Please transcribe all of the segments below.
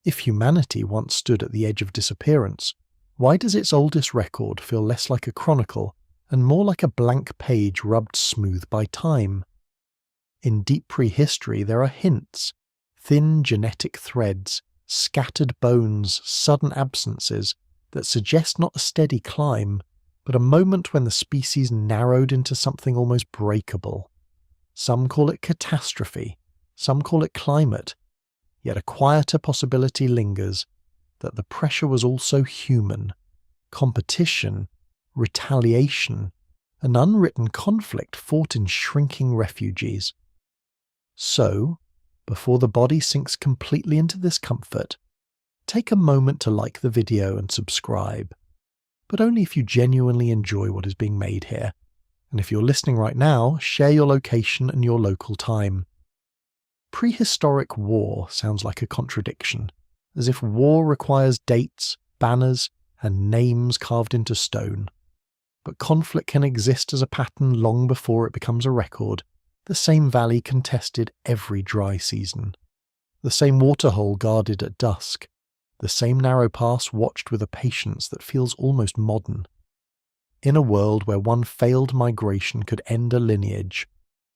If humanity once stood at the edge of disappearance, why does its oldest record feel less like a chronicle and more like a blank page rubbed smooth by time? In deep prehistory there are hints, thin genetic threads, scattered bones, sudden absences that suggest not a steady climb, but a moment when the species narrowed into something almost breakable. Some call it catastrophe, some call it climate, yet a quieter possibility lingers that the pressure was also human, competition, retaliation, an unwritten conflict fought in shrinking refugees. So, before the body sinks completely into this comfort, take a moment to like the video and subscribe, but only if you genuinely enjoy what is being made here. And if you're listening right now, share your location and your local time. Prehistoric war sounds like a contradiction, as if war requires dates, banners, and names carved into stone. But conflict can exist as a pattern long before it becomes a record. The same valley contested every dry season. The same waterhole guarded at dusk. The same narrow pass watched with a patience that feels almost modern. In a world where one failed migration could end a lineage,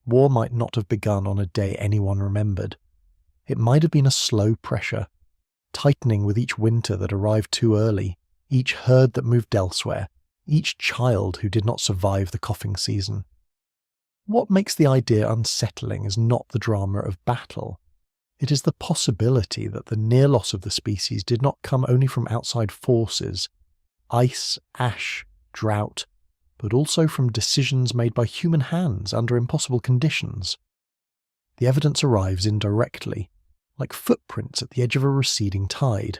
war might not have begun on a day anyone remembered. It might have been a slow pressure, tightening with each winter that arrived too early, each herd that moved elsewhere, each child who did not survive the coughing season. What makes the idea unsettling is not the drama of battle. It is the possibility that the near loss of the species did not come only from outside forces, ice, ash, drought, but also from decisions made by human hands under impossible conditions. The evidence arrives indirectly, like footprints at the edge of a receding tide.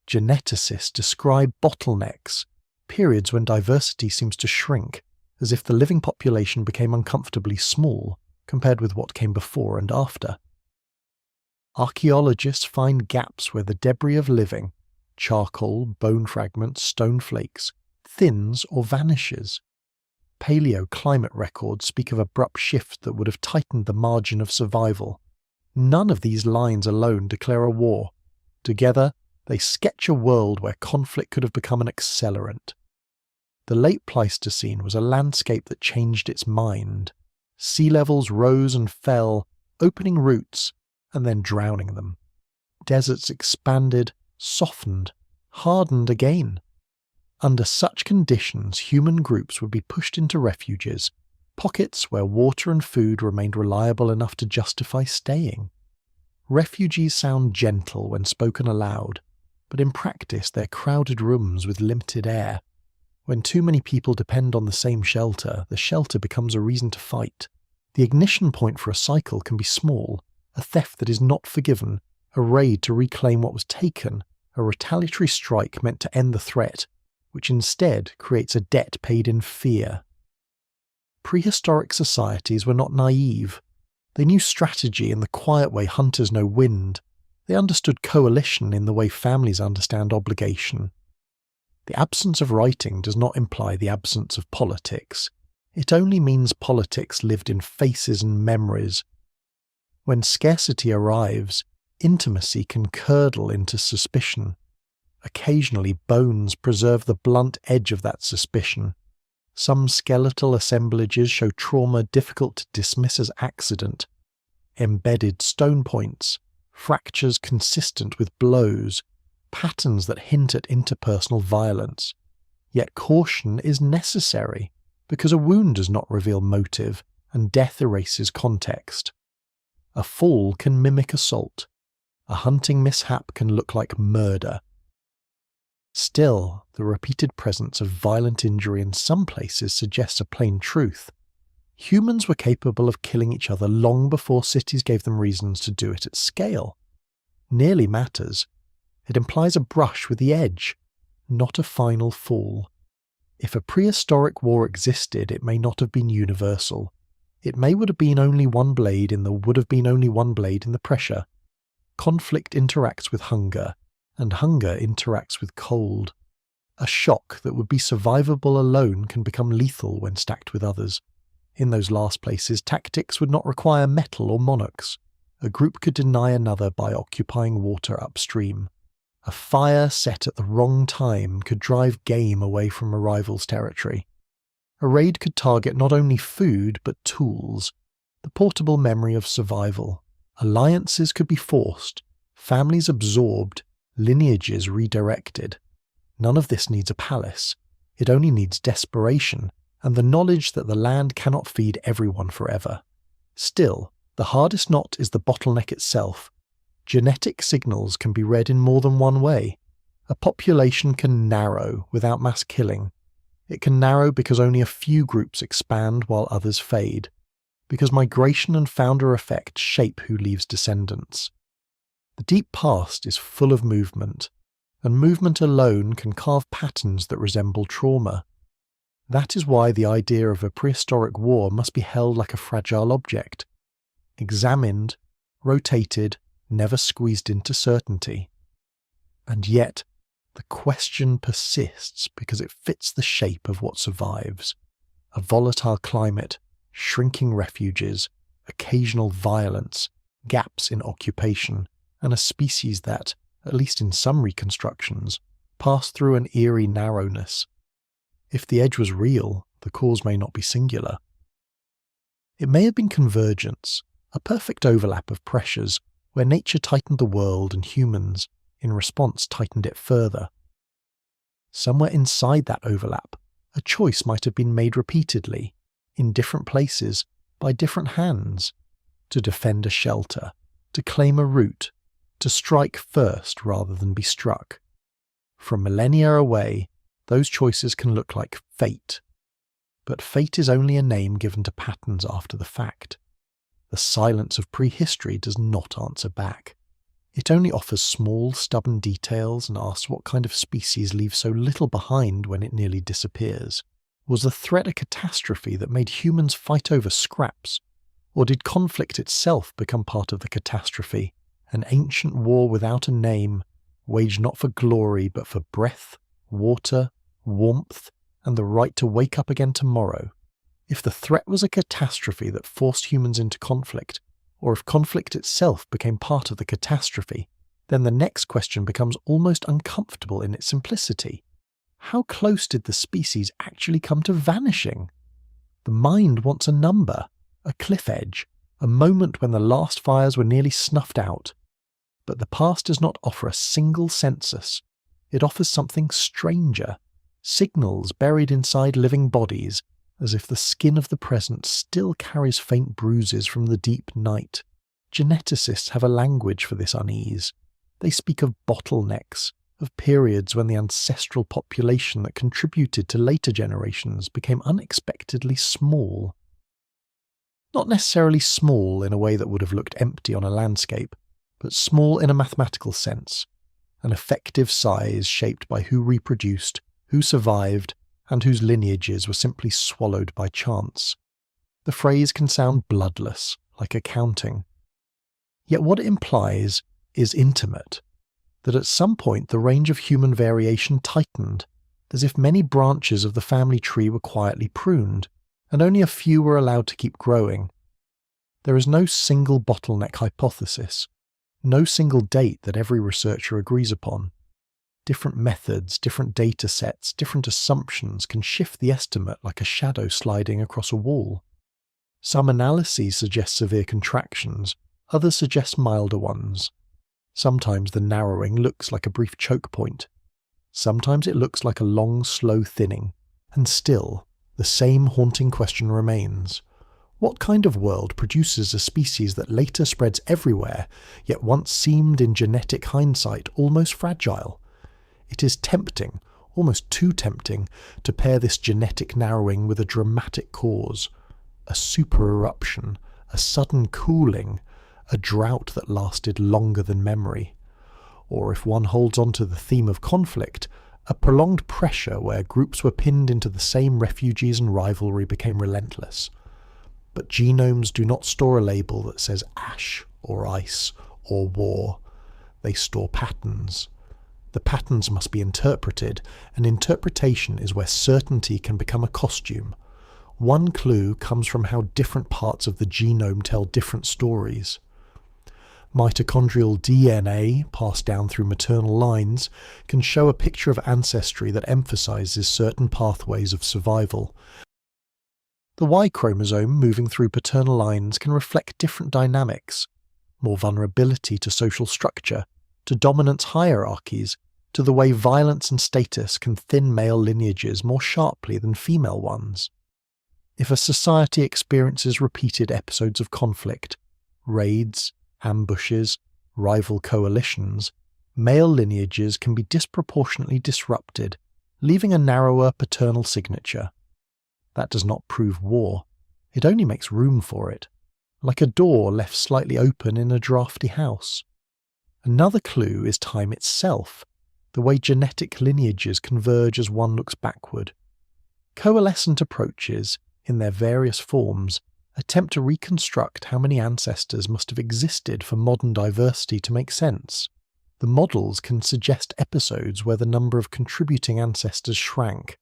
Geneticists describe bottlenecks, periods when diversity seems to shrink, as if the living population became uncomfortably small compared with what came before and after. Archaeologists find gaps where the debris of living, charcoal, bone fragments, stone flakes, thins or vanishes. Paleoclimate records speak of abrupt shifts that would have tightened the margin of survival. None of these lines alone declare a war. Together, they sketch a world where conflict could have become an accelerant. The late Pleistocene was a landscape that changed its mind. Sea levels rose and fell, opening routes and then drowning them. Deserts expanded, softened, hardened again. Under such conditions, human groups would be pushed into refuges, pockets where water and food remained reliable enough to justify staying. Refugees sound gentle when spoken aloud, but in practice they're crowded rooms with limited air. When too many people depend on the same shelter, the shelter becomes a reason to fight. The ignition point for a cycle can be small, a theft that is not forgiven, a raid to reclaim what was taken, a retaliatory strike meant to end the threat, which instead creates a debt paid in fear. Prehistoric societies were not naive. They knew strategy in the quiet way hunters know wind. They understood coalition in the way families understand obligation. The absence of writing does not imply the absence of politics. It only means politics lived in faces and memories. When scarcity arrives, intimacy can curdle into suspicion. Occasionally, bones preserve the blunt edge of that suspicion. Some skeletal assemblages show trauma difficult to dismiss as accident. Embedded stone points, fractures consistent with blows, patterns that hint at interpersonal violence. Yet caution is necessary, because a wound does not reveal motive, and death erases context. A fall can mimic assault. A hunting mishap can look like murder. Still, the repeated presence of violent injury in some places suggests a plain truth. Humans were capable of killing each other long before cities gave them reasons to do it at scale. Nearly matters. It implies a brush with the edge, not a final fall. If a prehistoric war existed, it may not have been universal. It may would have been only one blade in the would have been only one blade in the pressure. Conflict interacts with hunger, and hunger interacts with cold. A shock that would be survivable alone can become lethal when stacked with others. In those last places, tactics would not require metal or monarchs. a group could deny another by occupying water upstream. A fire set at the wrong time could drive game away from a rival's territory. A raid could target not only food but tools, the portable memory of survival. Alliances could be forced, families absorbed, lineages redirected. None of this needs a palace. It only needs desperation and the knowledge that the land cannot feed everyone forever. Still, the hardest knot is the bottleneck itself. Genetic signals can be read in more than one way. A population can narrow without mass killing. It can narrow because only a few groups expand while others fade, because migration and founder effect shape who leaves descendants. The deep past is full of movement, and movement alone can carve patterns that resemble trauma. That is why the idea of a prehistoric war must be held like a fragile object, examined, rotated, never squeezed into certainty. And yet, the question persists because it fits the shape of what survives. A volatile climate, shrinking refuges, occasional violence, gaps in occupation, and a species that, at least in some reconstructions, pass through an eerie narrowness. If the edge was real, the cause may not be singular. It may have been convergence, a perfect overlap of pressures where nature tightened the world and humans, in response, tightened it further. Somewhere inside that overlap, a choice might have been made repeatedly, in different places, by different hands, to defend a shelter, to claim a route, to strike first rather than be struck. From millennia away, those choices can look like fate. But fate is only a name given to patterns after the fact. The silence of prehistory does not answer back. It only offers small, stubborn details and asks what kind of species leaves so little behind when it nearly disappears. Was the threat a catastrophe that made humans fight over scraps? Or did conflict itself become part of the catastrophe, an ancient war without a name, waged not for glory but for breath, water, warmth, and the right to wake up again tomorrow? If the threat was a catastrophe that forced humans into conflict, or if conflict itself became part of the catastrophe, then the next question becomes almost uncomfortable in its simplicity. How close did the species actually come to vanishing? The mind wants a number, a cliff edge, a moment when the last fires were nearly snuffed out. But the past does not offer a single census. It offers something stranger, signals buried inside living bodies, as if the skin of the present still carries faint bruises from the deep night. Geneticists have a language for this unease. They speak of bottlenecks, of periods when the ancestral population that contributed to later generations became unexpectedly small. Not necessarily small in a way that would have looked empty on a landscape, but small in a mathematical sense, an effective size shaped by who reproduced, who survived, and whose lineages were simply swallowed by chance. The phrase can sound bloodless, like accounting. Yet what it implies is intimate, that at some point the range of human variation tightened, as if many branches of the family tree were quietly pruned, and only a few were allowed to keep growing. There is no single bottleneck hypothesis, no single date that every researcher agrees upon. Different methods, different data sets, different assumptions can shift the estimate like a shadow sliding across a wall. Some analyses suggest severe contractions, others suggest milder ones. Sometimes the narrowing looks like a brief choke point. Sometimes it looks like a long, slow thinning. And still, the same haunting question remains. What kind of world produces a species that later spreads everywhere, yet once seemed in genetic hindsight almost fragile? It is tempting, almost too tempting, to pair this genetic narrowing with a dramatic cause, a super-eruption, a sudden cooling, a drought that lasted longer than memory. Or if one holds on to the theme of conflict, a prolonged pressure where groups were pinned into the same refuges and rivalry became relentless. But genomes do not store a label that says ash, or ice, or war. They store patterns. The patterns must be interpreted, and interpretation is where certainty can become a costume. One clue comes from how different parts of the genome tell different stories. Mitochondrial DNA, passed down through maternal lines, can show a picture of ancestry that emphasizes certain pathways of survival. The Y chromosome moving through paternal lines can reflect different dynamics, more vulnerability to social structure, to dominance hierarchies, to the way violence and status can thin male lineages more sharply than female ones. If a society experiences repeated episodes of conflict, raids, ambushes, rival coalitions, male lineages can be disproportionately disrupted, leaving a narrower paternal signature. That does not prove war, it only makes room for it, like a door left slightly open in a drafty house. Another clue is time itself, the way genetic lineages converge as one looks backward. Coalescent approaches, in their various forms, attempt to reconstruct how many ancestors must have existed for modern diversity to make sense. The models can suggest episodes where the number of contributing ancestors shrank.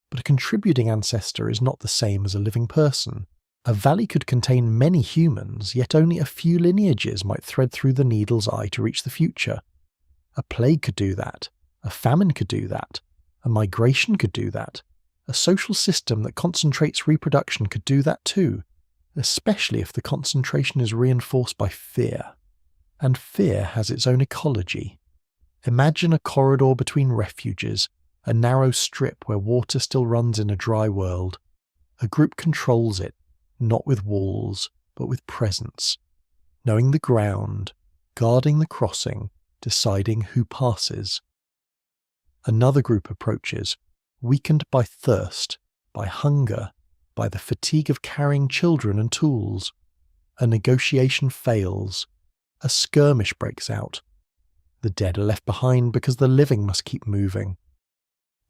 But a contributing ancestor is not the same as a living person. A valley could contain many humans, yet only a few lineages might thread through the needle's eye to reach the future. A plague could do that. A famine could do that. A migration could do that. A social system that concentrates reproduction could do that too, especially if the concentration is reinforced by fear. And fear has its own ecology. Imagine a corridor between refuges, a narrow strip where water still runs in a dry world. A group controls it, not with walls, but with presence, knowing the ground, guarding the crossing, deciding who passes. Another group approaches, weakened by thirst, by hunger, by the fatigue of carrying children and tools. A negotiation fails. A skirmish breaks out. The dead are left behind because the living must keep moving.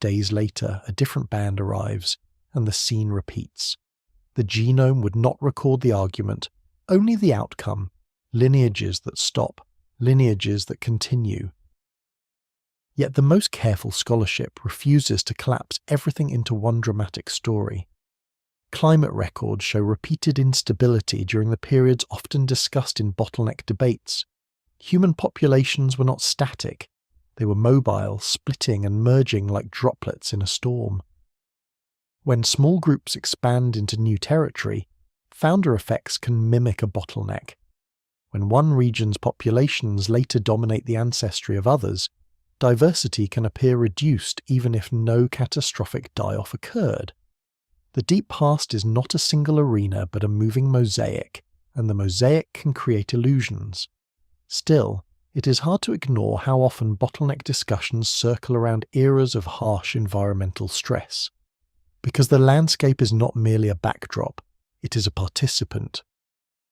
Days later, a different band arrives, and the scene repeats. The genome would not record the argument, only the outcome. Lineages that stop, lineages that continue. Yet the most careful scholarship refuses to collapse everything into one dramatic story. Climate records show repeated instability during the periods often discussed in bottleneck debates. Human populations were not static. They were mobile, splitting and merging like droplets in a storm. When small groups expand into new territory, founder effects can mimic a bottleneck. When one region's populations later dominate the ancestry of others, diversity can appear reduced even if no catastrophic die-off occurred. The deep past is not a single arena but a moving mosaic, and the mosaic can create illusions. Still, it is hard to ignore how often bottleneck discussions circle around eras of harsh environmental stress. Because the landscape is not merely a backdrop, it is a participant.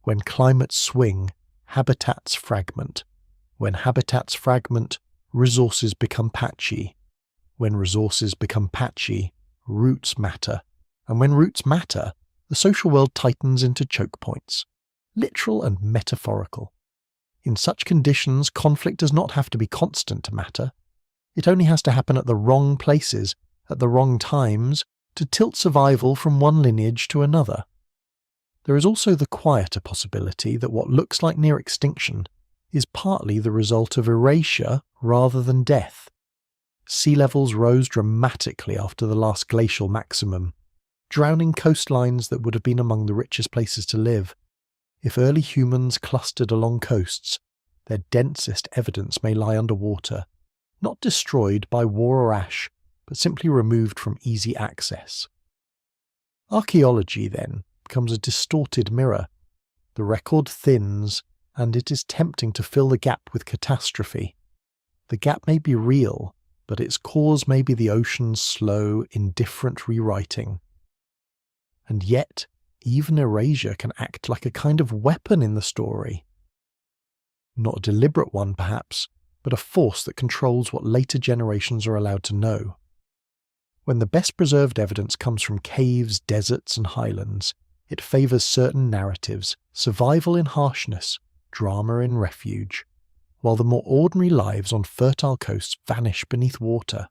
When climates swing, habitats fragment. When habitats fragment, resources become patchy. When resources become patchy, roots matter. And when roots matter, the social world tightens into choke points, literal and metaphorical. In such conditions, conflict does not have to be constant to matter. It only has to happen at the wrong places, at the wrong times, to tilt survival from one lineage to another. There is also the quieter possibility that what looks like near extinction is partly the result of erasure rather than death. Sea levels rose dramatically after the last glacial maximum, drowning coastlines that would have been among the richest places to live. If early humans clustered along coasts, their densest evidence may lie underwater, not destroyed by war or ash, but simply removed from easy access. Archaeology, then, becomes a distorted mirror. The record thins, and it is tempting to fill the gap with catastrophe. The gap may be real, but its cause may be the ocean's slow, indifferent rewriting. And yet, even erasure can act like a kind of weapon in the story. Not a deliberate one, perhaps, but a force that controls what later generations are allowed to know. When the best preserved evidence comes from caves, deserts, and highlands, it favours certain narratives, survival in harshness, drama in refuge, while the more ordinary lives on fertile coasts vanish beneath water.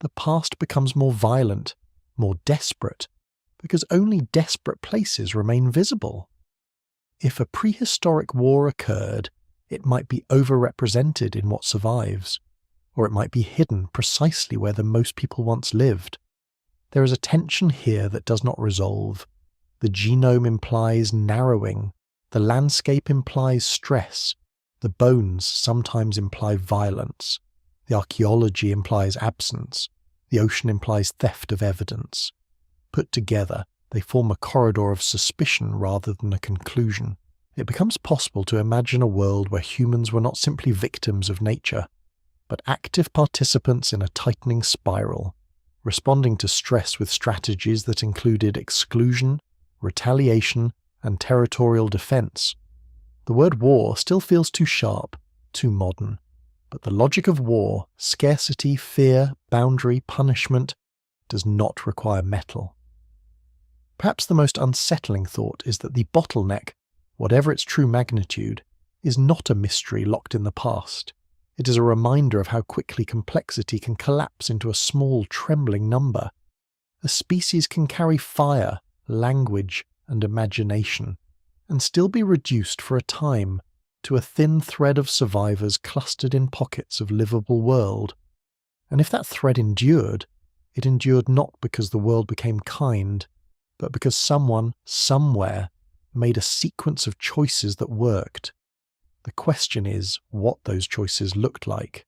The past becomes more violent, more desperate, because only desperate places remain visible. If a prehistoric war occurred, it might be overrepresented in what survives, or it might be hidden precisely where the most people once lived. There is a tension here that does not resolve. The genome implies narrowing, the landscape implies stress, the bones sometimes imply violence, the archaeology implies absence, the ocean implies theft of evidence. Put together, they form a corridor of suspicion rather than a conclusion. It becomes possible to imagine a world where humans were not simply victims of nature, but active participants in a tightening spiral, responding to stress with strategies that included exclusion, retaliation, and territorial defense. The word war still feels too sharp, too modern, but the logic of war, scarcity, fear, boundary, punishment, does not require metal. Perhaps the most unsettling thought is that the bottleneck, whatever its true magnitude, is not a mystery locked in the past. It is a reminder of how quickly complexity can collapse into a small, trembling number. A species can carry fire, language, and imagination, and still be reduced for a time to a thin thread of survivors clustered in pockets of livable world. And if that thread endured, it endured not because the world became kind, but because someone, somewhere, made a sequence of choices that worked. The question is what those choices looked like.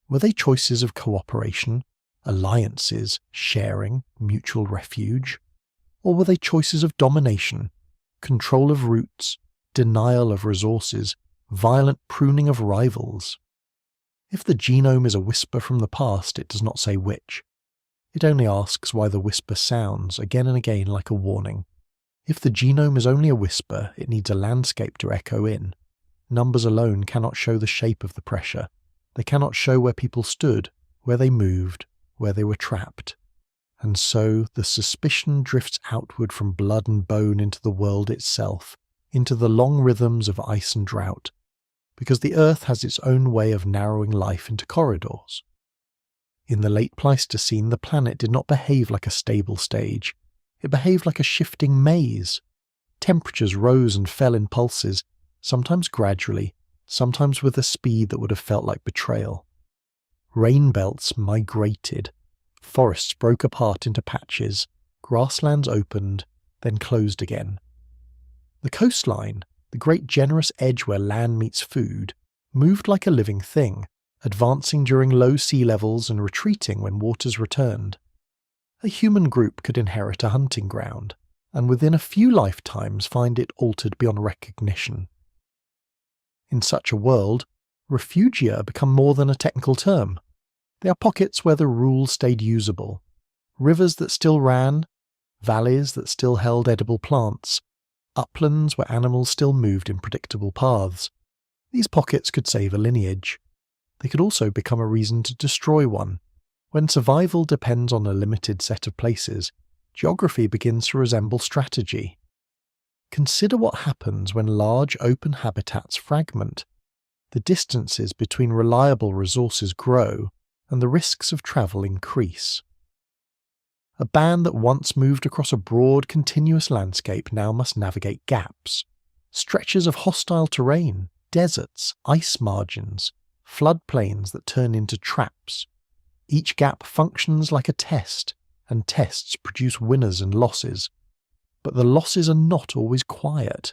Were they choices of cooperation, alliances, sharing, mutual refuge? Or were they choices of domination, control of routes, denial of resources, violent pruning of rivals? If the genome is a whisper from the past, it does not say which. It only asks why the whisper sounds again and again like a warning. If the genome is only a whisper, it needs a landscape to echo in. Numbers alone cannot show the shape of the pressure. They cannot show where people stood, where they moved, where they were trapped. And so the suspicion drifts outward from blood and bone into the world itself, into the long rhythms of ice and drought, because the Earth has its own way of narrowing life into corridors. In the late Pleistocene, the planet did not behave like a stable stage. It behaved like a shifting maze. Temperatures rose and fell in pulses, sometimes gradually, sometimes with a speed that would have felt like betrayal. Rain belts migrated. Forests broke apart into patches. Grasslands opened, then closed again. The coastline, the great generous edge where land meets food, moved like a living thing, advancing during low sea levels and retreating when waters returned. A human group could inherit a hunting ground, and within a few lifetimes find it altered beyond recognition. In such a world, refugia become more than a technical term. They are pockets where the rules stayed usable, rivers that still ran, valleys that still held edible plants, uplands where animals still moved in predictable paths. These pockets could save a lineage. They could also become a reason to destroy one. When survival depends on a limited set of places, geography begins to resemble strategy. Consider what happens when large open habitats fragment. The distances between reliable resources grow, and the risks of travel increase. A band that once moved across a broad, continuous landscape now must navigate gaps, stretches of hostile terrain, deserts, ice margins, floodplains that turn into traps. Each gap functions like a test, and tests produce winners and losses. But the losses are not always quiet.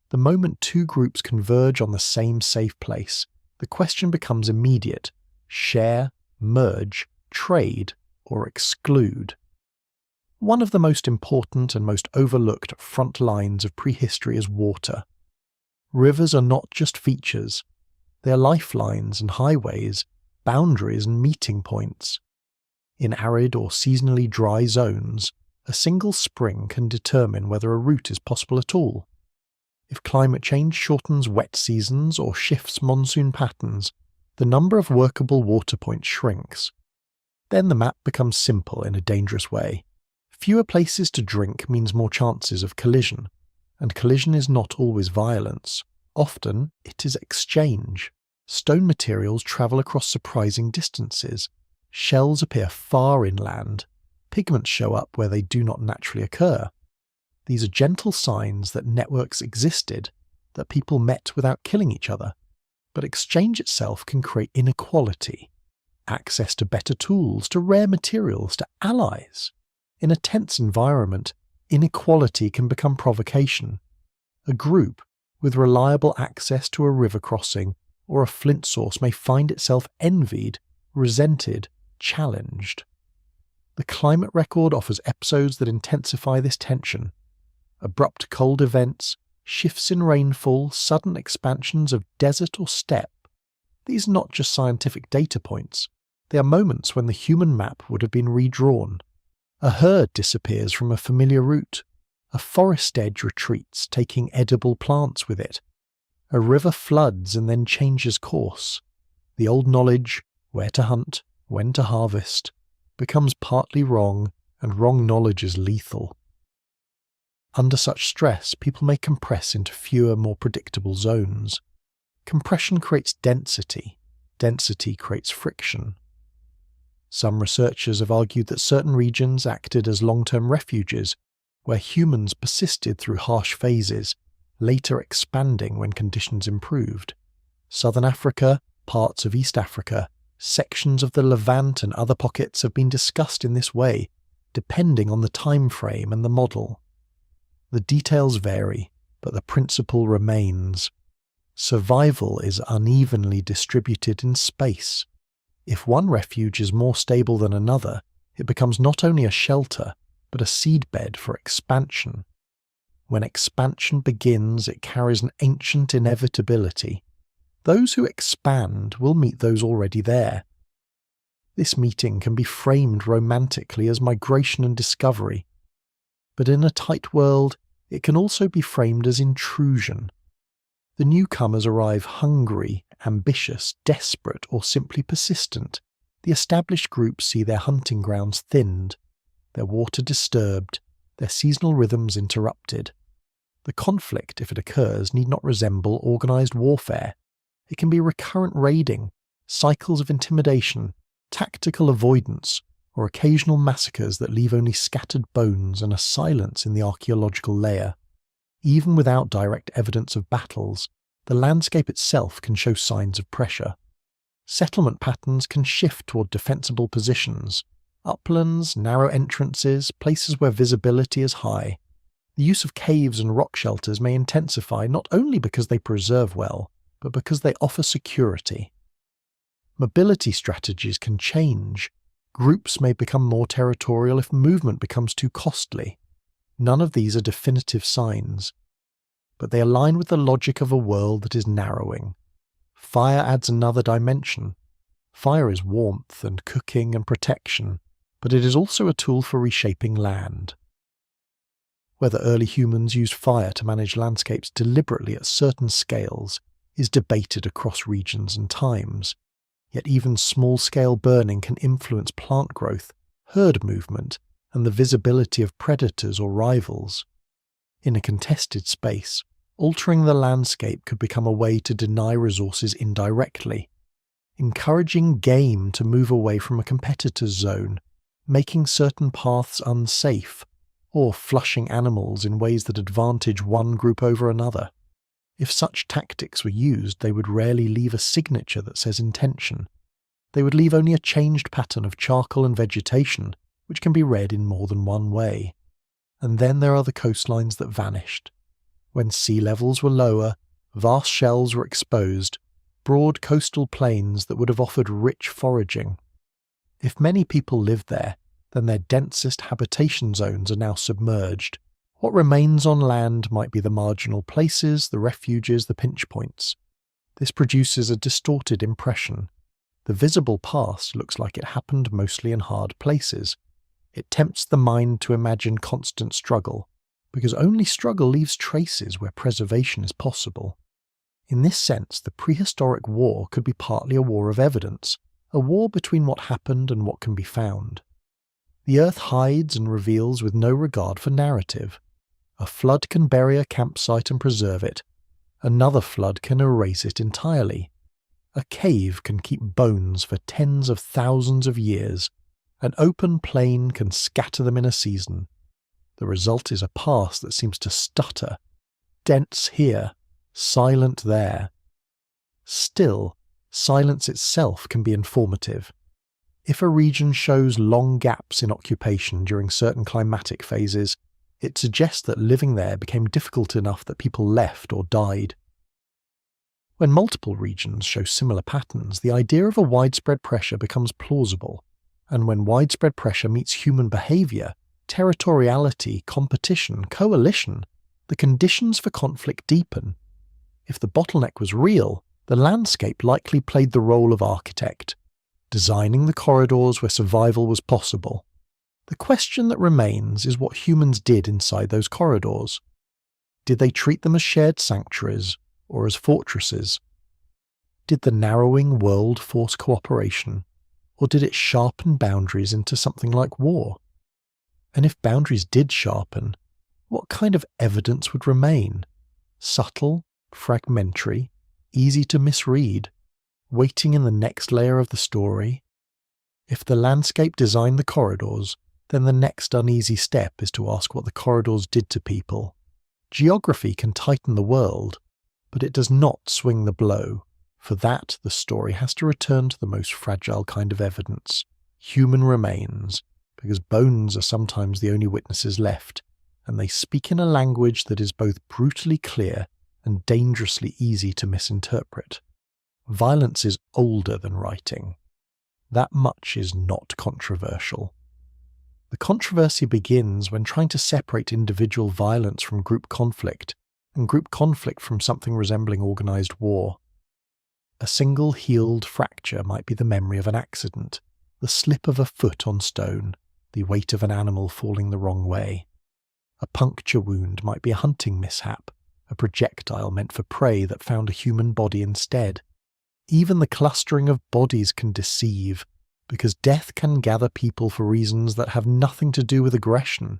The moment two groups converge on the same safe place, the question becomes immediate: share, merge, trade, or exclude. One of the most important and most overlooked front lines of prehistory is water. Rivers are not just features. They are lifelines and highways, boundaries and meeting points. In arid or seasonally dry zones, a single spring can determine whether a route is possible at all. If climate change shortens wet seasons or shifts monsoon patterns, the number of workable water points shrinks. Then the map becomes simple in a dangerous way. Fewer places to drink means more chances of collision, and collision is not always violence. Often it is exchange. Stone materials travel across surprising distances. Shells appear far inland. Pigments show up where they do not naturally occur. These are gentle signs that networks existed, that people met without killing each other, but exchange itself can create inequality, access to better tools, to rare materials, to allies. In a tense environment, inequality can become provocation. A group with reliable access to a river crossing or a flint source may find itself envied, resented, challenged. The climate record offers episodes that intensify this tension. Abrupt cold events, shifts in rainfall, sudden expansions of desert or steppe. These are not just scientific data points. They are moments when the human map would have been redrawn. A herd disappears from a familiar route. A forest edge retreats, taking edible plants with it. A river floods and then changes course. The old knowledge, where to hunt, when to harvest, becomes partly wrong, and wrong knowledge is lethal. Under such stress, people may compress into fewer, more predictable zones. Compression creates density. Density creates friction. Some researchers have argued that certain regions acted as long-term refuges, where humans persisted through harsh phases, later expanding when conditions improved. Southern Africa, parts of East Africa, sections of the Levant and other pockets have been discussed in this way, depending on the time frame and the model. The details vary, but the principle remains. Survival is unevenly distributed in space. If one refuge is more stable than another, it becomes not only a shelter, but a seedbed for expansion. When expansion begins, it carries an ancient inevitability. Those who expand will meet those already there. This meeting can be framed romantically as migration and discovery, but in a tight world, it can also be framed as intrusion. The newcomers arrive hungry, ambitious, desperate, or simply persistent. The established groups see their hunting grounds thinned, their water disturbed, their seasonal rhythms interrupted. The conflict, if it occurs, need not resemble organised warfare. It can be recurrent raiding, cycles of intimidation, tactical avoidance, or occasional massacres that leave only scattered bones and a silence in the archaeological layer. Even without direct evidence of battles, the landscape itself can show signs of pressure. Settlement patterns can shift toward defensible positions. Uplands, narrow entrances, places where visibility is high. The use of caves and rock shelters may intensify not only because they preserve well, but because they offer security. Mobility strategies can change. Groups may become more territorial if movement becomes too costly. None of these are definitive signs, but they align with the logic of a world that is narrowing. Fire adds another dimension. Fire is warmth and cooking and protection, but it is also a tool for reshaping land. Whether early humans used fire to manage landscapes deliberately at certain scales is debated across regions and times. Yet even small-scale burning can influence plant growth, herd movement, and the visibility of predators or rivals. In a contested space, altering the landscape could become a way to deny resources indirectly, encouraging game to move away from a competitor's zone, making certain paths unsafe, or flushing animals in ways that advantage one group over another. If such tactics were used, they would rarely leave a signature that says intention. They would leave only a changed pattern of charcoal and vegetation, which can be read in more than one way. And then there are the coastlines that vanished. When sea levels were lower, vast shells were exposed, broad coastal plains that would have offered rich foraging. If many people lived there, then their densest habitation zones are now submerged. What remains on land might be the marginal places, the refuges, the pinch points. This produces a distorted impression. The visible past looks like it happened mostly in hard places. It tempts the mind to imagine constant struggle, because only struggle leaves traces where preservation is possible. In this sense, the prehistoric war could be partly a war of evidence, a war between what happened and what can be found. The earth hides and reveals with no regard for narrative. A flood can bury a campsite and preserve it. Another flood can erase it entirely. A cave can keep bones for tens of thousands of years. An open plain can scatter them in a season. The result is a past that seems to stutter, dense here, Silent there. Still, silence itself can be informative. If a region shows long gaps in occupation during certain climatic phases, it suggests that living there became difficult enough that people left or died. When multiple regions show similar patterns, the idea of a widespread pressure becomes plausible, and when widespread pressure meets human behaviour, territoriality, competition, coalition, the conditions for conflict deepen. If the bottleneck was real, the landscape likely played the role of architect, designing the corridors where survival was possible. The question that remains is what humans did inside those corridors. Did they treat them as shared sanctuaries or as fortresses? Did the narrowing world force cooperation, or did it sharpen boundaries into something like war? And if boundaries did sharpen, what kind of evidence would remain? Subtle, fragmentary, easy to misread, waiting in the next layer of the story? If the landscape designed the corridors, then the next uneasy step is to ask what the corridors did to people. Geography can tighten the world, but it does not swing the blow. For that, the story has to return to the most fragile kind of evidence, human remains, because bones are sometimes the only witnesses left, and they speak in a language that is both brutally clear and dangerously easy to misinterpret. Violence is older than writing. That much is not controversial. The controversy begins when trying to separate individual violence from group conflict, and group conflict from something resembling organised war. A single healed fracture might be the memory of an accident, the slip of a foot on stone, the weight of an animal falling the wrong way. A puncture wound might be a hunting mishap, a projectile meant for prey that found a human body instead. Even the clustering of bodies can deceive, because death can gather people for reasons that have nothing to do with aggression.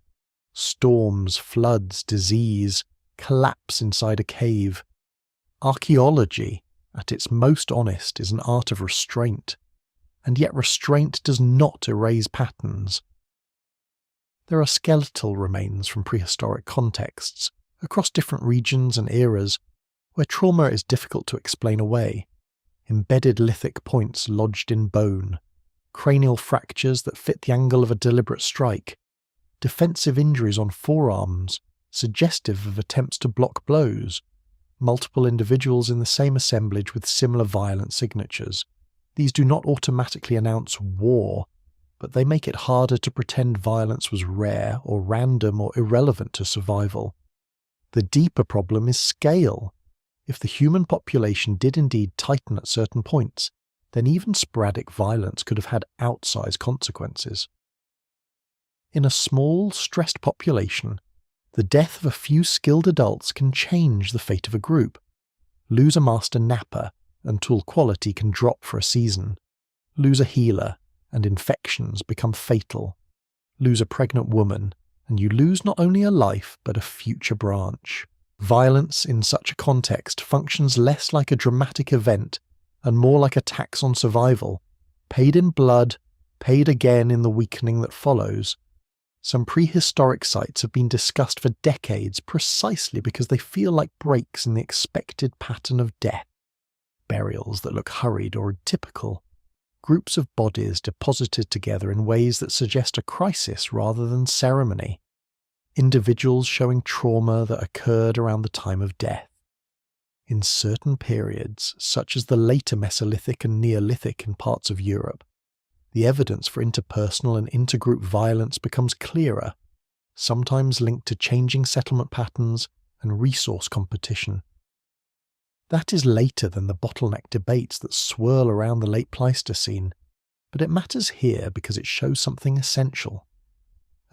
Storms, floods, disease, collapse inside a cave. Archaeology, at its most honest, is an art of restraint, and yet restraint does not erase patterns. There are skeletal remains from prehistoric contexts, across different regions and eras, where trauma is difficult to explain away. Embedded lithic points lodged in bone, cranial fractures that fit the angle of a deliberate strike, defensive injuries on forearms, suggestive of attempts to block blows, multiple individuals in the same assemblage with similar violent signatures. These do not automatically announce war, but they make it harder to pretend violence was rare or random or irrelevant to survival. The deeper problem is scale. If the human population did indeed tighten at certain points, then even sporadic violence could have had outsized consequences. In a small, stressed population, the death of a few skilled adults can change the fate of a group. Lose a master napper, and tool quality can drop for a season. Lose a healer, and infections become fatal. Lose a pregnant woman, and you lose not only a life, but a future branch. Violence in such a context functions less like a dramatic event and more like a tax on survival, paid in blood, paid again in the weakening that follows. Some prehistoric sites have been discussed for decades precisely because they feel like breaks in the expected pattern of death. Burials that look hurried or atypical. Groups of bodies deposited together in ways that suggest a crisis rather than ceremony. Individuals showing trauma that occurred around the time of death. In certain periods, such as the later Mesolithic and Neolithic in parts of Europe, the evidence for interpersonal and intergroup violence becomes clearer, sometimes linked to changing settlement patterns and resource competition. That is later than the bottleneck debates that swirl around the late Pleistocene, but it matters here because it shows something essential.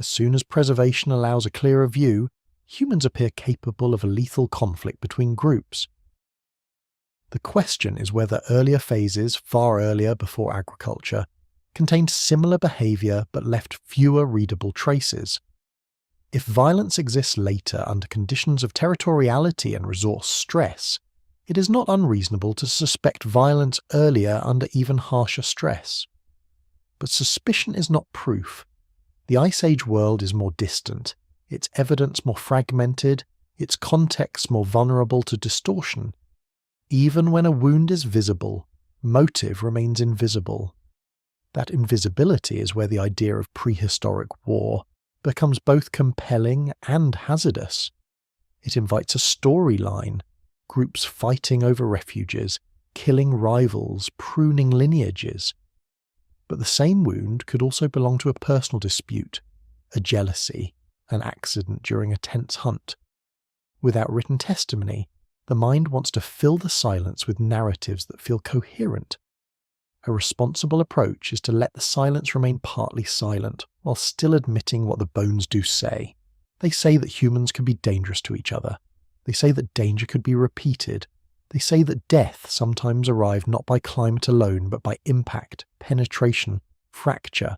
As soon as preservation allows a clearer view, humans appear capable of a lethal conflict between groups. The question is whether earlier phases, far earlier before agriculture, contained similar behaviour but left fewer readable traces. If violence exists later under conditions of territoriality and resource stress, it is not unreasonable to suspect violence earlier under even harsher stress. But suspicion is not proof. The Ice Age world is more distant, its evidence more fragmented, its context more vulnerable to distortion. Even when a wound is visible, motive remains invisible. That invisibility is where the idea of prehistoric war becomes both compelling and hazardous. It invites a storyline, groups fighting over refuges, killing rivals, pruning lineages. But the same wound could also belong to a personal dispute, a jealousy, an accident during a tense hunt. Without written testimony, the mind wants to fill the silence with narratives that feel coherent. A responsible approach is to let the silence remain partly silent, while still admitting what the bones do say. They say that humans can be dangerous to each other. They say that danger could be repeated. They say that death sometimes arrived not by climate alone, but by impact, penetration, fracture.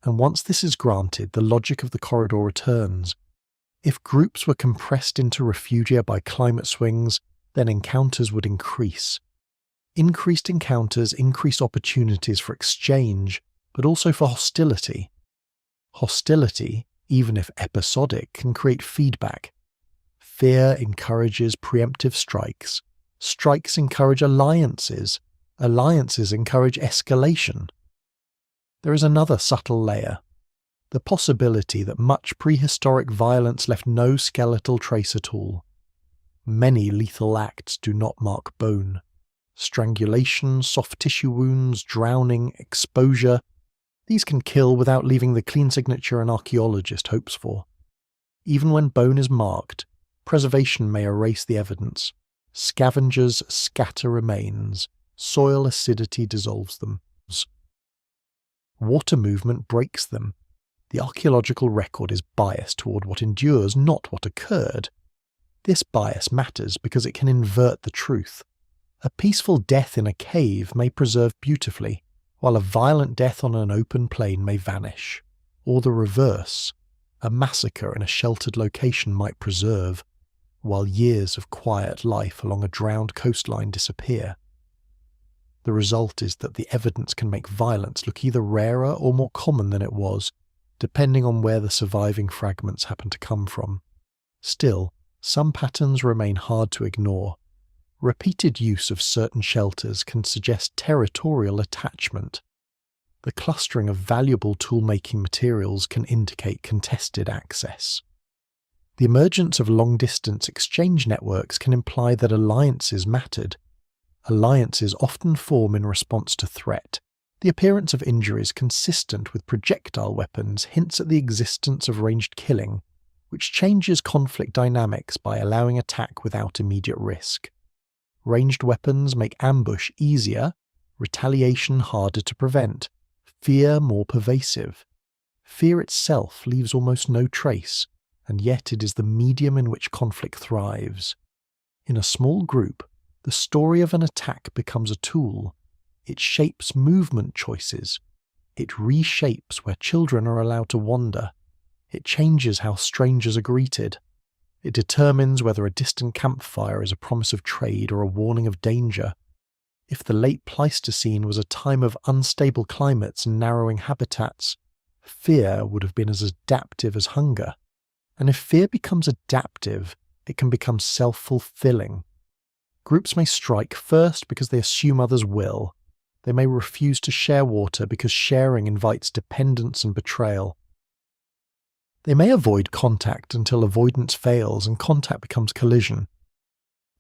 And once this is granted, the logic of the corridor returns. If groups were compressed into refugia by climate swings, then encounters would increase. Increased encounters increase opportunities for exchange, but also for hostility. Hostility, even if episodic, can create feedback. Fear encourages preemptive strikes. Strikes encourage alliances. Alliances encourage escalation. There is another subtle layer. The possibility that much prehistoric violence left no skeletal trace at all. Many lethal acts do not mark bone. Strangulation, soft tissue wounds, drowning, exposure, these can kill without leaving the clean signature an archaeologist hopes for. Even when bone is marked, preservation may erase the evidence. Scavengers scatter remains. Soil acidity dissolves them. Water movement breaks them. The archaeological record is biased toward what endures, not what occurred. This bias matters because it can invert the truth. A peaceful death in a cave may preserve beautifully, while a violent death on an open plain may vanish. Or the reverse. A massacre in a sheltered location might preserve, while years of quiet life along a drowned coastline disappear. The result is that the evidence can make violence look either rarer or more common than it was, depending on where the surviving fragments happen to come from. Still, some patterns remain hard to ignore. Repeated use of certain shelters can suggest territorial attachment. The clustering of valuable tool-making materials can indicate contested access. The emergence of long-distance exchange networks can imply that alliances mattered. Alliances often form in response to threat. The appearance of injuries consistent with projectile weapons hints at the existence of ranged killing, which changes conflict dynamics by allowing attack without immediate risk. Ranged weapons make ambush easier, retaliation harder to prevent, fear more pervasive. Fear itself leaves almost no trace, and yet it is the medium in which conflict thrives. In a small group, the story of an attack becomes a tool. It shapes movement choices. It reshapes where children are allowed to wander. It changes how strangers are greeted. It determines whether a distant campfire is a promise of trade or a warning of danger. If the late Pleistocene was a time of unstable climates and narrowing habitats, fear would have been as adaptive as hunger. And if fear becomes adaptive, it can become self-fulfilling. Groups may strike first because they assume others will. They may refuse to share water because sharing invites dependence and betrayal. They may avoid contact until avoidance fails and contact becomes collision.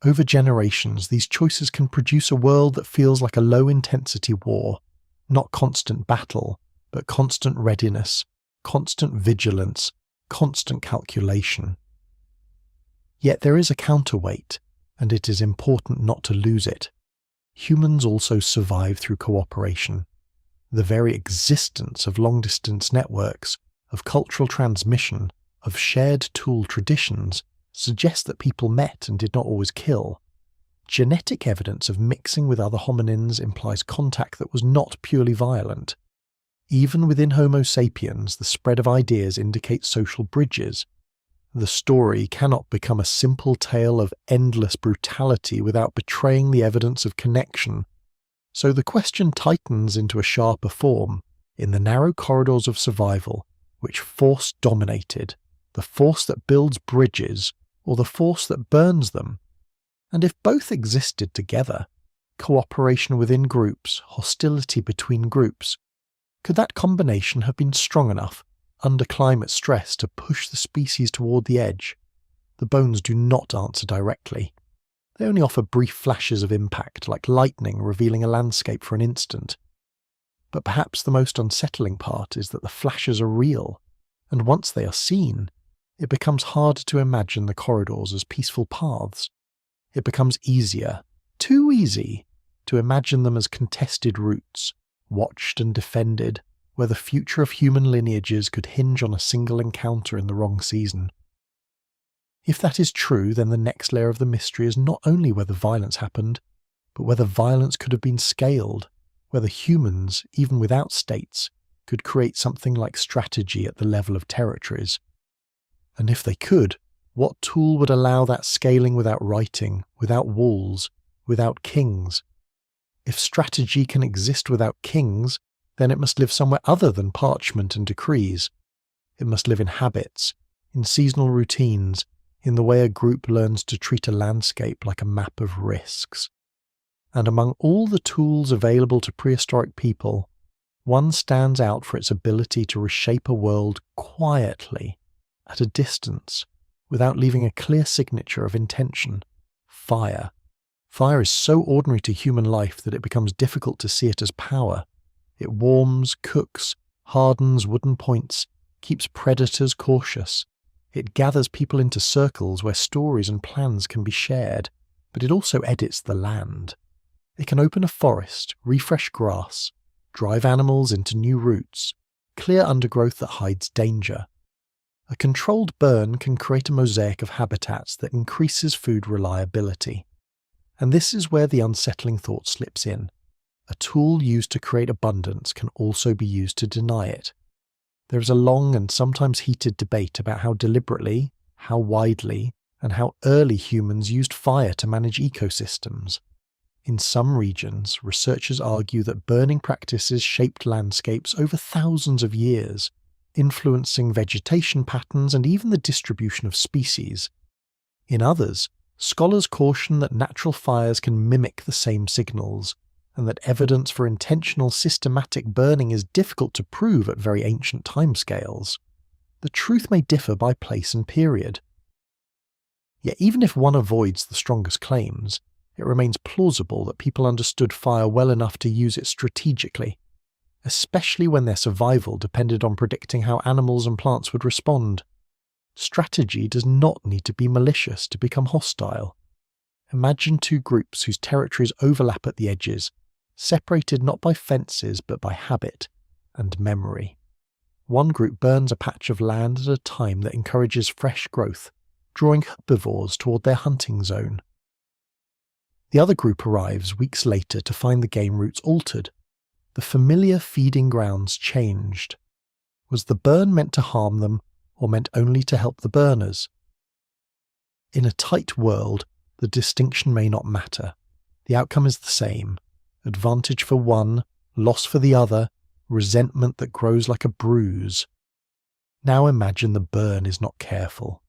Over generations, these choices can produce a world that feels like a low-intensity war, not constant battle, but constant readiness, constant vigilance, constant calculation. Yet there is a counterweight, and it is important not to lose it. Humans also survive through cooperation. The very existence of long-distance networks, of cultural transmission, of shared tool traditions, suggests that people met and did not always kill. Genetic evidence of mixing with other hominins implies contact that was not purely violent. Even within Homo sapiens, the spread of ideas indicates social bridges. The story cannot become a simple tale of endless brutality without betraying the evidence of connection. So the question tightens into a sharper form. In the narrow corridors of survival, which force dominated, the force that builds bridges, or the force that burns them? And if both existed together, cooperation within groups, hostility between groups, could that combination have been strong enough under climate stress to push the species toward the edge? The bones do not answer directly. They only offer brief flashes of impact, like lightning revealing a landscape for an instant. But perhaps the most unsettling part is that the flashes are real, and once they are seen, it becomes harder to imagine the corridors as peaceful paths. It becomes easier, too easy, to imagine them as contested routes, watched and defended, where the future of human lineages could hinge on a single encounter in the wrong season. If that is true, then the next layer of the mystery is not only whether violence happened, but whether violence could have been scaled, whether humans, even without states, could create something like strategy at the level of territories. And if they could, what tool would allow that scaling without writing, without walls, without kings? If strategy can exist without kings, then it must live somewhere other than parchment and decrees. It must live in habits, in seasonal routines, in the way a group learns to treat a landscape like a map of risks. And among all the tools available to prehistoric people, one stands out for its ability to reshape a world quietly, at a distance, without leaving a clear signature of intention: fire. Fire is so ordinary to human life that it becomes difficult to see it as power. It warms, cooks, hardens wooden points, keeps predators cautious. It gathers people into circles where stories and plans can be shared, but it also edits the land. It can open a forest, refresh grass, drive animals into new routes, clear undergrowth that hides danger. A controlled burn can create a mosaic of habitats that increases food reliability. And this is where the unsettling thought slips in. A tool used to create abundance can also be used to deny it. There is a long and sometimes heated debate about how deliberately, how widely, and how early humans used fire to manage ecosystems. In some regions, researchers argue that burning practices shaped landscapes over thousands of years, influencing vegetation patterns and even the distribution of species. In others, scholars caution that natural fires can mimic the same signals, and that evidence for intentional systematic burning is difficult to prove at very ancient timescales. The truth may differ by place and period. Yet even if one avoids the strongest claims, it remains plausible that people understood fire well enough to use it strategically, especially when their survival depended on predicting how animals and plants would respond. Strategy does not need to be malicious to become hostile. Imagine two groups whose territories overlap at the edges, separated not by fences but by habit and memory. One group burns a patch of land at a time that encourages fresh growth, drawing herbivores toward their hunting zone. The other group arrives weeks later to find the game routes altered. The familiar feeding grounds changed. Was the burn meant to harm them, or meant only to help the burners? In a tight world, the distinction may not matter. The outcome is the same: advantage for one, loss for the other, resentment that grows like a bruise. Now imagine the burn is not careful.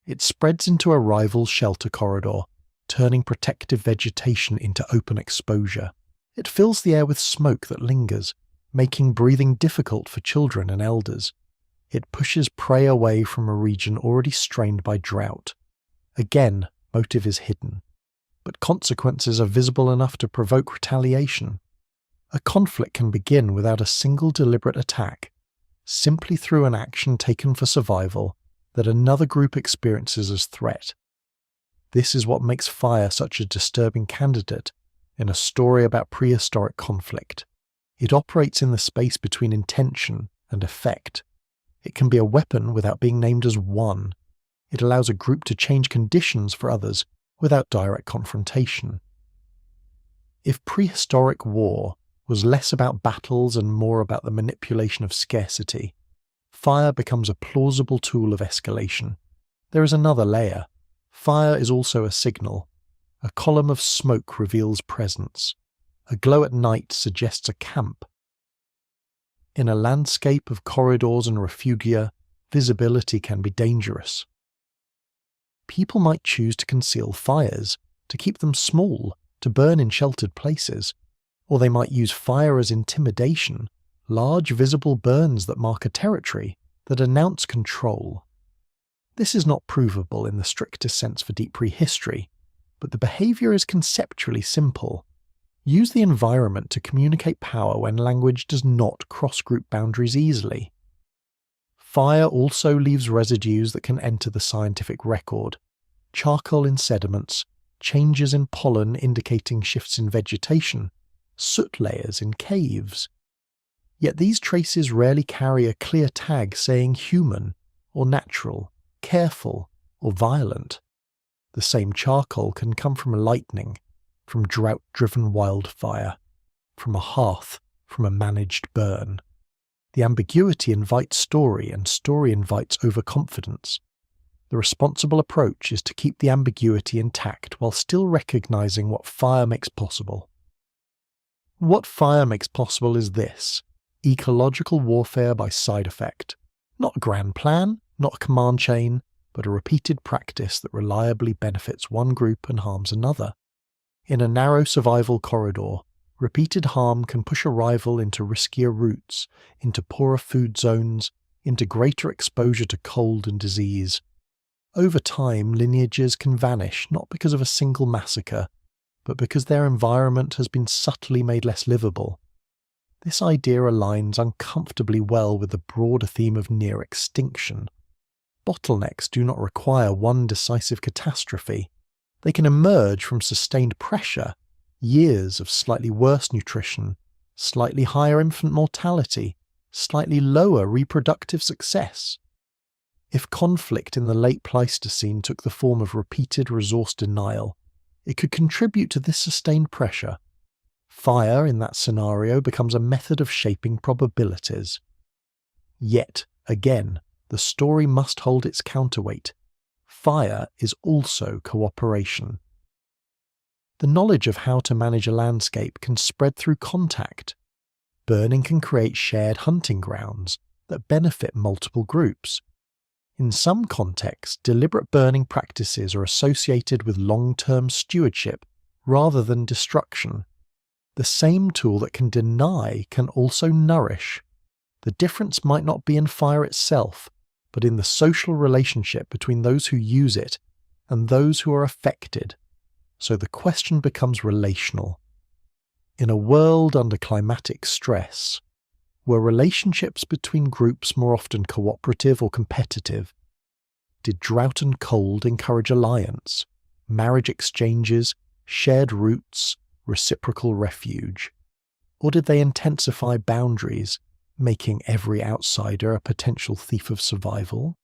It spreads into a rival's shelter corridor, turning protective vegetation into open exposure. It fills the air with smoke that lingers, making breathing difficult for children and elders. It pushes prey away from a region already strained by drought. Again, motive is hidden, but consequences are visible enough to provoke retaliation. A conflict can begin without a single deliberate attack, simply through an action taken for survival that another group experiences as threat. This is what makes fire such a disturbing candidate in a story about prehistoric conflict. It operates in the space between intention and effect. It can be a weapon without being named as one. It allows a group to change conditions for others without direct confrontation. If prehistoric war was less about battles and more about the manipulation of scarcity, fire becomes a plausible tool of escalation. There is another layer. Fire is also a signal. A column of smoke reveals presence. A glow at night suggests a camp. In a landscape of corridors and refugia, visibility can be dangerous. People might choose to conceal fires, to keep them small, to burn in sheltered places, or they might use fire as intimidation, large visible burns that mark a territory, that announce control. This is not provable in the strictest sense for deep prehistory, but the behaviour is conceptually simple. Use the environment to communicate power when language does not cross group boundaries easily. Fire also leaves residues that can enter the scientific record. Charcoal in sediments, changes in pollen indicating shifts in vegetation, soot layers in caves. Yet these traces rarely carry a clear tag saying human, or natural, careful, or violent. The same charcoal can come from lightning, from drought-driven wildfire, from a hearth, from a managed burn. The ambiguity invites story, and story invites overconfidence. The responsible approach is to keep the ambiguity intact while still recognizing what fire makes possible. What fire makes possible is this: ecological warfare by side effect. Not a grand plan, not a command chain, but a repeated practice that reliably benefits one group and harms another. In a narrow survival corridor, repeated harm can push a rival into riskier routes, into poorer food zones, into greater exposure to cold and disease. Over time, lineages can vanish not because of a single massacre, but because their environment has been subtly made less livable. This idea aligns uncomfortably well with the broader theme of near extinction. Bottlenecks do not require one decisive catastrophe. They can emerge from sustained pressure, years of slightly worse nutrition, slightly higher infant mortality, slightly lower reproductive success. If conflict in the late Pleistocene took the form of repeated resource denial, it could contribute to this sustained pressure. Fire, in that scenario, becomes a method of shaping probabilities. Yet, again, the story must hold its counterweight. Fire is also cooperation. The knowledge of how to manage a landscape can spread through contact. Burning can create shared hunting grounds that benefit multiple groups. In some contexts, deliberate burning practices are associated with long-term stewardship rather than destruction. The same tool that can deny can also nourish. The difference might not be in fire itself, but in the social relationship between those who use it and those who are affected. So the question becomes relational. In a world under climatic stress, were relationships between groups more often cooperative or competitive? Did drought and cold encourage alliance, marriage exchanges, shared roots, reciprocal refuge? Or did they intensify boundaries, making every outsider a potential thief of survival?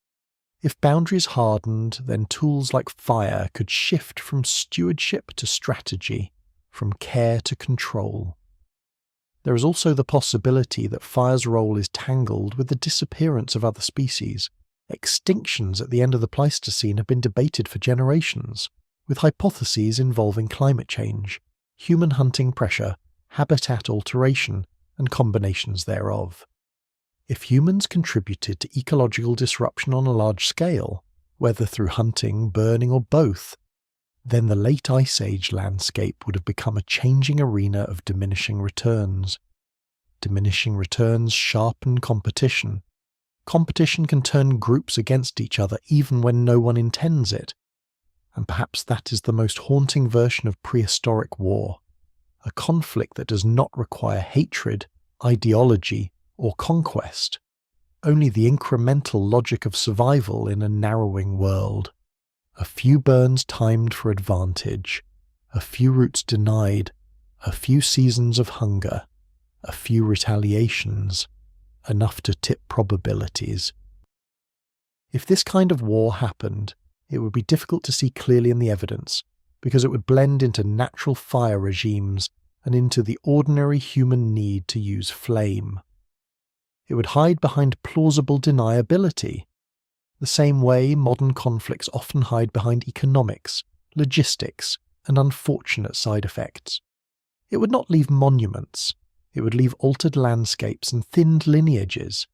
If boundaries hardened, then tools like fire could shift from stewardship to strategy, from care to control. There is also the possibility that fire's role is tangled with the disappearance of other species. Extinctions at the end of the Pleistocene have been debated for generations, with hypotheses involving climate change, human hunting pressure, habitat alteration, and combinations thereof. If humans contributed to ecological disruption on a large scale, whether through hunting, burning, or both, then the late Ice Age landscape would have become a changing arena of diminishing returns. Diminishing returns sharpen competition. Competition can turn groups against each other even when no one intends it. And perhaps that is the most haunting version of prehistoric war, a conflict that does not require hatred, ideology, or conquest, only the incremental logic of survival in a narrowing world. A few burns timed for advantage, a few routes denied, a few seasons of hunger, a few retaliations, enough to tip probabilities. If this kind of war happened, it would be difficult to see clearly in the evidence, because it would blend into natural fire regimes and into the ordinary human need to use flame. It would hide behind plausible deniability, the same way modern conflicts often hide behind economics, logistics, and unfortunate side effects. It would not leave monuments, it would leave altered landscapes and thinned lineages.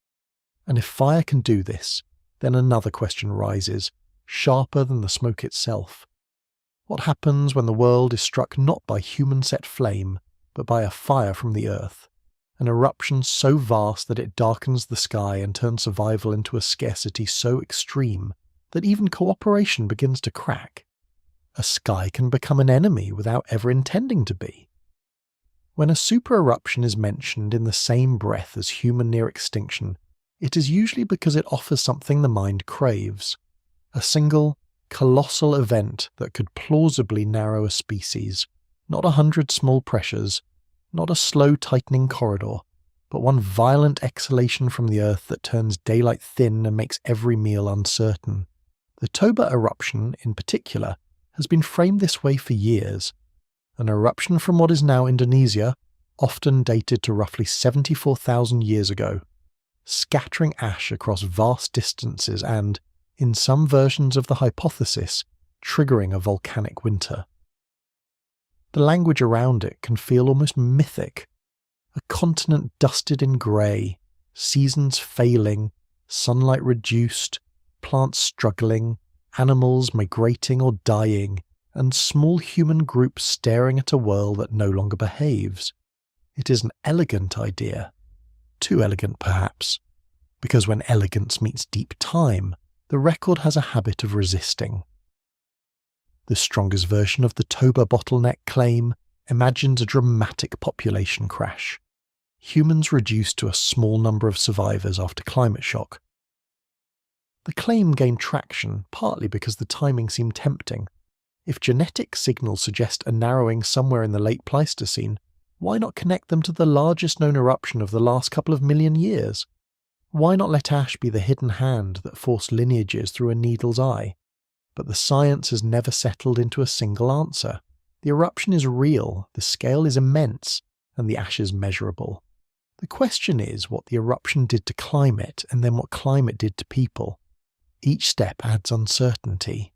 And if fire can do this, then another question rises: sharper than the smoke itself. What happens when the world is struck not by human-set flame, but by a fire from the earth? An eruption so vast that it darkens the sky and turns survival into a scarcity so extreme that even cooperation begins to crack. A sky can become an enemy without ever intending to be. When a super-eruption is mentioned in the same breath as human near extinction, it is usually because it offers something the mind craves. A single, colossal event that could plausibly narrow a species, not 100 small pressures, not a slow tightening corridor, but one violent exhalation from the earth that turns daylight thin and makes every meal uncertain. The Toba eruption, in particular, has been framed this way for years. An eruption from what is now Indonesia, often dated to roughly 74,000 years ago, scattering ash across vast distances and, in some versions of the hypothesis, triggering a volcanic winter. The language around it can feel almost mythic. A continent dusted in grey, seasons failing, sunlight reduced, plants struggling, animals migrating or dying, and small human groups staring at a world that no longer behaves. It is an elegant idea. Too elegant, perhaps, because when elegance meets deep time, the record has a habit of resisting. The strongest version of the Toba bottleneck claim imagines a dramatic population crash. Humans reduced to a small number of survivors after climate shock. The claim gained traction partly because the timing seemed tempting. If genetic signals suggest a narrowing somewhere in the late Pleistocene, why not connect them to the largest known eruption of the last couple of million years? Why not let ash be the hidden hand that forced lineages through a needle's eye? But the science has never settled into a single answer. The eruption is real, the scale is immense, and the ash is measurable. The question is what the eruption did to climate and then what climate did to people. Each step adds uncertainty.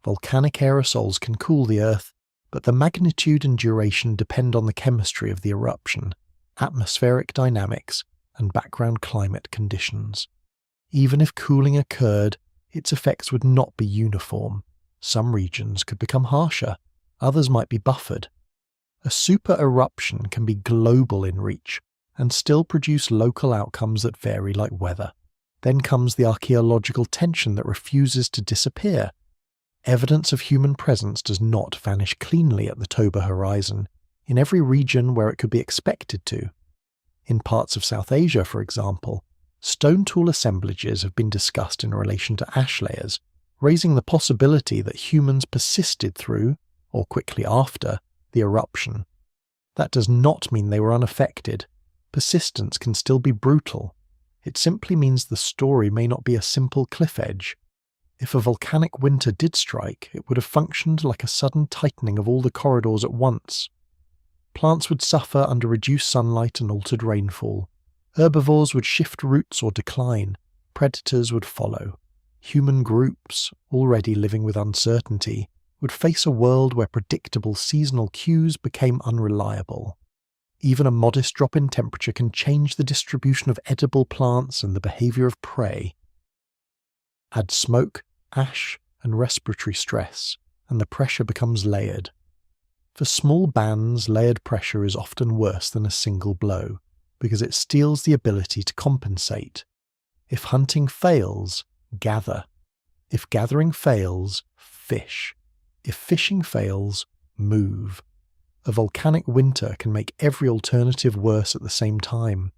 Volcanic aerosols can cool the Earth, but the magnitude and duration depend on the chemistry of the eruption, atmospheric dynamics, and background climate conditions. Even if cooling occurred, its effects would not be uniform. Some regions could become harsher, others might be buffered. A super eruption can be global in reach and still produce local outcomes that vary like weather. Then comes the archaeological tension that refuses to disappear. Evidence of human presence does not vanish cleanly at the Toba horizon, in every region where it could be expected to. In parts of South Asia, for example, stone tool assemblages have been discussed in relation to ash layers, raising the possibility that humans persisted through, or quickly after, the eruption. That does not mean they were unaffected. Persistence can still be brutal. It simply means the story may not be a simple cliff edge. If a volcanic winter did strike, it would have functioned like a sudden tightening of all the corridors at once. Plants would suffer under reduced sunlight and altered rainfall. Herbivores would shift routes or decline. Predators would follow. Human groups, already living with uncertainty, would face a world where predictable seasonal cues became unreliable. Even a modest drop in temperature can change the distribution of edible plants and the behavior of prey. Add smoke, ash, and respiratory stress, and the pressure becomes layered. For small bands, layered pressure is often worse than a single blow, because it steals the ability to compensate. If hunting fails, gather. If gathering fails, fish. If fishing fails, move. A volcanic winter can make every alternative worse at the same time.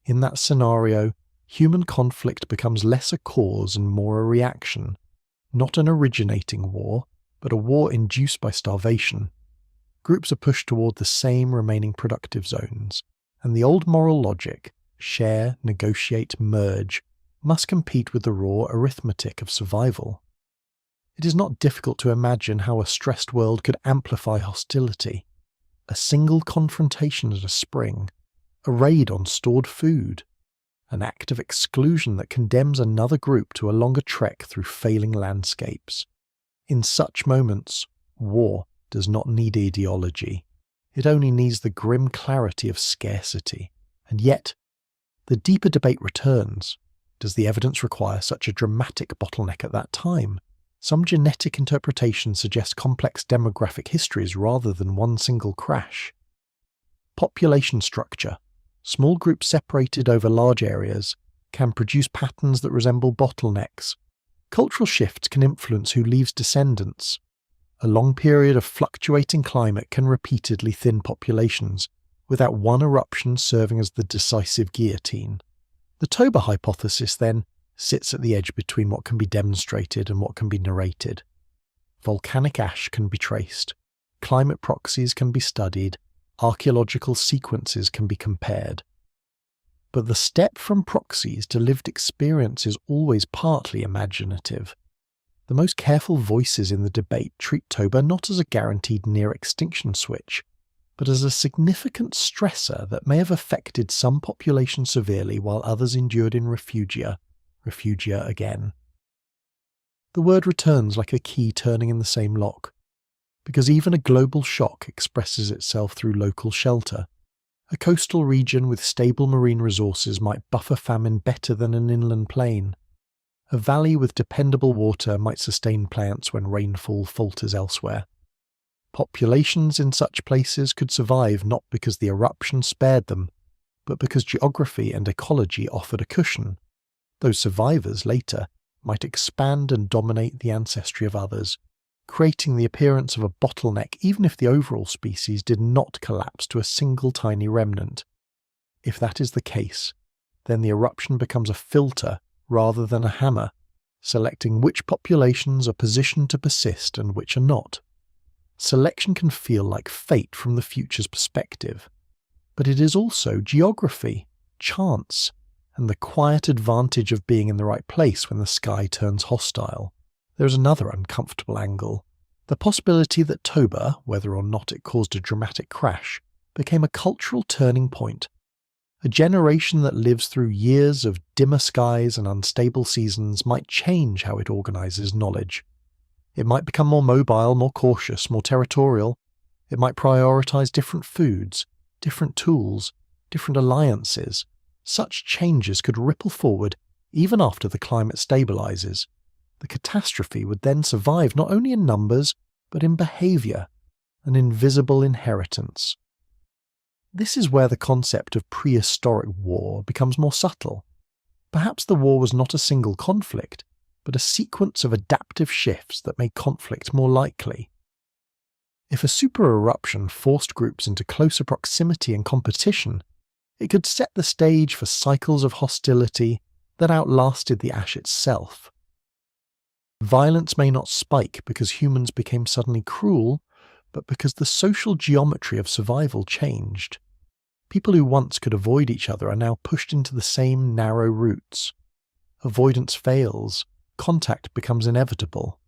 In that scenario, human conflict becomes less a cause and more a reaction. Not an originating war, but a war induced by starvation. Groups are pushed toward the same remaining productive zones, and the old moral logic, share, negotiate, merge, must compete with the raw arithmetic of survival. It is not difficult to imagine how a stressed world could amplify hostility. A single confrontation at a spring, a raid on stored food, an act of exclusion that condemns another group to a longer trek through failing landscapes. In such moments, war does not need ideology. It only needs the grim clarity of scarcity. And yet, the deeper debate returns. Does the evidence require such a dramatic bottleneck at that time? Some genetic interpretations suggest complex demographic histories rather than one single crash. Population structure. Small groups separated over large areas can produce patterns that resemble bottlenecks. Cultural shifts can influence who leaves descendants. A long period of fluctuating climate can repeatedly thin populations, without one eruption serving as the decisive guillotine. The Toba hypothesis, then, sits at the edge between what can be demonstrated and what can be narrated. Volcanic ash can be traced, climate proxies can be studied, archaeological sequences can be compared. But the step from proxies to lived experience is always partly imaginative. The most careful voices in the debate treat Toba not as a guaranteed near-extinction switch, but as a significant stressor that may have affected some populations severely while others endured in refugia again. The word returns like a key turning in the same lock, because even a global shock expresses itself through local shelter. A coastal region with stable marine resources might buffer famine better than an inland plain. A valley with dependable water might sustain plants when rainfall falters elsewhere. Populations in such places could survive not because the eruption spared them, but because geography and ecology offered a cushion. Those survivors later might expand and dominate the ancestry of others, creating the appearance of a bottleneck even if the overall species did not collapse to a single tiny remnant. If that is the case, then the eruption becomes a filter rather than a hammer, selecting which populations are positioned to persist and which are not. Selection can feel like fate from the future's perspective, but it is also geography, chance, and the quiet advantage of being in the right place when the sky turns hostile. There is another uncomfortable angle. The possibility that Toba, whether or not it caused a dramatic crash, became a cultural turning point. A generation that lives through years of dimmer skies and unstable seasons might change how it organises knowledge. It might become more mobile, more cautious, more territorial. It might prioritise different foods, different tools, different alliances. Such changes could ripple forward even after the climate stabilises. The catastrophe would then survive not only in numbers, but in behaviour, an invisible inheritance. This is where the concept of prehistoric war becomes more subtle. Perhaps the war was not a single conflict, but a sequence of adaptive shifts that made conflict more likely. If a super-eruption forced groups into closer proximity and competition, it could set the stage for cycles of hostility that outlasted the ash itself. Violence may not spike because humans became suddenly cruel, but because the social geometry of survival changed. People who once could avoid each other are now pushed into the same narrow routes. Avoidance fails, contact becomes inevitable.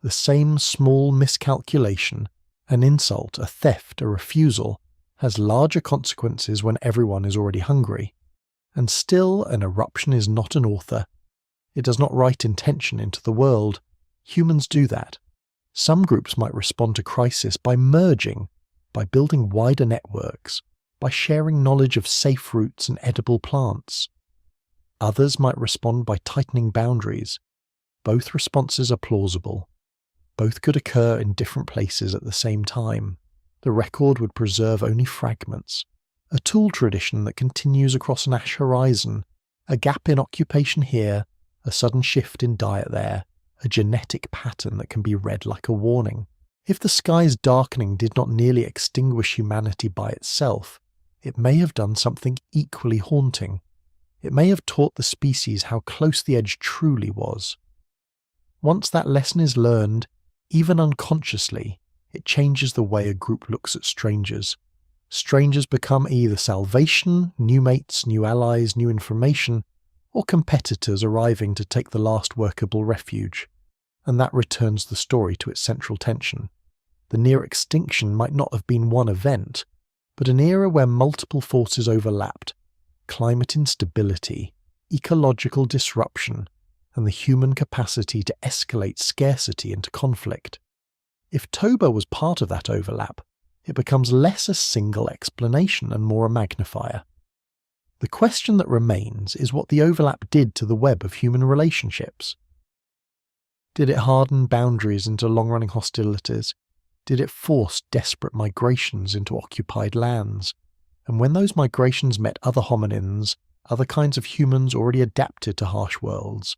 The same small miscalculation, an insult, a theft, a refusal, has larger consequences when everyone is already hungry. And still, an eruption is not an author. It does not write intention into the world. Humans do that. Some groups might respond to crisis by merging, by building wider networks, by sharing knowledge of safe routes and edible plants. Others might respond by tightening boundaries. Both responses are plausible. Both could occur in different places at the same time. The record would preserve only fragments. A tool tradition that continues across an ash horizon, a gap in occupation here, a sudden shift in diet there, a genetic pattern that can be read like a warning. If the sky's darkening did not nearly extinguish humanity by itself, it may have done something equally haunting. It may have taught the species how close the edge truly was. Once that lesson is learned, even unconsciously, it changes the way a group looks at strangers. Strangers become either salvation, new mates, new allies, new information, or competitors arriving to take the last workable refuge. And that returns the story to its central tension. The near extinction might not have been one event, but an era where multiple forces overlapped: climate instability, ecological disruption, and the human capacity to escalate scarcity into conflict. If Toba was part of that overlap, it becomes less a single explanation and more a magnifier. The question that remains is what the overlap did to the web of human relationships. Did it harden boundaries into long-running hostilities? Did it force desperate migrations into occupied lands? And when those migrations met other hominins, other kinds of humans already adapted to harsh worlds,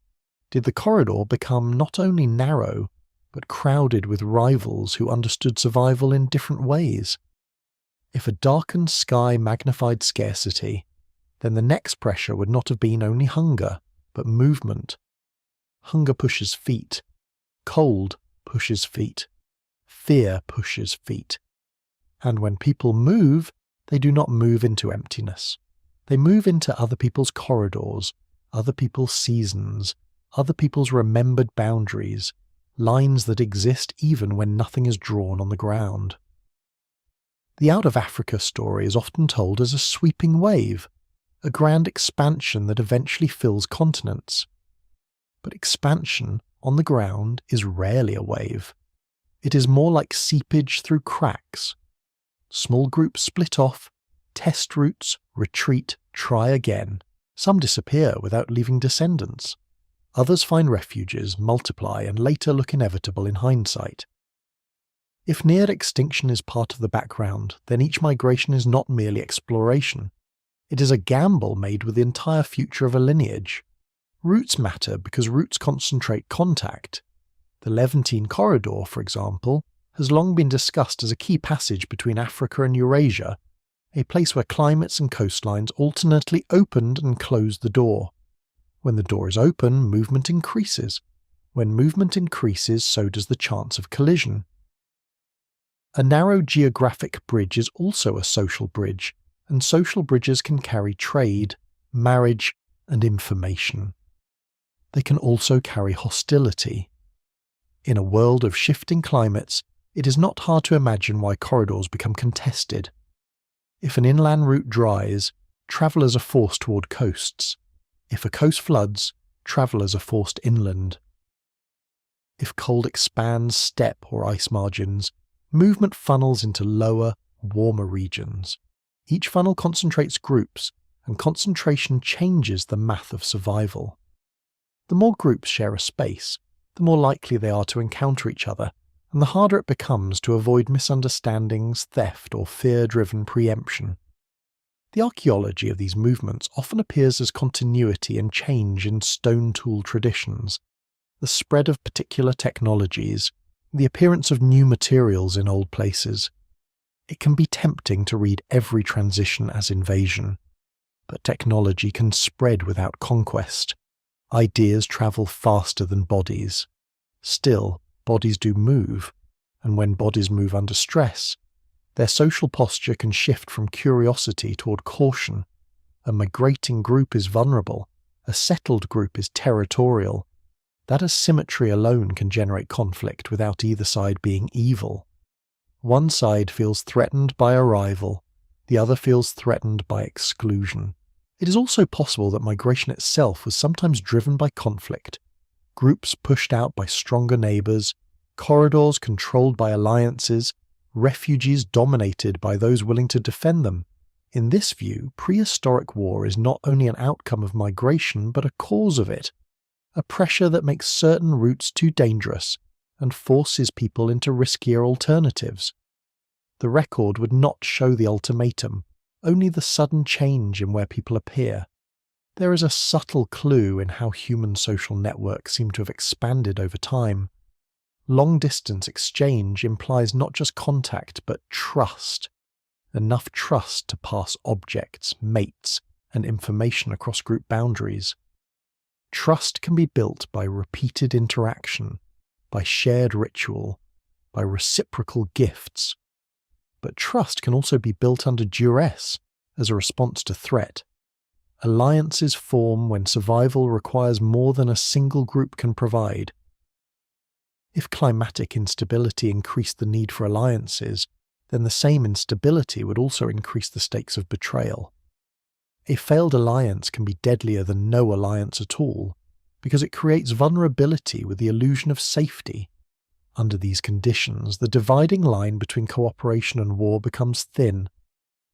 did the corridor become not only narrow, but crowded with rivals who understood survival in different ways? If a darkened sky magnified scarcity, then the next pressure would not have been only hunger, but movement. Hunger pushes feet. Cold pushes feet. Fear pushes feet. And when people move, they do not move into emptiness. They move into other people's corridors, other people's seasons, other people's remembered boundaries, lines that exist even when nothing is drawn on the ground. The Out of Africa story is often told as a sweeping wave, a grand expansion that eventually fills continents. But expansion on the ground is rarely a wave. It is more like seepage through cracks. Small groups split off, test routes, retreat, try again. Some disappear without leaving descendants. Others find refuges, multiply, and later look inevitable in hindsight. If near extinction is part of the background, then each migration is not merely exploration. It is a gamble made with the entire future of a lineage. Routes matter because routes concentrate contact. The Levantine Corridor, for example, has long been discussed as a key passage between Africa and Eurasia, a place where climates and coastlines alternately opened and closed the door. When the door is open, movement increases. When movement increases, so does the chance of collision. A narrow geographic bridge is also a social bridge, and social bridges can carry trade, marriage, and information. They can also carry hostility. In a world of shifting climates, it is not hard to imagine why corridors become contested. If an inland route dries, travellers are forced toward coasts. If a coast floods, travellers are forced inland. If cold expands steppe or ice margins, movement funnels into lower, warmer regions. Each funnel concentrates groups, and concentration changes the math of survival. The more groups share a space, the more likely they are to encounter each other, and the harder it becomes to avoid misunderstandings, theft, or fear-driven preemption. The archaeology of these movements often appears as continuity and change in stone tool traditions, the spread of particular technologies, the appearance of new materials in old places. It can be tempting to read every transition as invasion, but technology can spread without conquest. Ideas travel faster than bodies. Still, bodies do move, and when bodies move under stress, their social posture can shift from curiosity toward caution. A migrating group is vulnerable, a settled group is territorial. That asymmetry alone can generate conflict without either side being evil. One side feels threatened by a rival, the other feels threatened by exclusion. It is also possible that migration itself was sometimes driven by conflict. Groups pushed out by stronger neighbours, corridors controlled by alliances, refugees dominated by those willing to defend them. In this view, prehistoric war is not only an outcome of migration but a cause of it, a pressure that makes certain routes too dangerous and forces people into riskier alternatives. The record would not show the ultimatum, only the sudden change in where people appear. There is a subtle clue in how human social networks seem to have expanded over time. Long-distance exchange implies not just contact but trust. Enough trust to pass objects, mates, and information across group boundaries. Trust can be built by repeated interaction, by shared ritual, by reciprocal gifts. But trust can also be built under duress, as a response to threat. Alliances form when survival requires more than a single group can provide. If climatic instability increased the need for alliances, then the same instability would also increase the stakes of betrayal. A failed alliance can be deadlier than no alliance at all, because it creates vulnerability with the illusion of safety. Under these conditions, the dividing line between cooperation and war becomes thin.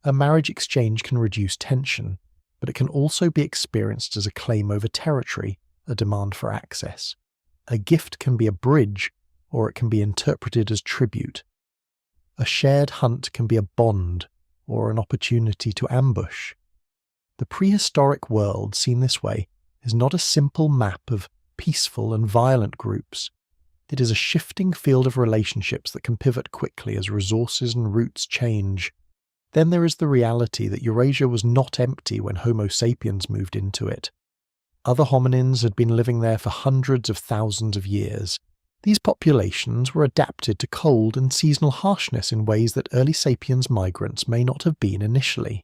A marriage exchange can reduce tension, but it can also be experienced as a claim over territory, a demand for access. A gift can be a bridge, or it can be interpreted as tribute. A shared hunt can be a bond, or an opportunity to ambush. The prehistoric world, seen this way, is not a simple map of peaceful and violent groups. It is a shifting field of relationships that can pivot quickly as resources and routes change. Then there is the reality that Eurasia was not empty when Homo sapiens moved into it. Other hominins had been living there for hundreds of thousands of years. These populations were adapted to cold and seasonal harshness in ways that early sapiens migrants may not have been initially.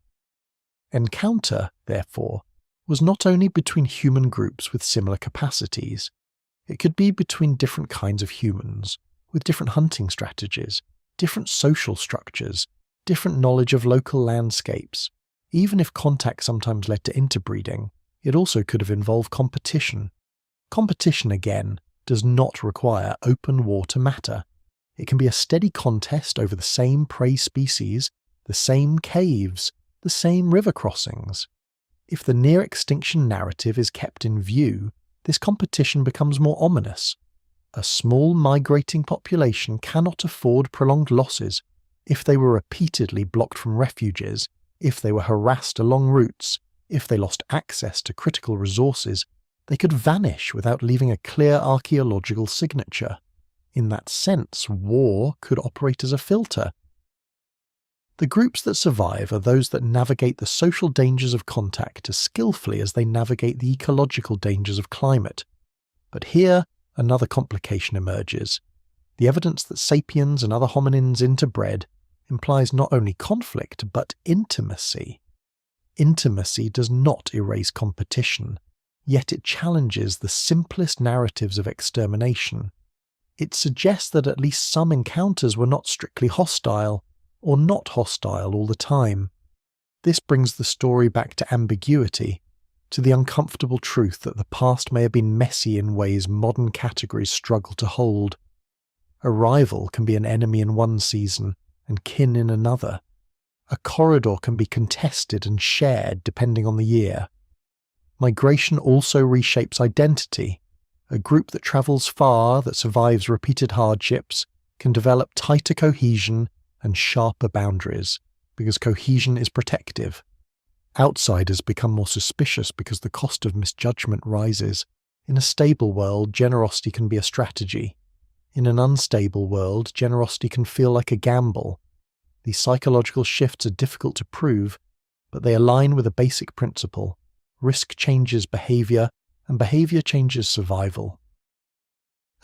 Encounter, therefore, was not only between human groups with similar capacities. It could be between different kinds of humans, with different hunting strategies, different social structures, different knowledge of local landscapes. Even if contact sometimes led to interbreeding, it also could have involved competition. Competition, again, does not require open war to matter. It can be a steady contest over the same prey species, the same caves, the same river crossings. If the near-extinction narrative is kept in view, this competition becomes more ominous. A small migrating population cannot afford prolonged losses. If they were repeatedly blocked from refuges, if they were harassed along routes, if they lost access to critical resources, they could vanish without leaving a clear archaeological signature. In that sense, war could operate as a filter. The groups that survive are those that navigate the social dangers of contact as skillfully as they navigate the ecological dangers of climate. But here, another complication emerges. The evidence that sapiens and other hominins interbred implies not only conflict, but intimacy. Intimacy does not erase competition, yet it challenges the simplest narratives of extermination. It suggests that at least some encounters were not strictly hostile, or not hostile all the time. This brings the story back to ambiguity, to the uncomfortable truth that the past may have been messy in ways modern categories struggle to hold. A rival can be an enemy in one season and kin in another. A corridor can be contested and shared depending on the year. Migration also reshapes identity. A group that travels far, that survives repeated hardships, can develop tighter cohesion and sharper boundaries, because cohesion is protective. Outsiders become more suspicious because the cost of misjudgment rises. In a stable world, generosity can be a strategy. In an unstable world, generosity can feel like a gamble. These psychological shifts are difficult to prove, but they align with a basic principle. Risk changes behavior, and behavior changes survival.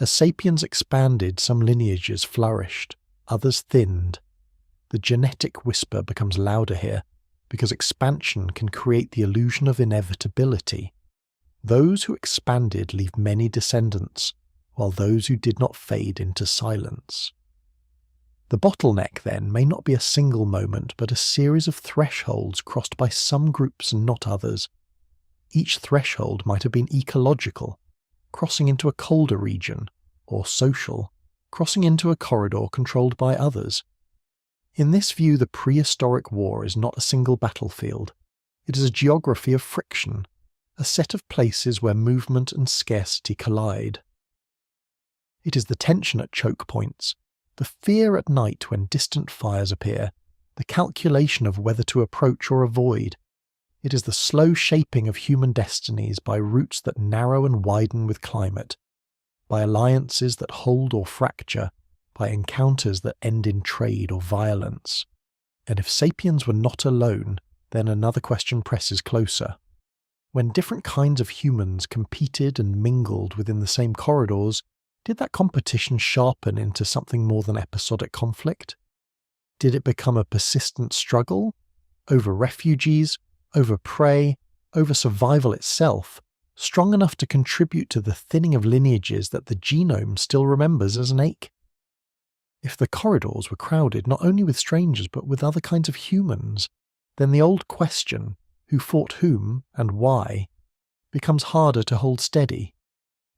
As sapiens expanded, some lineages flourished, others thinned. The genetic whisper becomes louder here, because expansion can create the illusion of inevitability. Those who expanded leave many descendants, while those who did not fade into silence. The bottleneck, then, may not be a single moment, but a series of thresholds crossed by some groups and not others. Each threshold might have been ecological, crossing into a colder region, or social, crossing into a corridor controlled by others. In this view, the prehistoric war is not a single battlefield. It is a geography of friction, a set of places where movement and scarcity collide. It is the tension at choke points, the fear at night when distant fires appear, the calculation of whether to approach or avoid. It is the slow shaping of human destinies by routes that narrow and widen with climate, by alliances that hold or fracture, by encounters that end in trade or violence. And if sapiens were not alone, then another question presses closer. When different kinds of humans competed and mingled within the same corridors, did that competition sharpen into something more than episodic conflict? Did it become a persistent struggle? Over refugees, over prey, over survival itself, strong enough to contribute to the thinning of lineages that the genome still remembers as an ache? If the corridors were crowded not only with strangers but with other kinds of humans, then the old question, who fought whom and why, becomes harder to hold steady,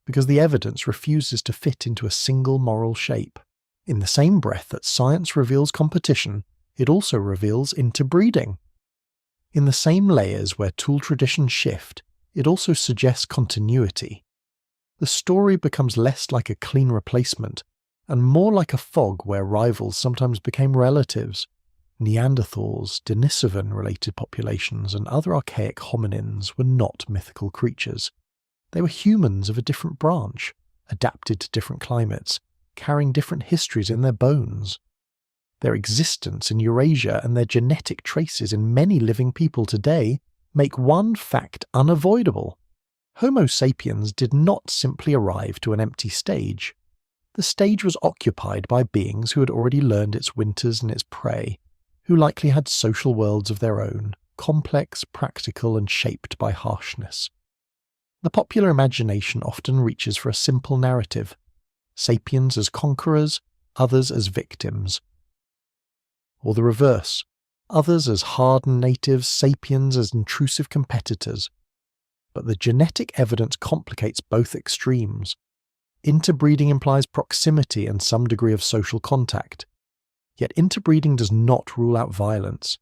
because the evidence refuses to fit into a single moral shape. In the same breath that science reveals competition, it also reveals interbreeding. In the same layers where tool traditions shift, it also suggests continuity. The story becomes less like a clean replacement and more like a fog where rivals sometimes became relatives. Neanderthals, Denisovan-related populations, and other archaic hominins were not mythical creatures. They were humans of a different branch, adapted to different climates, carrying different histories in their bones. Their existence in Eurasia and their genetic traces in many living people today make one fact unavoidable. Homo sapiens did not simply arrive to an empty stage. The stage was occupied by beings who had already learned its winters and its prey, who likely had social worlds of their own, complex, practical, and shaped by harshness. The popular imagination often reaches for a simple narrative: sapiens as conquerors, others as victims. Or the reverse, others as hardened natives, sapiens as intrusive competitors. But the genetic evidence complicates both extremes. Interbreeding implies proximity and some degree of social contact. Yet interbreeding does not rule out violence.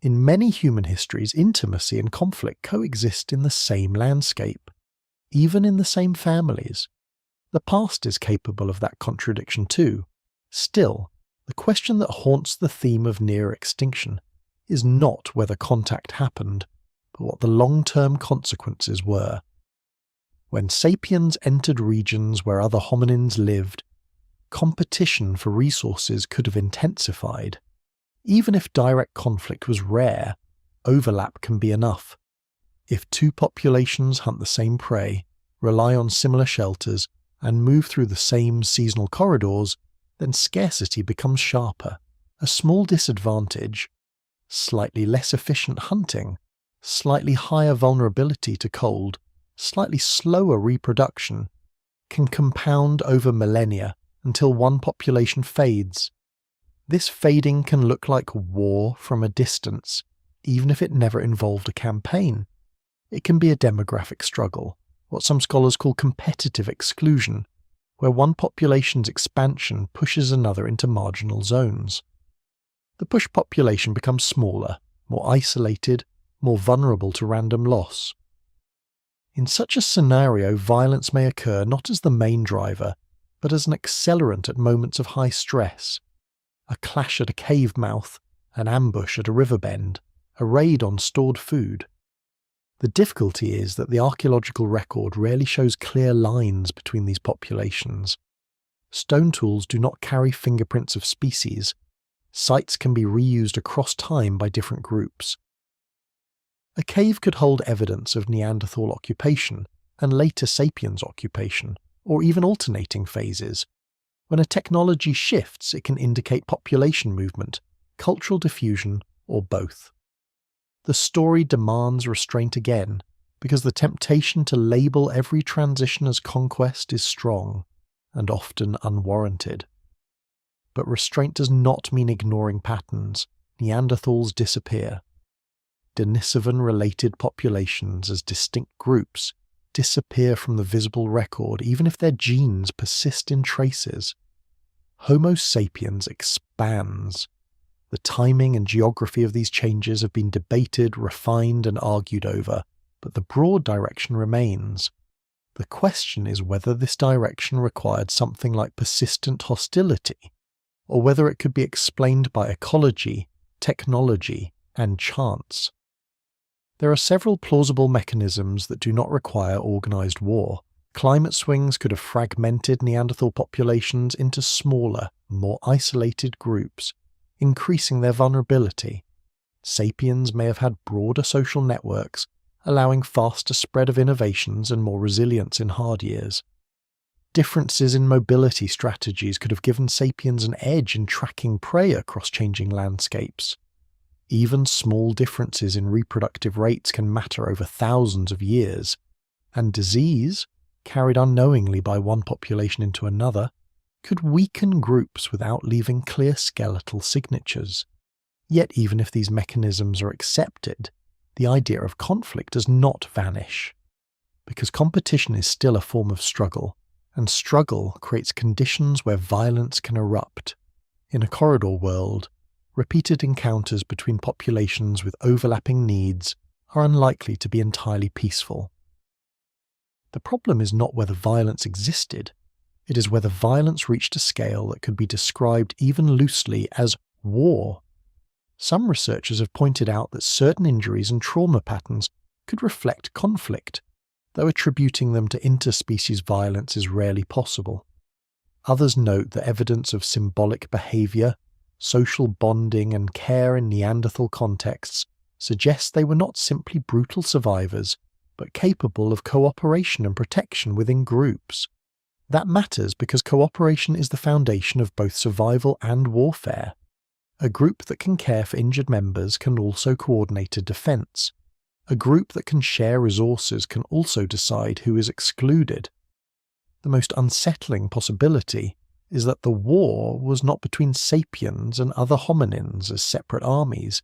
In many human histories, intimacy and conflict coexist in the same landscape, even in the same families. The past is capable of that contradiction too. Still, the question that haunts the theme of near extinction is not whether contact happened, but what the long-term consequences were. When sapiens entered regions where other hominins lived, competition for resources could have intensified. Even if direct conflict was rare, overlap can be enough. If two populations hunt the same prey, rely on similar shelters, and move through the same seasonal corridors, then scarcity becomes sharper. A small disadvantage, slightly less efficient hunting, slightly higher vulnerability to cold, slightly slower reproduction, can compound over millennia until one population fades. This fading can look like war from a distance, even if it never involved a campaign. It can be a demographic struggle, what some scholars call competitive exclusion, where one population's expansion pushes another into marginal zones. The push population becomes smaller, more isolated, more vulnerable to random loss. In such a scenario, violence may occur not as the main driver, but as an accelerant at moments of high stress. A clash at a cave mouth, an ambush at a river bend, a raid on stored food. The difficulty is that the archaeological record rarely shows clear lines between these populations. Stone tools do not carry fingerprints of species. Sites can be reused across time by different groups. A cave could hold evidence of Neanderthal occupation and later sapiens occupation, or even alternating phases. When a technology shifts, it can indicate population movement, cultural diffusion, or both. The story demands restraint again, because the temptation to label every transition as conquest is strong, and often unwarranted. But restraint does not mean ignoring patterns. Neanderthals disappear. Denisovan-related populations as distinct groups disappear from the visible record even if their genes persist in traces. Homo sapiens expands. The timing and geography of these changes have been debated, refined, and argued over, but the broad direction remains. The question is whether this direction required something like persistent hostility, or whether it could be explained by ecology, technology, and chance. There are several plausible mechanisms that do not require organized war. Climate swings could have fragmented Neanderthal populations into smaller, more isolated groups, increasing their vulnerability. Sapiens may have had broader social networks, allowing faster spread of innovations and more resilience in hard years. Differences in mobility strategies could have given sapiens an edge in tracking prey across changing landscapes. Even small differences in reproductive rates can matter over thousands of years, and disease, carried unknowingly by one population into another, could weaken groups without leaving clear skeletal signatures. Yet even if these mechanisms are accepted, the idea of conflict does not vanish, because competition is still a form of struggle, and struggle creates conditions where violence can erupt. In a corridor world, repeated encounters between populations with overlapping needs are unlikely to be entirely peaceful. The problem is not whether violence existed, it is whether violence reached a scale that could be described even loosely as war. Some researchers have pointed out that certain injuries and trauma patterns could reflect conflict, though attributing them to interspecies violence is rarely possible. Others note that evidence of symbolic behaviour, social bonding and care in Neanderthal contexts suggests they were not simply brutal survivors, but capable of cooperation and protection within groups. That matters because cooperation is the foundation of both survival and warfare. A group that can care for injured members can also coordinate a defence. A group that can share resources can also decide who is excluded. The most unsettling possibility is that the war was not between sapiens and other hominins as separate armies,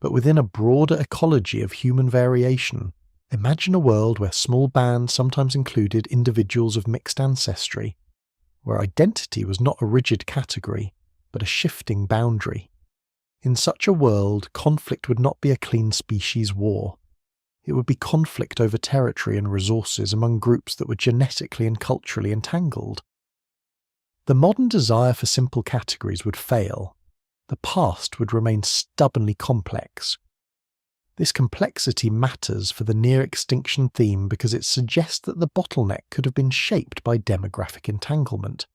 but within a broader ecology of human variation. Imagine a world where small bands sometimes included individuals of mixed ancestry, where identity was not a rigid category, but a shifting boundary. In such a world, conflict would not be a clean species war. It would be conflict over territory and resources among groups that were genetically and culturally entangled. The modern desire for simple categories would fail. The past would remain stubbornly complex. This complexity matters for the near-extinction theme because it suggests that the bottleneck could have been shaped by demographic entanglement.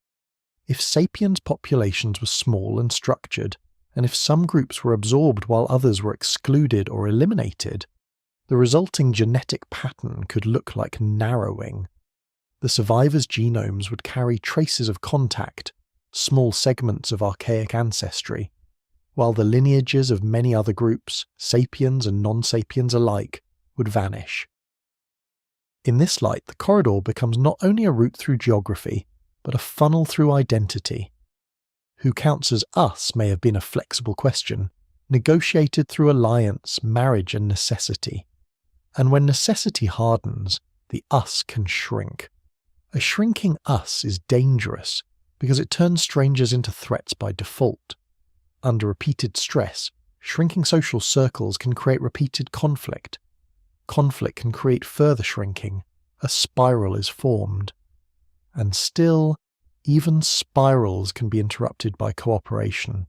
If sapiens populations were small and structured, and if some groups were absorbed while others were excluded or eliminated, the resulting genetic pattern could look like narrowing. The survivors' genomes would carry traces of contact, small segments of archaic ancestry, while the lineages of many other groups, sapiens and non-sapiens alike, would vanish. In this light, the corridor becomes not only a route through geography, but a funnel through identity. Who counts as us may have been a flexible question, negotiated through alliance, marriage and necessity. And when necessity hardens, the us can shrink. A shrinking us is dangerous because it turns strangers into threats by default. Under repeated stress, shrinking social circles can create repeated conflict. Conflict can create further shrinking. A spiral is formed. And still, even spirals can be interrupted by cooperation.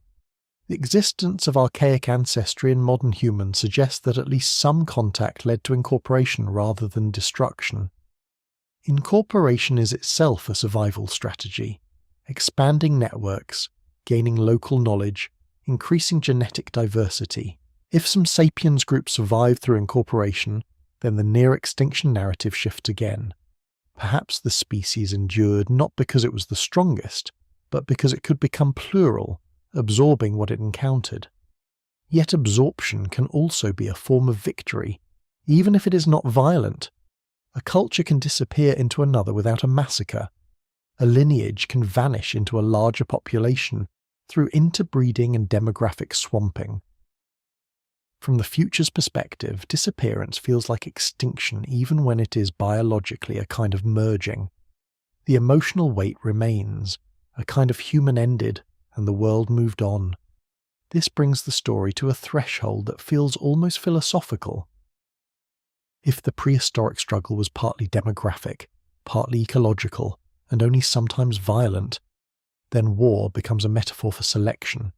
The existence of archaic ancestry in modern humans suggests that at least some contact led to incorporation rather than destruction. Incorporation is itself a survival strategy, expanding networks, gaining local knowledge, increasing genetic diversity. If some sapiens groups survive through incorporation, then the near-extinction narrative shifts again. Perhaps the species endured not because it was the strongest, but because it could become plural, absorbing what it encountered. Yet absorption can also be a form of victory, even if it is not violent. A culture can disappear into another without a massacre. A lineage can vanish into a larger population through interbreeding and demographic swamping. From the future's perspective, disappearance feels like extinction even when it is biologically a kind of merging. The emotional weight remains, a kind of human ended, and the world moved on. This brings the story to a threshold that feels almost philosophical. If the prehistoric struggle was partly demographic, partly ecological, and only sometimes violent, then war becomes a metaphor for selection,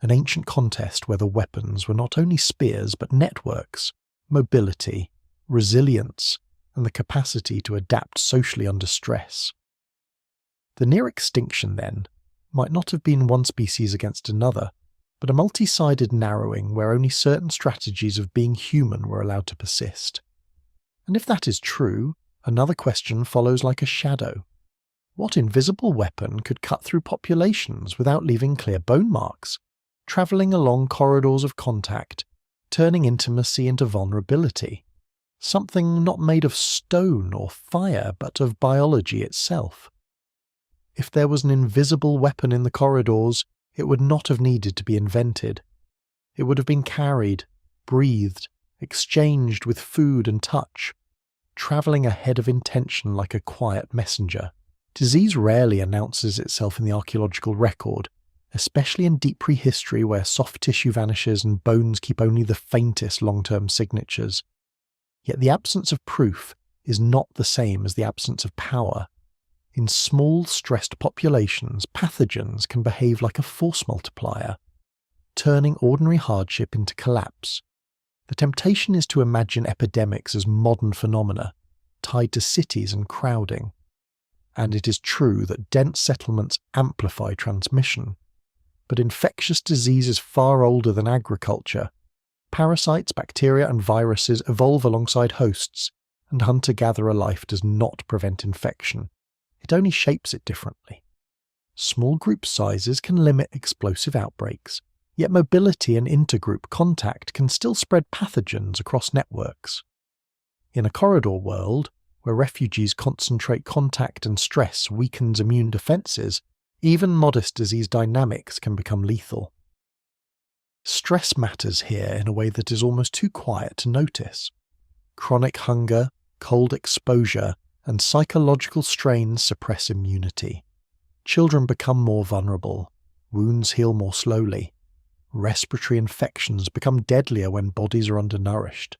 an ancient contest where the weapons were not only spears but networks, mobility, resilience, and the capacity to adapt socially under stress. The near extinction, then, might not have been one species against another, but a multi-sided narrowing where only certain strategies of being human were allowed to persist. And if that is true, another question follows like a shadow. What invisible weapon could cut through populations without leaving clear bone marks, travelling along corridors of contact, turning intimacy into vulnerability? Something not made of stone or fire, but of biology itself. If there was an invisible weapon in the corridors, it would not have needed to be invented. It would have been carried, breathed, exchanged with food and touch, travelling ahead of intention like a quiet messenger. Disease rarely announces itself in the archaeological record, especially in deep prehistory where soft tissue vanishes and bones keep only the faintest long-term signatures. Yet the absence of proof is not the same as the absence of power. In small, stressed populations, pathogens can behave like a force multiplier, turning ordinary hardship into collapse. The temptation is to imagine epidemics as modern phenomena, tied to cities and crowding. And it is true that dense settlements amplify transmission. But infectious disease is far older than agriculture. Parasites, bacteria, and viruses evolve alongside hosts, and hunter-gatherer life does not prevent infection. It only shapes it differently. Small group sizes can limit explosive outbreaks, yet mobility and intergroup contact can still spread pathogens across networks. In a corridor world, where refugees concentrate contact and stress weakens immune defences, even modest disease dynamics can become lethal. Stress matters here in a way that is almost too quiet to notice. Chronic hunger, cold exposure, and psychological strains suppress immunity. Children become more vulnerable, wounds heal more slowly, respiratory infections become deadlier when bodies are undernourished.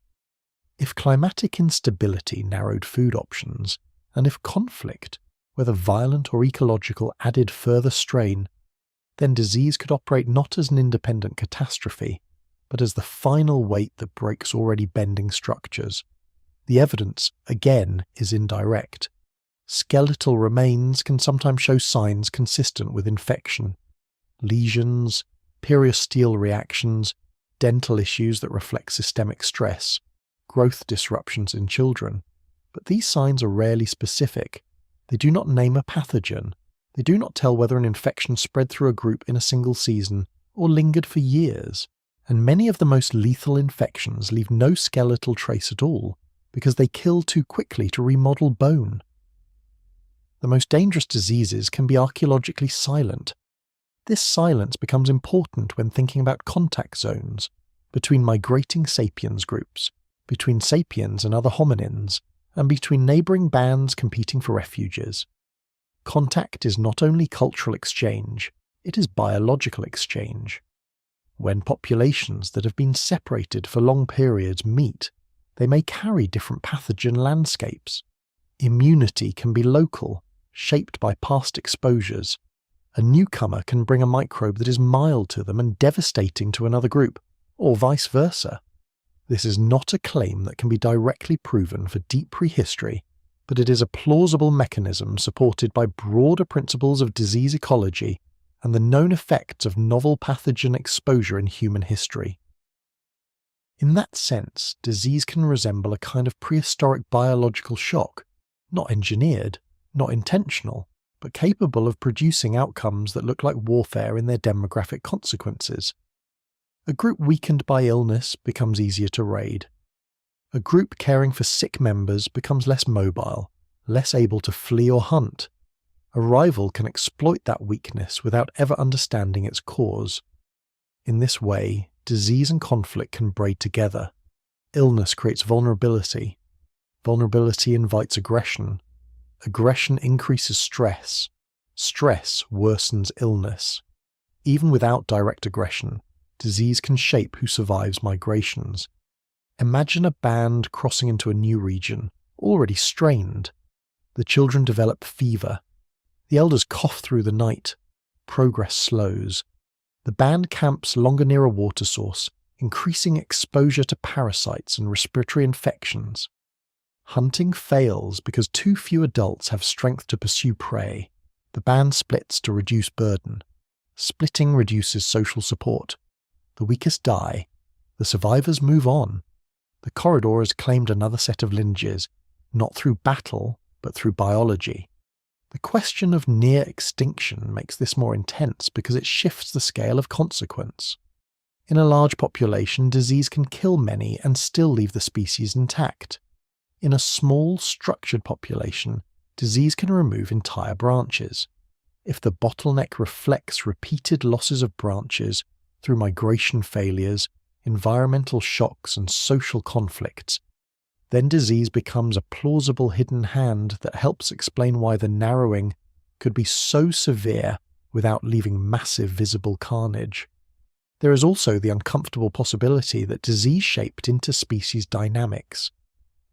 If climatic instability narrowed food options, and if conflict, whether violent or ecological, added further strain, then disease could operate not as an independent catastrophe, but as the final weight that breaks already bending structures. The evidence, again, is indirect. Skeletal remains can sometimes show signs consistent with infection. Lesions, periosteal reactions, dental issues that reflect systemic stress, growth disruptions in children. But these signs are rarely specific. They do not name a pathogen. They do not tell whether an infection spread through a group in a single season or lingered for years. And many of the most lethal infections leave no skeletal trace at all, because they kill too quickly to remodel bone. The most dangerous diseases can be archaeologically silent. This silence becomes important when thinking about contact zones between migrating sapiens groups, between sapiens and other hominins, and between neighbouring bands competing for refuges. Contact is not only cultural exchange, it is biological exchange. When populations that have been separated for long periods meet, they may carry different pathogen landscapes. Immunity can be local, shaped by past exposures. A newcomer can bring a microbe that is mild to them and devastating to another group, or vice versa. This is not a claim that can be directly proven for deep prehistory, but it is a plausible mechanism supported by broader principles of disease ecology and the known effects of novel pathogen exposure in human history. In that sense, disease can resemble a kind of prehistoric biological shock, not engineered, not intentional, but capable of producing outcomes that look like warfare in their demographic consequences. A group weakened by illness becomes easier to raid. A group caring for sick members becomes less mobile, less able to flee or hunt. A rival can exploit that weakness without ever understanding its cause. In this way, disease and conflict can braid together. Illness creates vulnerability. Vulnerability invites aggression. Aggression increases stress. Stress worsens illness. Even without direct aggression, disease can shape who survives migrations. Imagine a band crossing into a new region, already strained. The children develop fever. The elders cough through the night. Progress slows. The band camps longer near a water source, increasing exposure to parasites and respiratory infections. Hunting fails because too few adults have strength to pursue prey. The band splits to reduce burden. Splitting reduces social support. The weakest die. The survivors move on. The corridor has claimed another set of lineages, not through battle, but through biology. The question of near extinction makes this more intense because it shifts the scale of consequence. In a large population, disease can kill many and still leave the species intact. In a small, structured population, disease can remove entire branches. If the bottleneck reflects repeated losses of branches through migration failures, environmental shocks, and social conflicts, then disease becomes a plausible hidden hand that helps explain why the narrowing could be so severe without leaving massive visible carnage. There is also the uncomfortable possibility that disease shaped interspecies dynamics.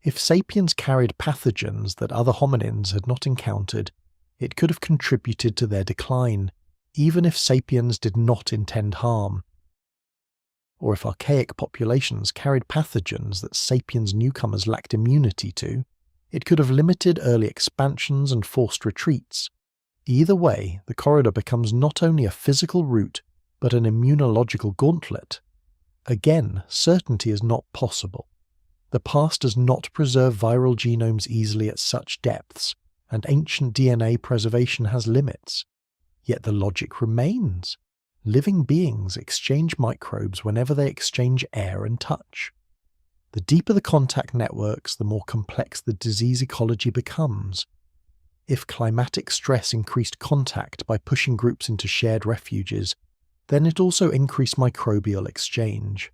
If sapiens carried pathogens that other hominins had not encountered, it could have contributed to their decline, even if sapiens did not intend harm. Or if archaic populations carried pathogens that sapiens newcomers lacked immunity to, it could have limited early expansions and forced retreats. Either way, the corridor becomes not only a physical route, but an immunological gauntlet. Again, certainty is not possible. The past does not preserve viral genomes easily at such depths, and ancient DNA preservation has limits. Yet the logic remains. Living beings exchange microbes whenever they exchange air and touch. The deeper the contact networks, the more complex the disease ecology becomes. If climatic stress increased contact by pushing groups into shared refuges, then it also increased microbial exchange.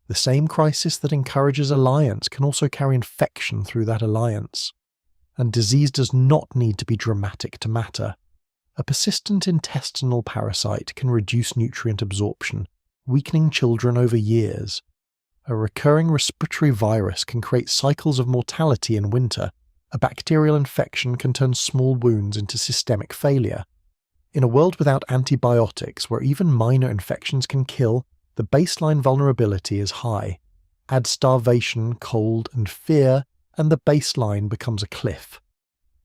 The same crisis that encourages alliance can also carry infection through that alliance. And disease does not need to be dramatic to matter. A persistent intestinal parasite can reduce nutrient absorption, weakening children over years. A recurring respiratory virus can create cycles of mortality in winter. A bacterial infection can turn small wounds into systemic failure. In a world without antibiotics, where even minor infections can kill, the baseline vulnerability is high. Add starvation, cold, and fear, and the baseline becomes a cliff.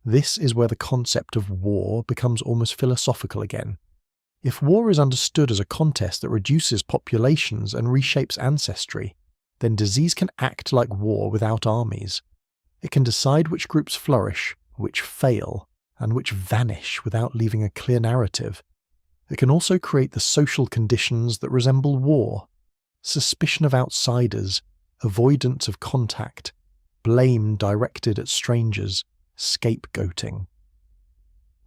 This is where the concept of war becomes almost philosophical again. If war is understood as a contest that reduces populations and reshapes ancestry, then disease can act like war without armies. It can decide which groups flourish, which fail, and which vanish without leaving a clear narrative. It can also create the social conditions that resemble war: suspicion of outsiders, avoidance of contact, blame directed at strangers, scapegoating.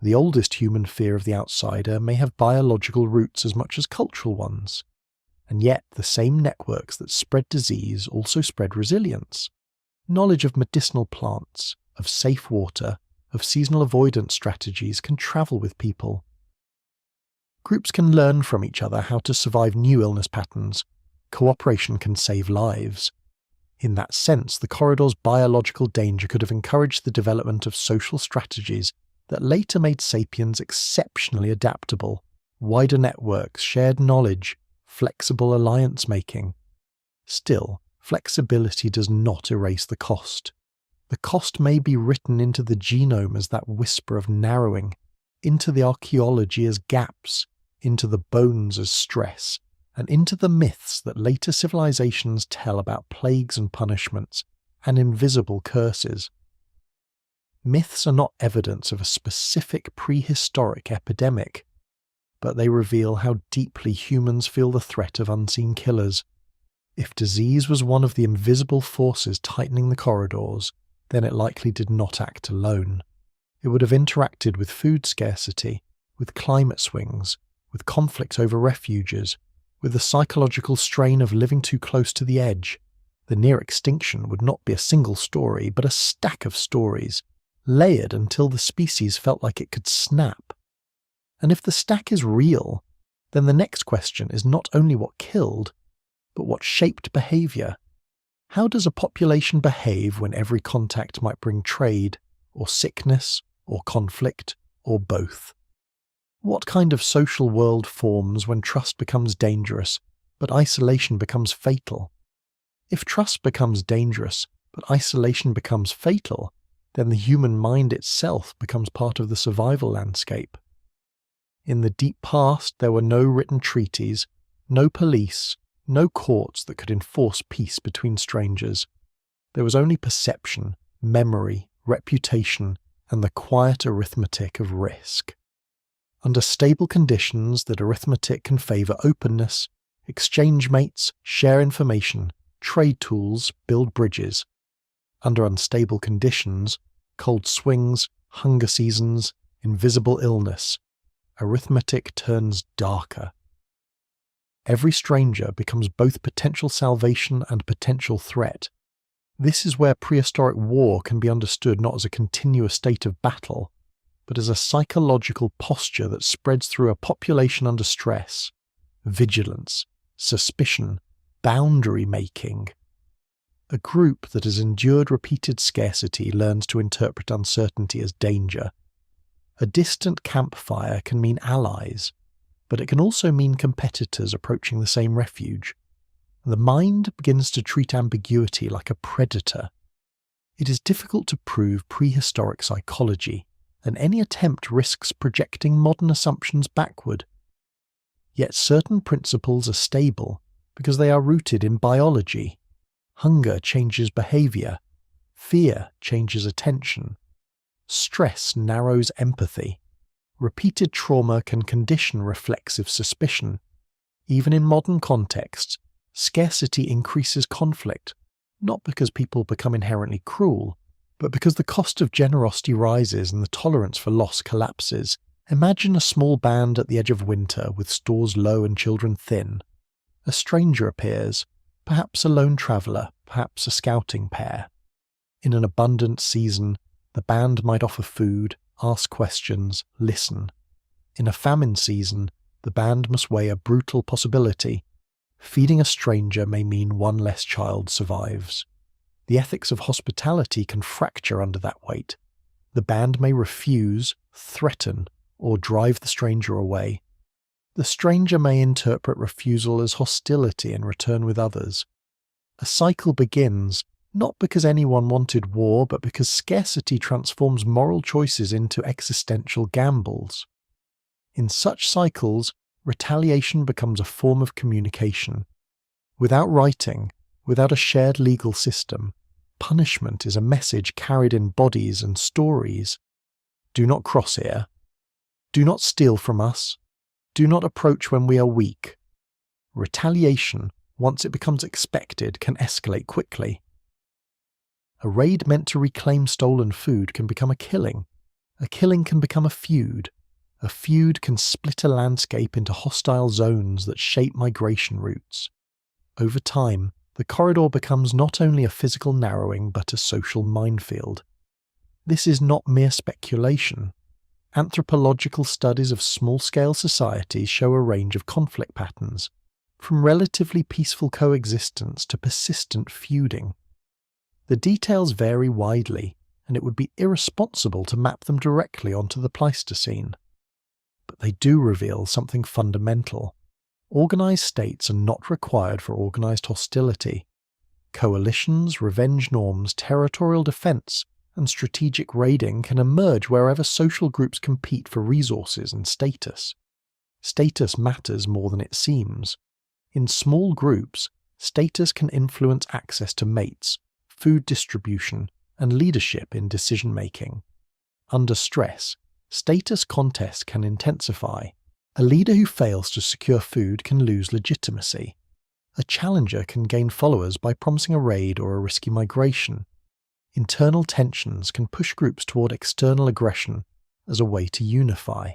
The oldest human fear of the outsider may have biological roots as much as cultural ones. And yet the same networks that spread disease also spread resilience. Knowledge of medicinal plants, of safe water, of seasonal avoidance strategies can travel with people. Groups can learn from each other how to survive new illness patterns. Cooperation can save lives. In that sense, the corridor's biological danger could have encouraged the development of social strategies that later made sapiens exceptionally adaptable. Wider networks, shared knowledge, flexible alliance making. Still, flexibility does not erase the cost. The cost may be written into the genome as that whisper of narrowing, into the archaeology as gaps, into the bones as stress, and into the myths that later civilizations tell about plagues and punishments, and invisible curses. Myths are not evidence of a specific prehistoric epidemic, but they reveal how deeply humans feel the threat of unseen killers. If disease was one of the invisible forces tightening the corridors, then it likely did not act alone. It would have interacted with food scarcity, with climate swings, with conflict over refuges, with the psychological strain of living too close to the edge. The near extinction would not be a single story, but a stack of stories, layered until the species felt like it could snap. And if the stack is real, then the next question is not only what killed, but what shaped behaviour. How does a population behave when every contact might bring trade, or sickness, or conflict, or both? What kind of social world forms when trust becomes dangerous, but isolation becomes fatal? If trust becomes dangerous, but isolation becomes fatal, then the human mind itself becomes part of the survival landscape. In the deep past, there were no written treaties, no police, no courts that could enforce peace between strangers. There was only perception, memory, reputation, and the quiet arithmetic of risk. Under stable conditions, that arithmetic can favour openness, exchange mates, share information, trade tools, build bridges. Under unstable conditions, cold swings, hunger seasons, invisible illness, arithmetic turns darker. Every stranger becomes both potential salvation and potential threat. This is where prehistoric war can be understood not as a continuous state of battle, but as a psychological posture that spreads through a population under stress. Vigilance, suspicion, boundary making. A group that has endured repeated scarcity learns to interpret uncertainty as danger. A distant campfire can mean allies, but it can also mean competitors approaching the same refuge. The mind begins to treat ambiguity like a predator. It is difficult to prove prehistoric psychology, and any attempt risks projecting modern assumptions backward. Yet certain principles are stable because they are rooted in biology. Hunger changes behavior. Fear changes attention. Stress narrows empathy. Repeated trauma can condition reflexive suspicion. Even in modern contexts, scarcity increases conflict, not because people become inherently cruel, but because the cost of generosity rises and the tolerance for loss collapses. Imagine a small band at the edge of winter with stores low and children thin. A stranger appears, perhaps a lone traveller, perhaps a scouting pair. In an abundant season, the band might offer food, ask questions, listen. In a famine season, the band must weigh a brutal possibility. Feeding a stranger may mean one less child survives. The ethics of hospitality can fracture under that weight. The band may refuse, threaten, or drive the stranger away. The stranger may interpret refusal as hostility and return with others. A cycle begins, not because anyone wanted war, but because scarcity transforms moral choices into existential gambles. In such cycles, retaliation becomes a form of communication. Without writing, without a shared legal system, punishment is a message carried in bodies and stories. Do not cross here. Do not steal from us. Do not approach when we are weak. Retaliation, once it becomes expected, can escalate quickly. A raid meant to reclaim stolen food can become a killing. A killing can become a feud. A feud can split a landscape into hostile zones that shape migration routes. Over time, the corridor becomes not only a physical narrowing but a social minefield. This is not mere speculation. Anthropological studies of small-scale societies show a range of conflict patterns, from relatively peaceful coexistence to persistent feuding. The details vary widely, and it would be irresponsible to map them directly onto the Pleistocene. But they do reveal something fundamental. Organised states are not required for organised hostility. Coalitions, revenge norms, territorial defence, and strategic raiding can emerge wherever social groups compete for resources and status. Status matters more than it seems. In small groups, status can influence access to mates, food distribution, and leadership in decision-making. Under stress, status contests can intensify. A leader who fails to secure food can lose legitimacy. A challenger can gain followers by promising a raid or a risky migration. Internal tensions can push groups toward external aggression as a way to unify.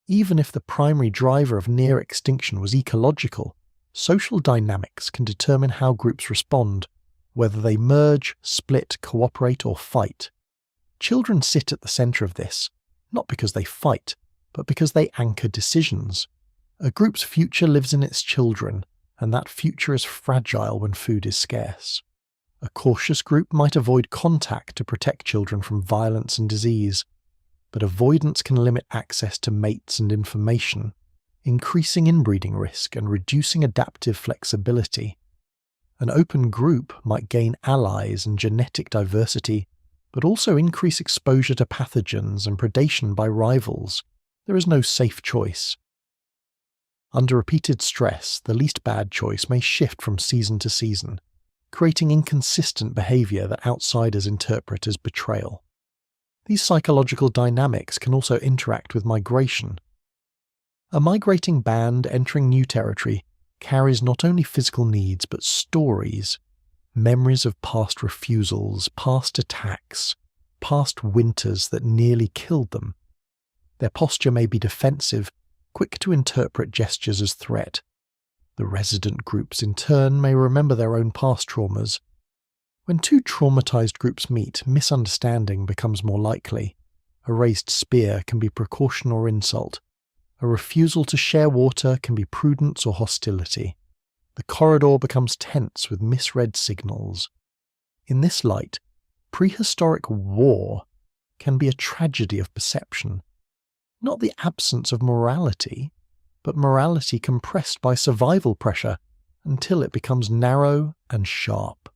Even if the primary driver of near extinction was ecological, social dynamics can determine how groups respond, whether they merge, split, cooperate, or fight. Children sit at the centre of this, not because they fight, but because they anchor decisions. A group's future lives in its children, and that future is fragile when food is scarce. A cautious group might avoid contact to protect children from violence and disease, but avoidance can limit access to mates and information, increasing inbreeding risk and reducing adaptive flexibility. An open group might gain allies and genetic diversity, but also increase exposure to pathogens and predation by rivals. There is no safe choice. Under repeated stress, the least bad choice may shift from season to season, creating inconsistent behaviour that outsiders interpret as betrayal. These psychological dynamics can also interact with migration. A migrating band entering new territory carries not only physical needs but stories, memories of past refusals, past attacks, past winters that nearly killed them. Their posture may be defensive, quick to interpret gestures as threat. The resident groups in turn may remember their own past traumas. When two traumatized groups meet, misunderstanding becomes more likely. A raised spear can be precaution or insult. A refusal to share water can be prudence or hostility. The corridor becomes tense with misread signals. In this light, prehistoric war can be a tragedy of perception. Not the absence of morality, but morality compressed by survival pressure until it becomes narrow and sharp.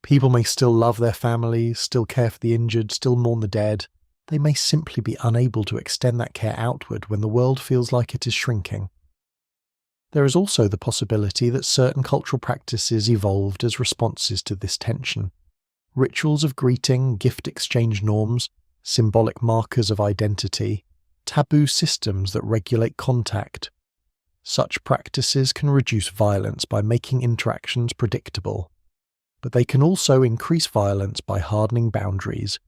People may still love their families, still care for the injured, still mourn the dead. They may simply be unable to extend that care outward when the world feels like it is shrinking. There is also the possibility that certain cultural practices evolved as responses to this tension. Rituals of greeting, gift exchange norms, symbolic markers of identity, taboo systems that regulate contact. Such practices can reduce violence by making interactions predictable, but they can also increase violence by hardening boundaries,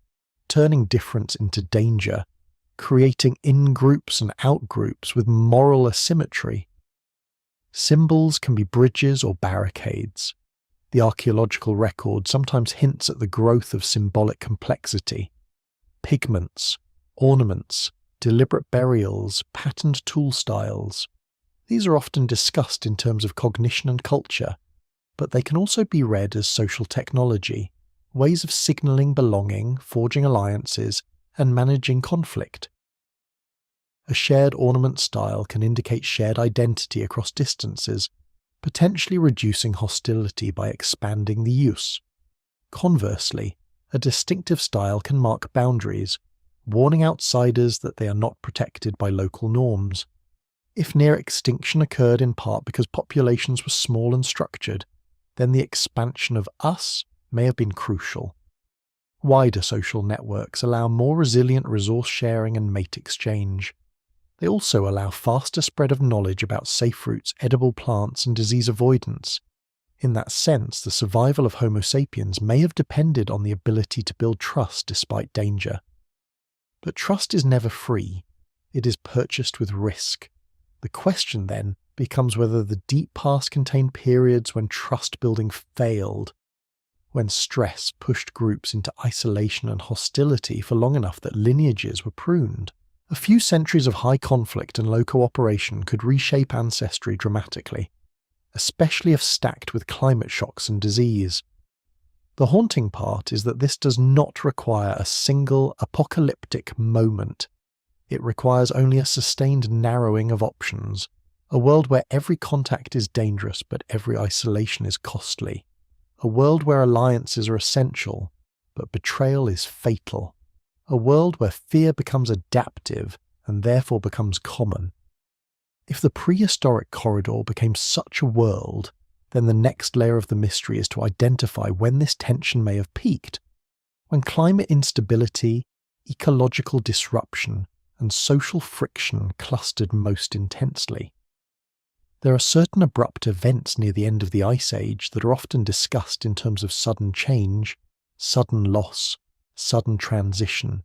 turning difference into danger, creating in-groups and out-groups with moral asymmetry. Symbols can be bridges or barricades. The archaeological record sometimes hints at the growth of symbolic complexity. Pigments, ornaments, deliberate burials, patterned tool styles. These are often discussed in terms of cognition and culture, but they can also be read as social technology, ways of signalling belonging, forging alliances, and managing conflict. A shared ornament style can indicate shared identity across distances, potentially reducing hostility by expanding the use. Conversely, a distinctive style can mark boundaries, warning outsiders that they are not protected by local norms. If near extinction occurred in part because populations were small and structured, then the expansion of us may have been crucial. Wider social networks allow more resilient resource sharing and mate exchange. They also allow faster spread of knowledge about safe routes, edible plants, and disease avoidance. In that sense, the survival of Homo sapiens may have depended on the ability to build trust despite danger. But trust is never free. It is purchased with risk. The question then becomes whether the deep past contained periods when trust building failed, when stress pushed groups into isolation and hostility for long enough that lineages were pruned. A few centuries of high conflict and low cooperation could reshape ancestry dramatically, especially if stacked with climate shocks and disease. The haunting part is that this does not require a single apocalyptic moment. It requires only a sustained narrowing of options, a world where every contact is dangerous but every isolation is costly, a world where alliances are essential but betrayal is fatal, a world where fear becomes adaptive and therefore becomes common. If the prehistoric corridor became such a world, then the next layer of the mystery is to identify when this tension may have peaked, when climate instability, ecological disruption, and social friction clustered most intensely. There are certain abrupt events near the end of the Ice Age that are often discussed in terms of sudden change, sudden loss, sudden transition.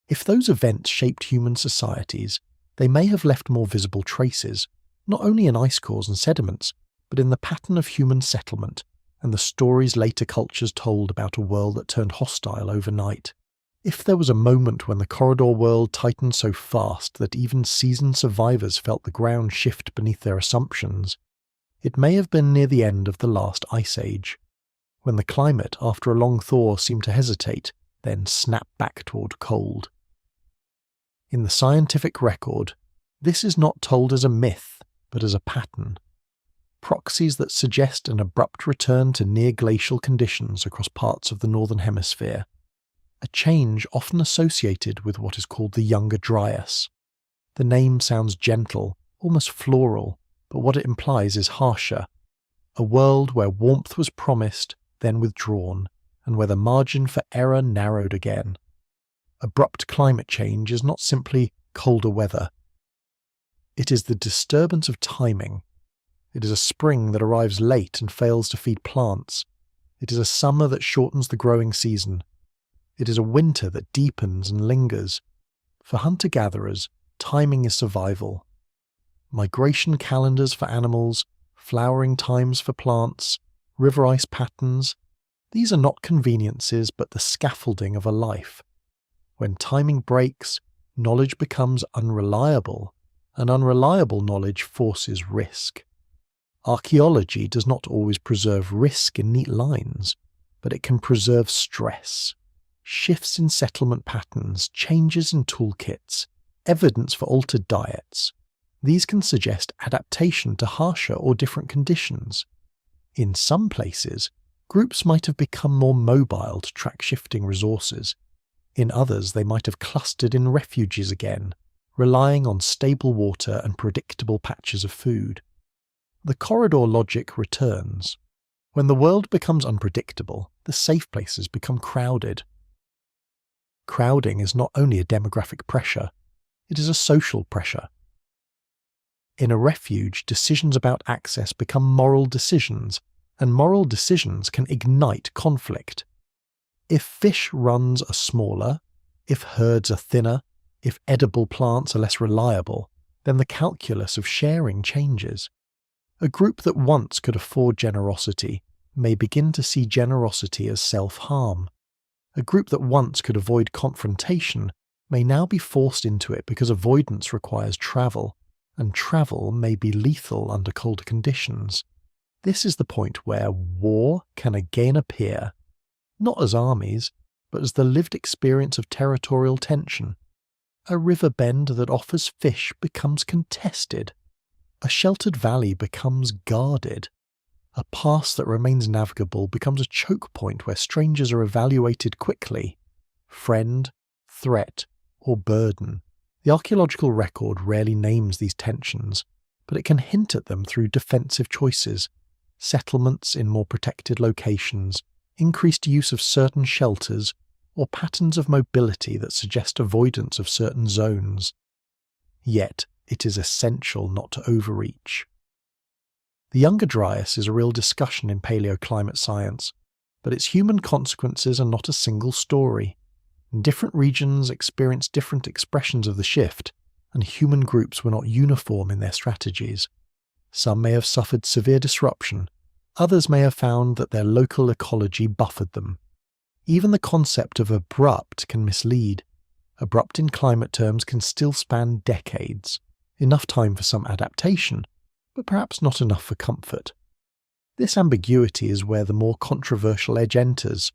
If those events shaped human societies, they may have left more visible traces, not only in ice cores and sediments, but in the pattern of human settlement and the stories later cultures told about a world that turned hostile overnight. If there was a moment when the corridor world tightened so fast that even seasoned survivors felt the ground shift beneath their assumptions, it may have been near the end of the last ice age, when the climate after a long thaw seemed to hesitate, then snap back toward cold. In the scientific record, this is not told as a myth, but as a pattern. Proxies that suggest an abrupt return to near-glacial conditions across parts of the Northern Hemisphere, a change often associated with what is called the Younger Dryas. The name sounds gentle, almost floral, but what it implies is harsher. A world where warmth was promised, then withdrawn, and where the margin for error narrowed again. Abrupt climate change is not simply colder weather. It is the disturbance of timing. It is a spring that arrives late and fails to feed plants. It is a summer that shortens the growing season. It is a winter that deepens and lingers. For hunter-gatherers, timing is survival. Migration calendars for animals, flowering times for plants, river ice patterns, these are not conveniences but the scaffolding of a life. When timing breaks, knowledge becomes unreliable, and unreliable knowledge forces risk. Archaeology does not always preserve risk in neat lines, but it can preserve stress, shifts in settlement patterns, changes in toolkits, evidence for altered diets. These can suggest adaptation to harsher or different conditions. In some places, groups might have become more mobile to track shifting resources. In others, they might have clustered in refuges again, relying on stable water and predictable patches of food. The corridor logic returns. When the world becomes unpredictable, the safe places become crowded. Crowding is not only a demographic pressure, it is a social pressure. In a refuge, decisions about access become moral decisions, and moral decisions can ignite conflict. If fish runs are smaller, if herds are thinner, if edible plants are less reliable, then the calculus of sharing changes. A group that once could afford generosity may begin to see generosity as self-harm. A group that once could avoid confrontation may now be forced into it because avoidance requires travel, and travel may be lethal under colder conditions. This is the point where war can again appear, not as armies, but as the lived experience of territorial tension. A river bend that offers fish becomes contested. A sheltered valley becomes guarded. A pass that remains navigable becomes a choke point where strangers are evaluated quickly. Friend, threat, or burden. The archaeological record rarely names these tensions, but it can hint at them through defensive choices, settlements in more protected locations, increased use of certain shelters, or patterns of mobility that suggest avoidance of certain zones. Yet, it is essential not to overreach. The Younger Dryas is a real discussion in paleoclimate science, but its human consequences are not a single story. Different regions experienced different expressions of the shift, and human groups were not uniform in their strategies. Some may have suffered severe disruption, others may have found that their local ecology buffered them. Even the concept of abrupt can mislead. Abrupt in climate terms can still span decades, enough time for some adaptation, but perhaps not enough for comfort. This ambiguity is where the more controversial edge enters.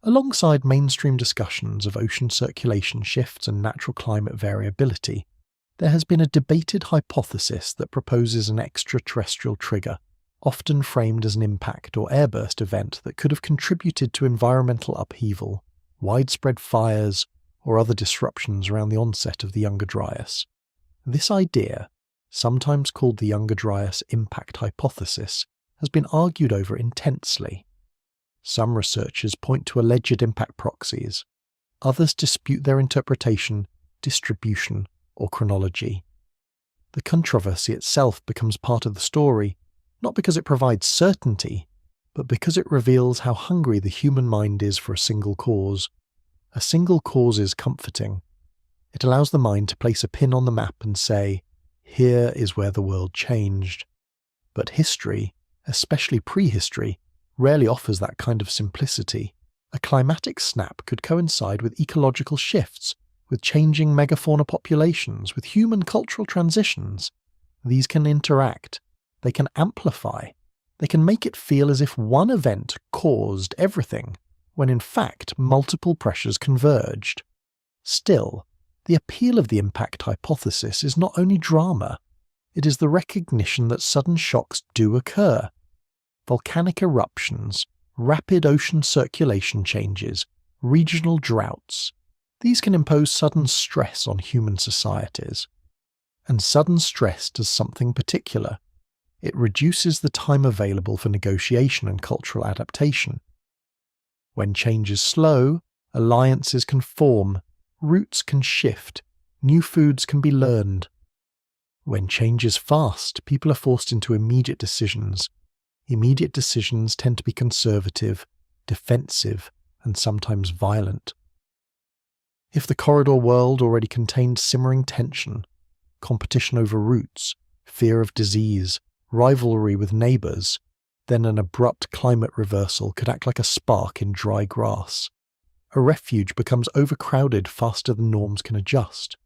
Alongside mainstream discussions of ocean circulation shifts and natural climate variability, there has been a debated hypothesis that proposes an extraterrestrial trigger, often framed as an impact or airburst event that could have contributed to environmental upheaval, widespread fires, or other disruptions around the onset of the Younger Dryas. This idea, sometimes called the Younger Dryas impact hypothesis, has been argued over intensely. Some researchers point to alleged impact proxies. Others dispute their interpretation, distribution, or chronology. The controversy itself becomes part of the story, not because it provides certainty, but because it reveals how hungry the human mind is for a single cause. A single cause is comforting. It allows the mind to place a pin on the map and say, here is where the world changed. But history, especially prehistory, rarely offers that kind of simplicity. A climatic snap could coincide with ecological shifts, with changing megafauna populations, with human cultural transitions. These can interact. They can amplify. They can make it feel as if one event caused everything, when in fact multiple pressures converged. Still, the appeal of the impact hypothesis is not only drama, it is the recognition that sudden shocks do occur. Volcanic eruptions, rapid ocean circulation changes, regional droughts. These can impose sudden stress on human societies. And sudden stress does something particular. It reduces the time available for negotiation and cultural adaptation. When change is slow, alliances can form, routes can shift, new foods can be learned. When change is fast, people are forced into immediate decisions. Immediate decisions tend to be conservative, defensive, and sometimes violent. If the corridor world already contained simmering tension, competition over routes, fear of disease, rivalry with neighbours, then an abrupt climate reversal could act like a spark in dry grass. A refuge becomes overcrowded faster than norms can adjust.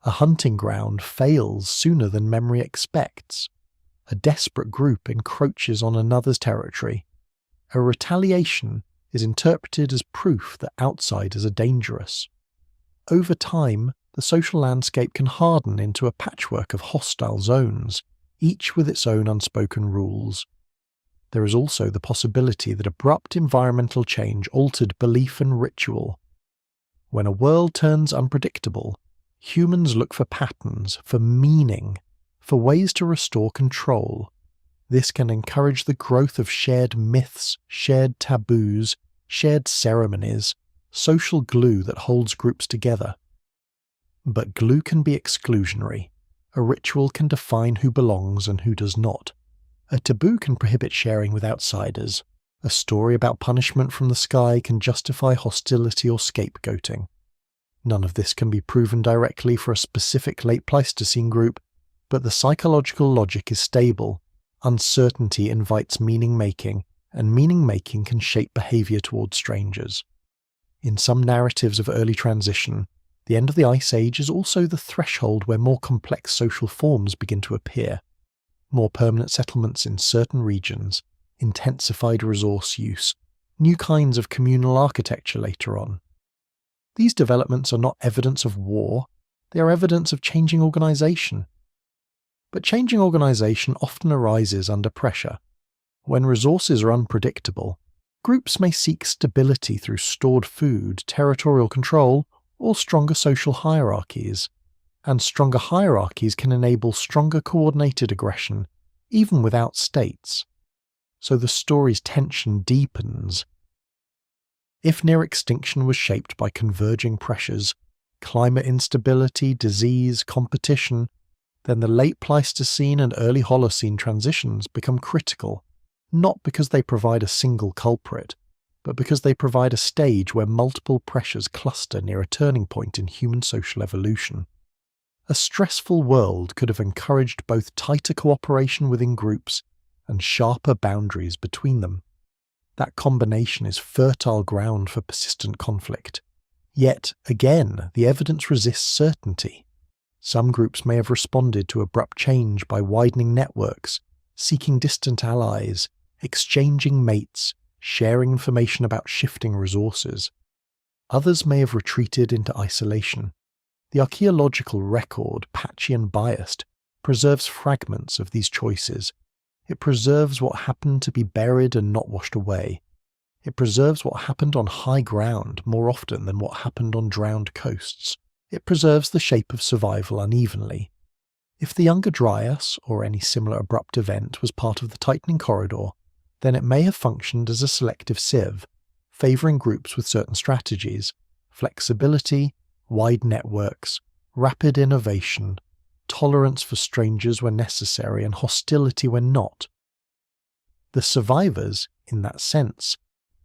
A hunting ground fails sooner than memory expects. A desperate group encroaches on another's territory. A retaliation is interpreted as proof that outsiders are dangerous. Over time, the social landscape can harden into a patchwork of hostile zones, each with its own unspoken rules. There is also the possibility that abrupt environmental change altered belief and ritual. When a world turns unpredictable, humans look for patterns, for meaning, for ways to restore control. This can encourage the growth of shared myths, shared taboos, shared ceremonies, social glue that holds groups together. But glue can be exclusionary. A ritual can define who belongs and who does not. A taboo can prohibit sharing with outsiders. A story about punishment from the sky can justify hostility or scapegoating. None of this can be proven directly for a specific late Pleistocene group, but the psychological logic is stable. Uncertainty invites meaning-making, and meaning-making can shape behavior towards strangers. In some narratives of early transition, the end of the Ice Age is also the threshold where more complex social forms begin to appear. More permanent settlements in certain regions, intensified resource use, new kinds of communal architecture later on. These developments are not evidence of war, they are evidence of changing organisation. But changing organisation often arises under pressure. When resources are unpredictable, groups may seek stability through stored food, territorial control, or stronger social hierarchies. And stronger hierarchies can enable stronger coordinated aggression, even without states. So the story's tension deepens. If near extinction was shaped by converging pressures, climate instability, disease, competition, then the late Pleistocene and early Holocene transitions become critical, not because they provide a single culprit, but because they provide a stage where multiple pressures cluster near a turning point in human social evolution. A stressful world could have encouraged both tighter cooperation within groups and sharper boundaries between them. That combination is fertile ground for persistent conflict. Yet, again, the evidence resists certainty. Some groups may have responded to abrupt change by widening networks, seeking distant allies, exchanging mates, sharing information about shifting resources. Others may have retreated into isolation. The archaeological record, patchy and biased, preserves fragments of these choices. It preserves what happened to be buried and not washed away. It preserves what happened on high ground more often than what happened on drowned coasts. It preserves the shape of survival unevenly. If the Younger Dryas, or any similar abrupt event, was part of the tightening corridor, then it may have functioned as a selective sieve, favouring groups with certain strategies: flexibility, wide networks, rapid innovation, tolerance for strangers when necessary, and hostility when not. The survivors, in that sense,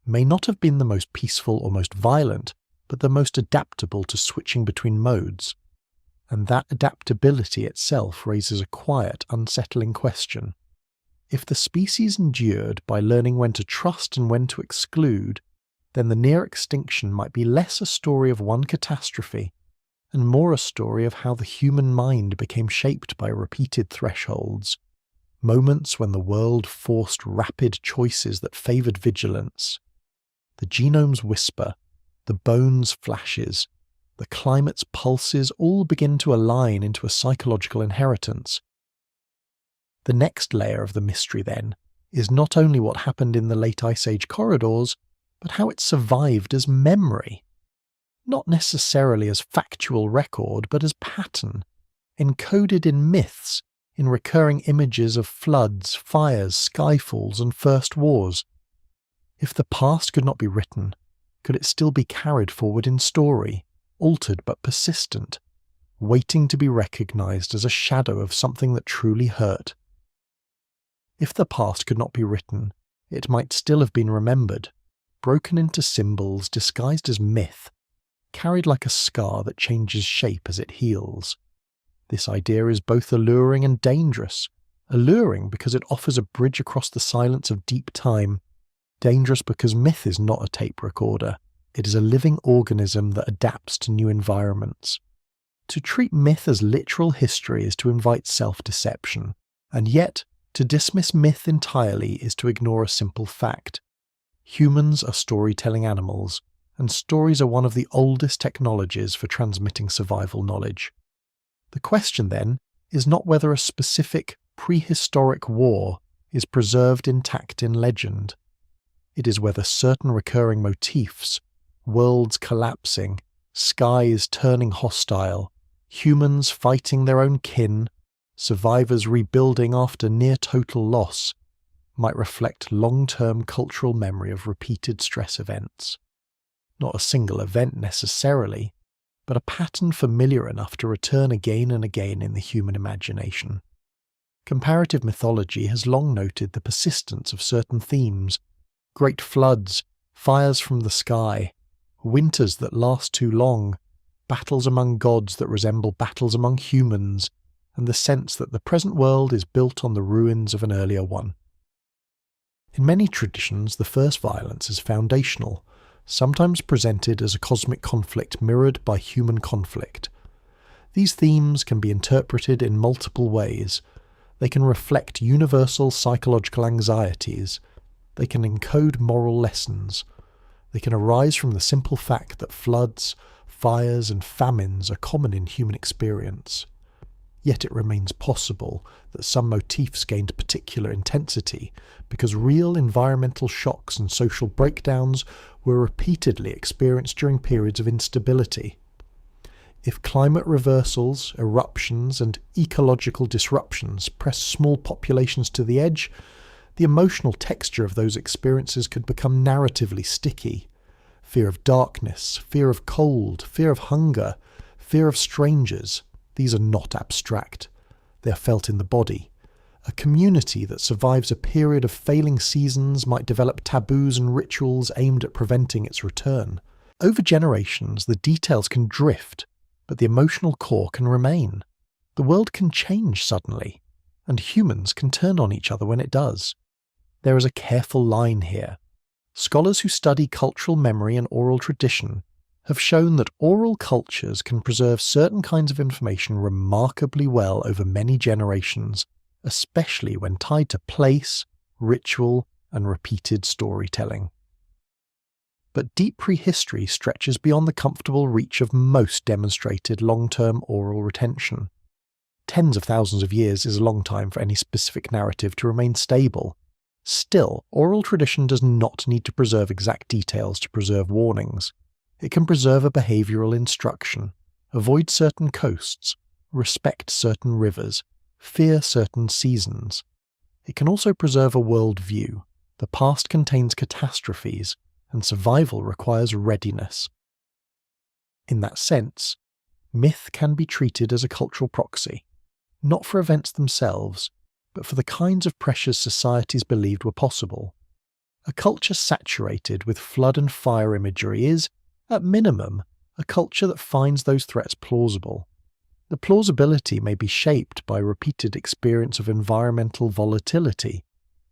may not have been the most peaceful or most violent, but the most adaptable to switching between modes. And that adaptability itself raises a quiet, unsettling question. If the species endured by learning when to trust and when to exclude, then the near extinction might be less a story of one catastrophe, and more a story of how the human mind became shaped by repeated thresholds, moments when the world forced rapid choices that favoured vigilance. The genome's whisper, the bone's flashes, the climate's pulses all begin to align into a psychological inheritance. The next layer of the mystery, then, is not only what happened in the late Ice Age corridors, but how it survived as memory. Not necessarily as factual record, but as pattern, encoded in myths, in recurring images of floods, fires, skyfalls, and first wars. If the past could not be written, could it still be carried forward in story, altered but persistent, waiting to be recognized as a shadow of something that truly hurt? If the past could not be written, it might still have been remembered, broken into symbols, disguised as myth, carried like a scar that changes shape as it heals. This idea is both alluring and dangerous. Alluring because it offers a bridge across the silence of deep time. Dangerous because myth is not a tape recorder. It is a living organism that adapts to new environments. To treat myth as literal history is to invite self-deception, and yet To dismiss myth entirely is to ignore a simple fact. Humans are storytelling animals, and stories are one of the oldest technologies for transmitting survival knowledge. The question, then, is not whether a specific prehistoric war is preserved intact in legend. It is whether certain recurring motifs, worlds collapsing, skies turning hostile, humans fighting their own kin, survivors rebuilding after near-total loss, might reflect long-term cultural memory of repeated stress events. Not a single event necessarily, but a pattern familiar enough to return again and again in the human imagination. Comparative mythology has long noted the persistence of certain themes: great floods, fires from the sky, winters that last too long, battles among gods that resemble battles among humans, and the sense that the present world is built on the ruins of an earlier one. In many traditions, the first violence is foundational, sometimes presented as a cosmic conflict mirrored by human conflict. These themes can be interpreted in multiple ways. They can reflect universal psychological anxieties. They can encode moral lessons. They can arise from the simple fact that floods, fires, and famines are common in human experience. Yet it remains possible that some motifs gained particular intensity because real environmental shocks and social breakdowns were repeatedly experienced during periods of instability. If climate reversals, eruptions, and ecological disruptions press small populations to the edge, the emotional texture of those experiences could become narratively sticky. Fear of darkness, fear of cold, fear of hunger, fear of strangers. These are not abstract. They are felt in the body. A community that survives a period of failing seasons might develop taboos and rituals aimed at preventing its return. Over generations, the details can drift, but the emotional core can remain. The world can change suddenly, and humans can turn on each other when it does. There is a careful line here. Scholars who study cultural memory and oral tradition have shown that oral cultures can preserve certain kinds of information remarkably well over many generations, especially when tied to place, ritual, and repeated storytelling. But deep prehistory stretches beyond the comfortable reach of most demonstrated long-term oral retention. Tens of thousands of years is a long time for any specific narrative to remain stable. Still, oral tradition does not need to preserve exact details to preserve warnings. It can preserve a behavioral instruction, avoid certain coasts, respect certain rivers, fear certain seasons. It can also preserve a world view. The past contains catastrophes, and survival requires readiness. In that sense, myth can be treated as a cultural proxy, not for events themselves, but for the kinds of pressures societies believed were possible. A culture saturated with flood and fire imagery is, at minimum, a culture that finds those threats plausible. The plausibility may be shaped by repeated experience of environmental volatility.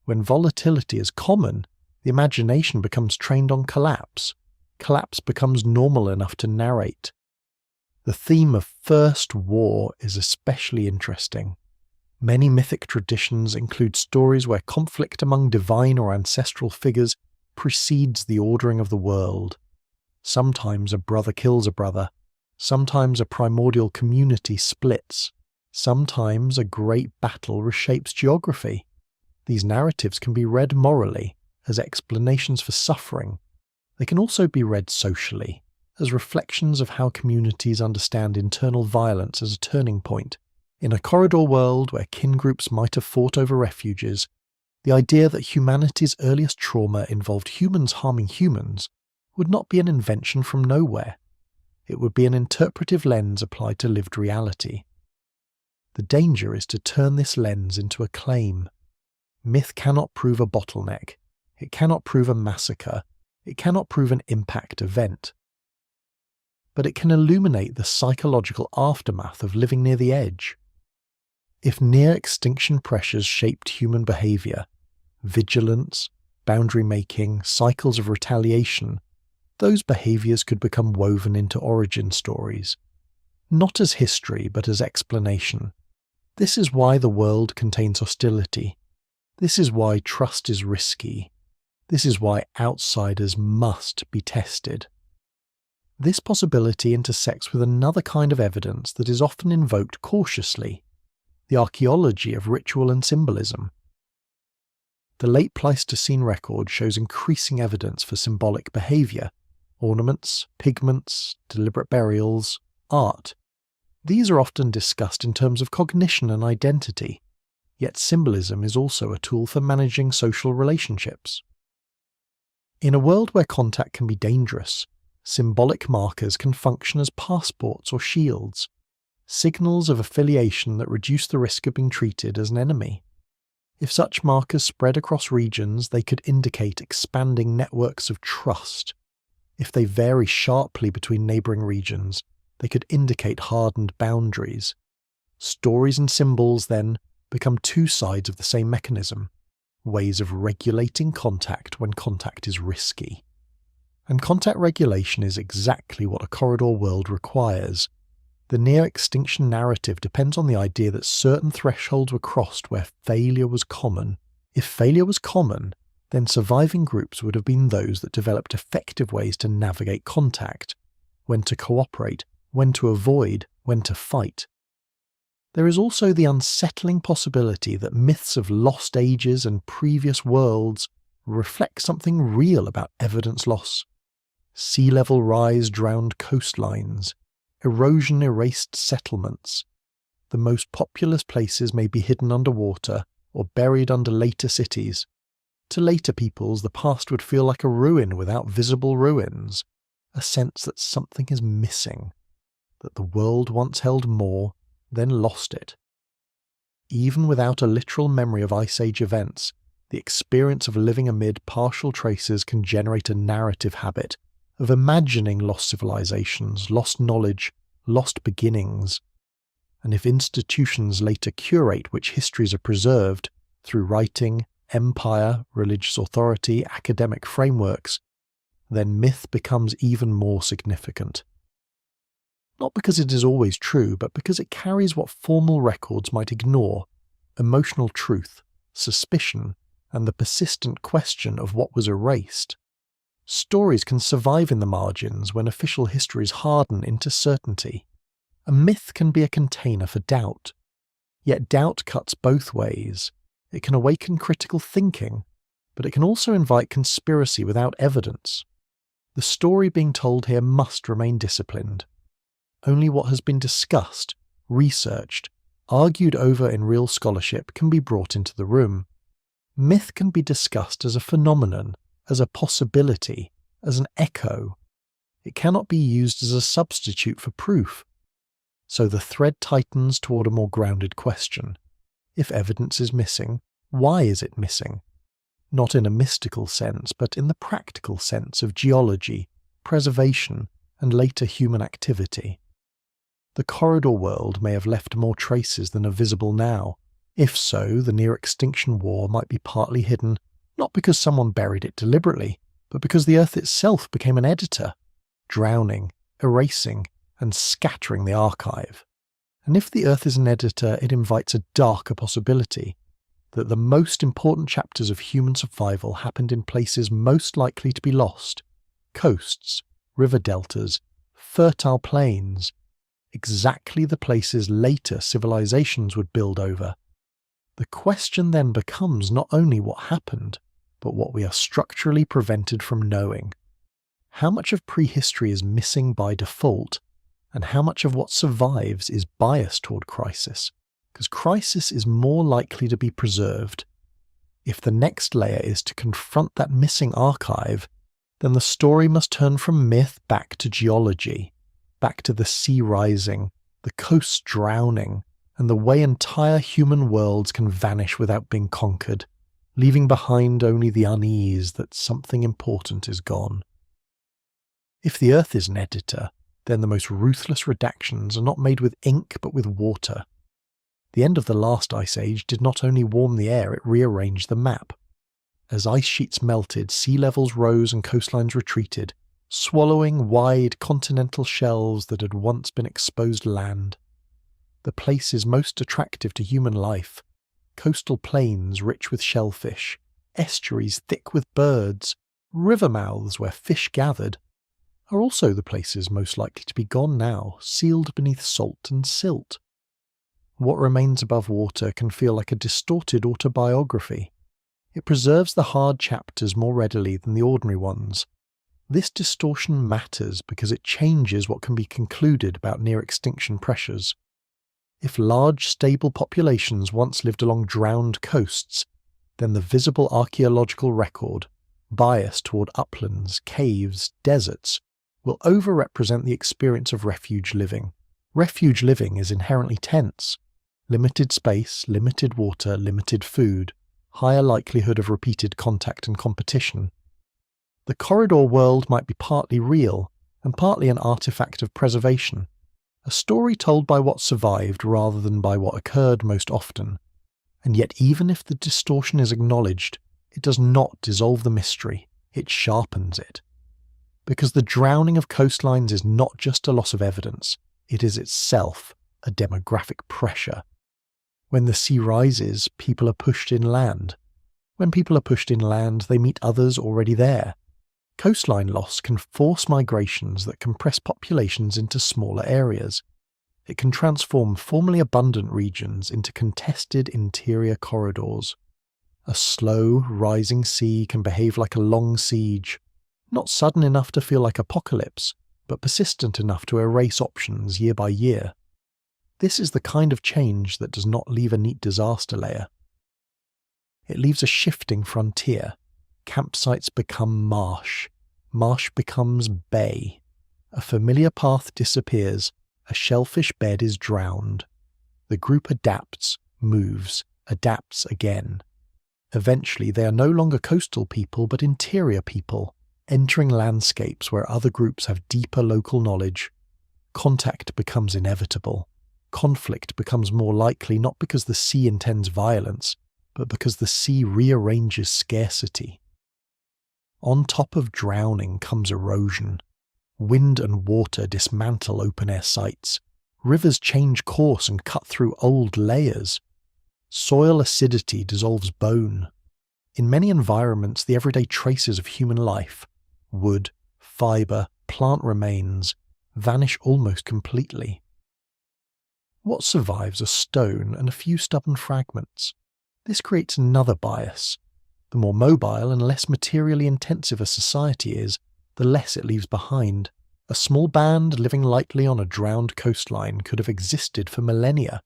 When volatility is common, the imagination becomes trained on collapse. Collapse becomes normal enough to narrate. The theme of first war is especially interesting. Many mythic traditions include stories where conflict among divine or ancestral figures precedes the ordering of the world. Sometimes a brother kills a brother. Sometimes a primordial community splits. Sometimes a great battle reshapes geography. These narratives can be read morally, as explanations for suffering. They can also be read socially, as reflections of how communities understand internal violence as a turning point. In a corridor world where kin groups might have fought over refuges, the idea that humanity's earliest trauma involved humans harming humans would not be an invention from nowhere. It would be an interpretive lens applied to lived reality. The danger is to turn this lens into a claim. Myth cannot prove a bottleneck. It cannot prove a massacre. It cannot prove an impact event. But it can illuminate the psychological aftermath of living near the edge. If near-extinction pressures shaped human behavior, vigilance, boundary-making, cycles of retaliation, those behaviors could become woven into origin stories, not as history but as explanation. This is why the world contains hostility, This is why trust is risky. This is why outsiders must be tested. This possibility intersects with another kind of evidence that is often invoked cautiously, the archaeology of ritual and symbolism. The late Pleistocene record shows increasing evidence for symbolic behaviour: ornaments, pigments, deliberate burials, art. These are often discussed in terms of cognition and identity, yet symbolism is also a tool for managing social relationships. In a world where contact can be dangerous, symbolic markers can function as passports or shields, signals of affiliation that reduce the risk of being treated as an enemy. If such markers spread across regions, they could indicate expanding networks of trust. If they vary sharply between neighbouring regions, they could indicate hardened boundaries. Stories and symbols, then, become two sides of the same mechanism, ways of regulating contact when contact is risky. And contact regulation is exactly what a corridor world requires. The near-extinction narrative depends on the idea that certain thresholds were crossed where failure was common. If failure was common, then surviving groups would have been those that developed effective ways to navigate contact, when to cooperate, when to avoid, when to fight. There is also the unsettling possibility that myths of lost ages and previous worlds reflect something real about evidence loss. Sea level rise drowned coastlines, erosion erased settlements. The most populous places may be hidden underwater or buried under later cities. To later peoples, the past would feel like a ruin without visible ruins, a sense that something is missing, that the world once held more, then lost it. Even without a literal memory of Ice Age events, the experience of living amid partial traces can generate a narrative habit of imagining lost civilizations, lost knowledge, lost beginnings. And if institutions later curate which histories are preserved through writing, empire, religious authority, academic frameworks, then myth becomes even more significant. Not because it is always true, but because it carries what formal records might ignore: emotional truth, suspicion, and the persistent question of what was erased. Stories can survive in the margins when official histories harden into certainty. A myth can be a container for doubt. Yet doubt cuts both ways. It can awaken critical thinking, but it can also invite conspiracy without evidence. The story being told here must remain disciplined. Only what has been discussed, researched, argued over in real scholarship can be brought into the room. Myth can be discussed as a phenomenon, as a possibility, as an echo. It cannot be used as a substitute for proof. So the thread tightens toward a more grounded question. If evidence is missing, why is it missing? Not in a mystical sense, but in the practical sense of geology, preservation, and later human activity. The corridor world may have left more traces than are visible now. If so, the near-extinction war might be partly hidden, not because someone buried it deliberately, but because the Earth itself became an editor, drowning, erasing, and scattering the archive. And if the Earth is an editor, it invites a darker possibility, that the most important chapters of human survival happened in places most likely to be lost: coasts, river deltas, fertile plains, exactly the places later civilizations would build over. The question then becomes not only what happened, but what we are structurally prevented from knowing. How much of prehistory is missing by default, and how much of what survives is biased toward crisis? Because crisis is more likely to be preserved. If the next layer is to confront that missing archive, then the story must turn from myth back to geology, back to the sea rising, the coasts drowning, and the way entire human worlds can vanish without being conquered, leaving behind only the unease that something important is gone. If the Earth is an editor, then the most ruthless redactions are not made with ink but with water. The end of the last ice age did not only warm the air, it rearranged the map. As ice sheets melted, sea levels rose and coastlines retreated, swallowing wide continental shelves that had once been exposed land. The places most attractive to human life, coastal plains rich with shellfish, estuaries thick with birds, river mouths where fish gathered, are also the places most likely to be gone now, sealed beneath salt and silt. What remains above water can feel like a distorted autobiography. It preserves the hard chapters more readily than the ordinary ones. This distortion matters because it changes what can be concluded about near-extinction pressures. If large, stable populations once lived along drowned coasts, then the visible archaeological record, biased toward uplands, caves, deserts, will overrepresent the experience of refuge living. Refuge living is inherently tense. Limited space, limited water, limited food, higher likelihood of repeated contact and competition. The corridor world might be partly real and partly an artifact of preservation, a story told by what survived rather than by what occurred most often. And yet even if the distortion is acknowledged, it does not dissolve the mystery, it sharpens it. Because the drowning of coastlines is not just a loss of evidence, it is itself a demographic pressure. When the sea rises, people are pushed inland. When people are pushed inland, they meet others already there. Coastline loss can force migrations that compress populations into smaller areas. It can transform formerly abundant regions into contested interior corridors. A slow, rising sea can behave like a long siege, not sudden enough to feel like apocalypse, but persistent enough to erase options year by year. This is the kind of change that does not leave a neat disaster layer. It leaves a shifting frontier. Campsites become marsh. Marsh becomes bay. A familiar path disappears. A shellfish bed is drowned. The group adapts, moves, adapts again. Eventually they are no longer coastal people but interior people, entering landscapes where other groups have deeper local knowledge. Contact becomes inevitable. Conflict becomes more likely not because the sea intends violence, but because the sea rearranges scarcity. On top of drowning comes erosion. Wind and water dismantle open-air sites. Rivers change course and cut through old layers. Soil acidity dissolves bone. In many environments, the everyday traces of human life, wood, fibre, plant remains, vanish almost completely. What survives are stone and a few stubborn fragments. This creates another bias. The more mobile and less materially intensive a society is, the less it leaves behind. A small band living lightly on a drowned coastline could have existed for millennia,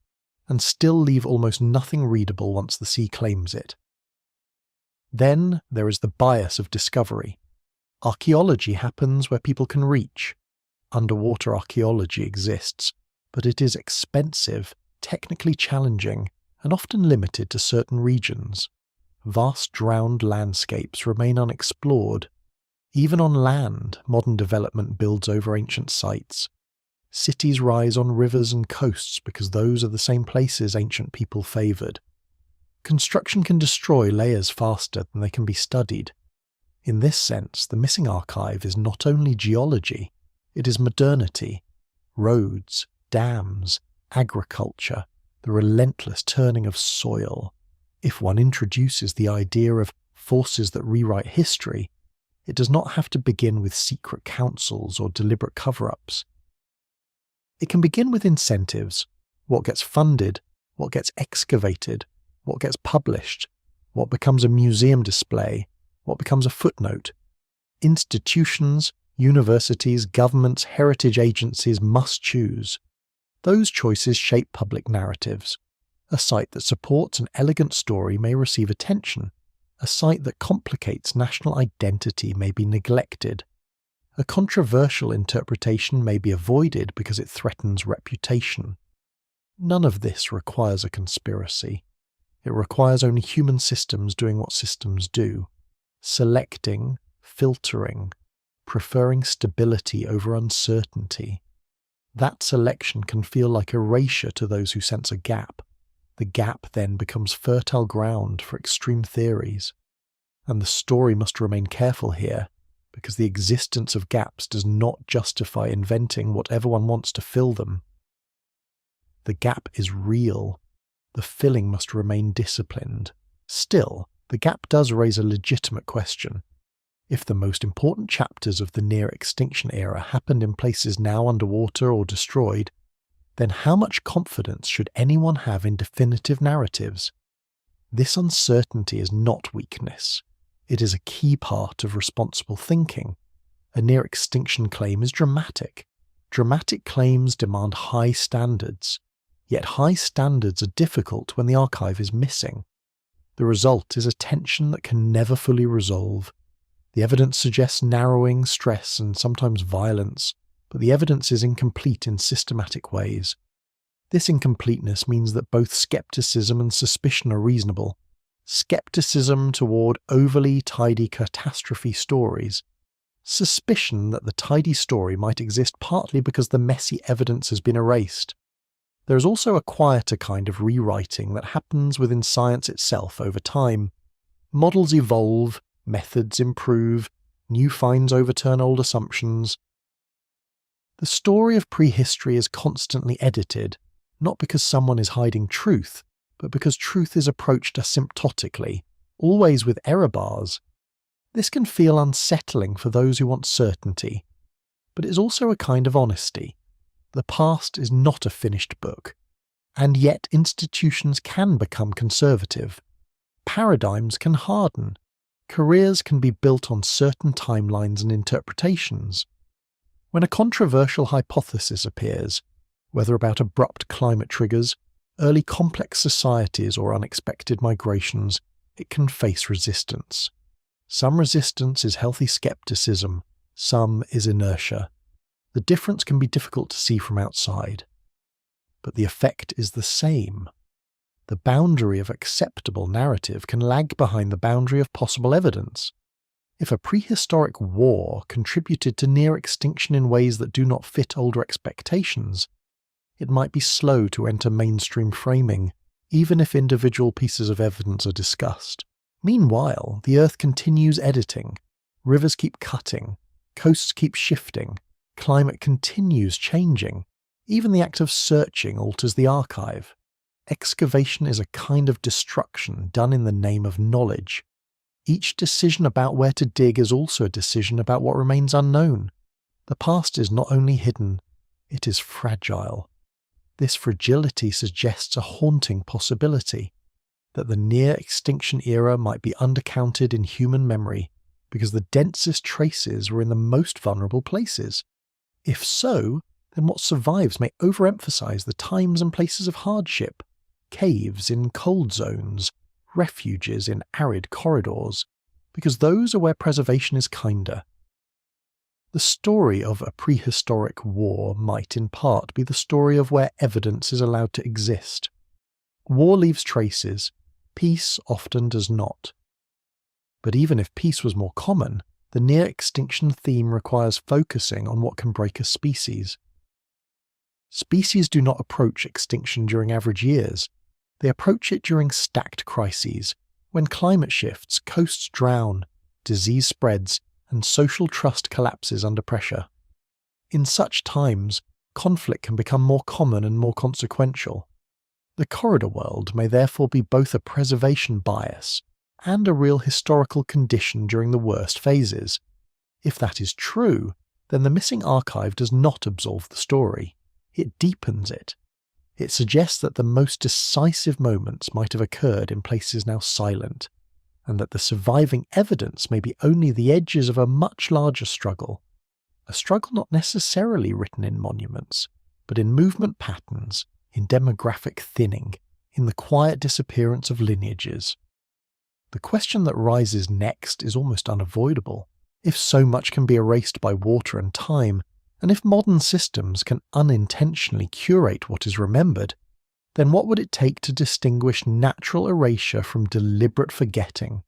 and still leave almost nothing readable once the sea claims it. Then there is the bias of discovery. Archaeology happens where people can reach. Underwater archaeology exists, but it is expensive, technically challenging, and often limited to certain regions. Vast drowned landscapes remain unexplored. Even on land, modern development builds over ancient sites. Cities rise on rivers and coasts because those are the same places ancient people favoured. Construction can destroy layers faster than they can be studied. In this sense, the missing archive is not only geology, it is modernity. Roads, dams, agriculture, the relentless turning of soil. If one introduces the idea of forces that rewrite history, it does not have to begin with secret councils or deliberate cover-ups. It can begin with incentives, what gets funded, what gets excavated, what gets published, what becomes a museum display, what becomes a footnote. Institutions, universities, governments, heritage agencies must choose. Those choices shape public narratives. A site that supports an elegant story may receive attention. A site that complicates national identity may be neglected. A controversial interpretation may be avoided because it threatens reputation. None of this requires a conspiracy. It requires only human systems doing what systems do, selecting, filtering, preferring stability over uncertainty. That selection can feel like erasure to those who sense a gap. The gap then becomes fertile ground for extreme theories. And the story must remain careful here, because the existence of gaps does not justify inventing whatever one wants to fill them. The gap is real. the filling must remain disciplined. Still, the gap does raise a legitimate question. If the most important chapters of the near-extinction era happened in places now underwater or destroyed, then how much confidence should anyone have in definitive narratives? This uncertainty is not weakness. It is a key part of responsible thinking. A near-extinction claim is dramatic. Dramatic claims demand high standards. Yet high standards are difficult when the archive is missing. The result is a tension that can never fully resolve. The evidence suggests narrowing, stress, and sometimes violence, but the evidence is incomplete in systematic ways. This incompleteness means that both skepticism and suspicion are reasonable. Skepticism toward overly tidy catastrophe stories. Suspicion that the tidy story might exist partly because the messy evidence has been erased. There is also a quieter kind of rewriting that happens within science itself over time. Models evolve, methods improve, new finds overturn old assumptions. The story of prehistory is constantly edited, not because someone is hiding truth, but because truth is approached asymptotically, always with error bars. This can feel unsettling for those who want certainty, but it is also a kind of honesty. The past is not a finished book, and yet institutions can become conservative. Paradigms can harden. Careers can be built on certain timelines and interpretations. When a controversial hypothesis appears, whether about abrupt climate triggers, early complex societies, or unexpected migrations, it can face resistance. Some resistance is healthy skepticism, some is inertia. The difference can be difficult to see from outside, but the effect is the same. The boundary of acceptable narrative can lag behind the boundary of possible evidence. If a prehistoric war contributed to near extinction in ways that do not fit older expectations, it might be slow to enter mainstream framing, even if individual pieces of evidence are discussed. Meanwhile, the Earth continues editing. Rivers keep cutting. Coasts keep shifting. Climate continues changing. Even the act of searching alters the archive. Excavation is a kind of destruction done in the name of knowledge. Each decision about where to dig is also a decision about what remains unknown. The past is not only hidden, it is fragile. This fragility suggests a haunting possibility, that the near-extinction era might be undercounted in human memory because the densest traces were in the most vulnerable places. If so, then what survives may overemphasize the times and places of hardship, caves in cold zones, refuges in arid corridors, because those are where preservation is kinder. The story of a prehistoric war might in part be the story of where evidence is allowed to exist. War leaves traces, peace often does not. But even if peace was more common, the near-extinction theme requires focusing on what can break a species. Species do not approach extinction during average years. They approach it during stacked crises, when climate shifts, coasts drown, disease spreads, and social trust collapses under pressure. In such times, conflict can become more common and more consequential. The corridor world may therefore be both a preservation bias and a real historical condition during the worst phases. If that is true, then the missing archive does not absolve the story. It deepens it. It suggests that the most decisive moments might have occurred in places now silent, and that the surviving evidence may be only the edges of a much larger struggle. A struggle not necessarily written in monuments, but in movement patterns, in demographic thinning, in the quiet disappearance of lineages. The question that rises next is almost unavoidable. If so much can be erased by water and time, and if modern systems can unintentionally curate what is remembered, then what would it take to distinguish natural erasure from deliberate forgetting?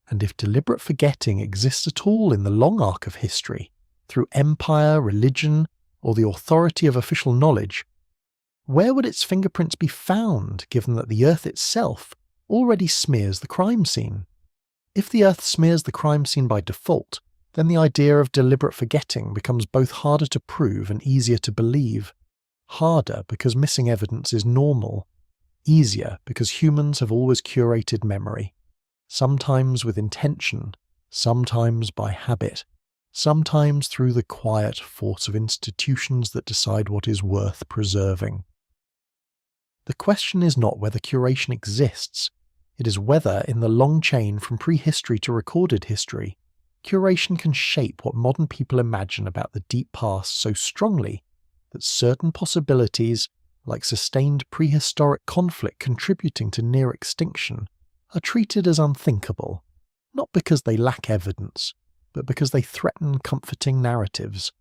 And if deliberate forgetting exists at all in the long arc of history, through empire, religion, or the authority of official knowledge, where would its fingerprints be found, given that the Earth itself already smears the crime scene? If the Earth smears the crime scene by default, then the idea of deliberate forgetting becomes both harder to prove and easier to believe. Harder because missing evidence is normal. easier because humans have always curated memory, sometimes with intention, sometimes by habit, sometimes through the quiet force of institutions that decide what is worth preserving. The question is not whether curation exists, it is whether, in the long chain from prehistory to recorded history, curation can shape what modern people imagine about the deep past so strongly that certain possibilities, like sustained prehistoric conflict contributing to near extinction, are treated as unthinkable, not because they lack evidence, but because they threaten comforting narratives.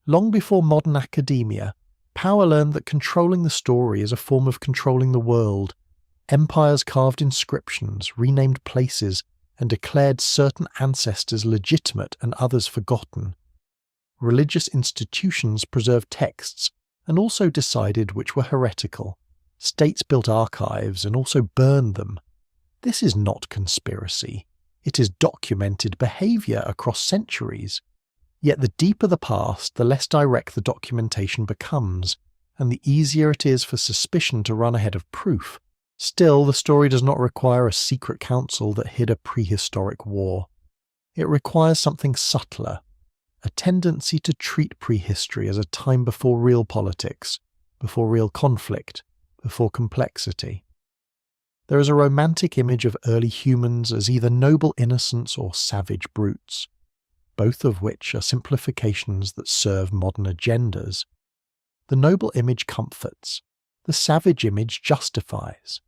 Long before modern academia, power learned that controlling the story is a form of controlling the world. Empires carved inscriptions, renamed places, and declared certain ancestors legitimate and others forgotten. Religious institutions preserved texts and also decided which were heretical. States built archives and also burned them. This is not conspiracy. It is documented behaviour across centuries. Yet the deeper the past, the less direct the documentation becomes, and the easier it is for suspicion to run ahead of proof. Still, the story does not require a secret council that hid a prehistoric war. It requires something subtler, a tendency to treat prehistory as a time before real politics, before real conflict, before complexity. There is a romantic image of early humans as either noble innocents or savage brutes, both of which are simplifications that serve modern agendas. The noble image comforts, the savage image justifies.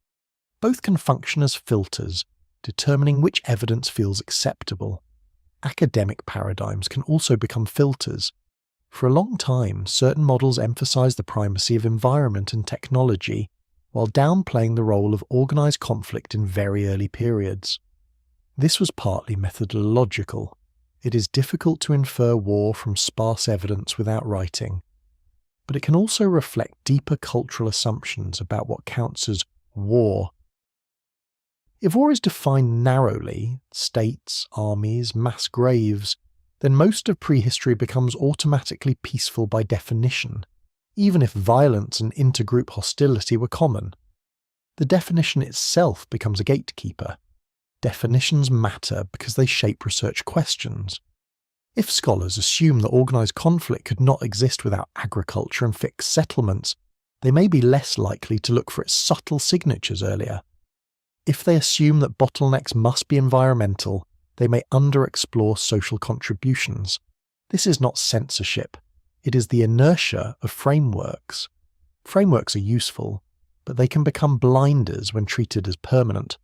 Both can function as filters, determining which evidence feels acceptable. Academic paradigms can also become filters. For a long time, certain models emphasized the primacy of environment and technology, while downplaying the role of organized conflict in very early periods. This was partly methodological. It is difficult to infer war from sparse evidence without writing, but it can also reflect deeper cultural assumptions about what counts as war. If war is defined narrowly, states, armies, mass graves, then most of prehistory becomes automatically peaceful by definition, even if violence and intergroup hostility were common. The definition itself becomes a gatekeeper. Definitions matter because they shape research questions. If scholars assume that organised conflict could not exist without agriculture and fixed settlements, they may be less likely to look for its subtle signatures earlier. If they assume that bottlenecks must be environmental, they may underexplore social contributions. This is not censorship. It is the inertia of frameworks. Frameworks are useful, but they can become blinders when treated as permanent.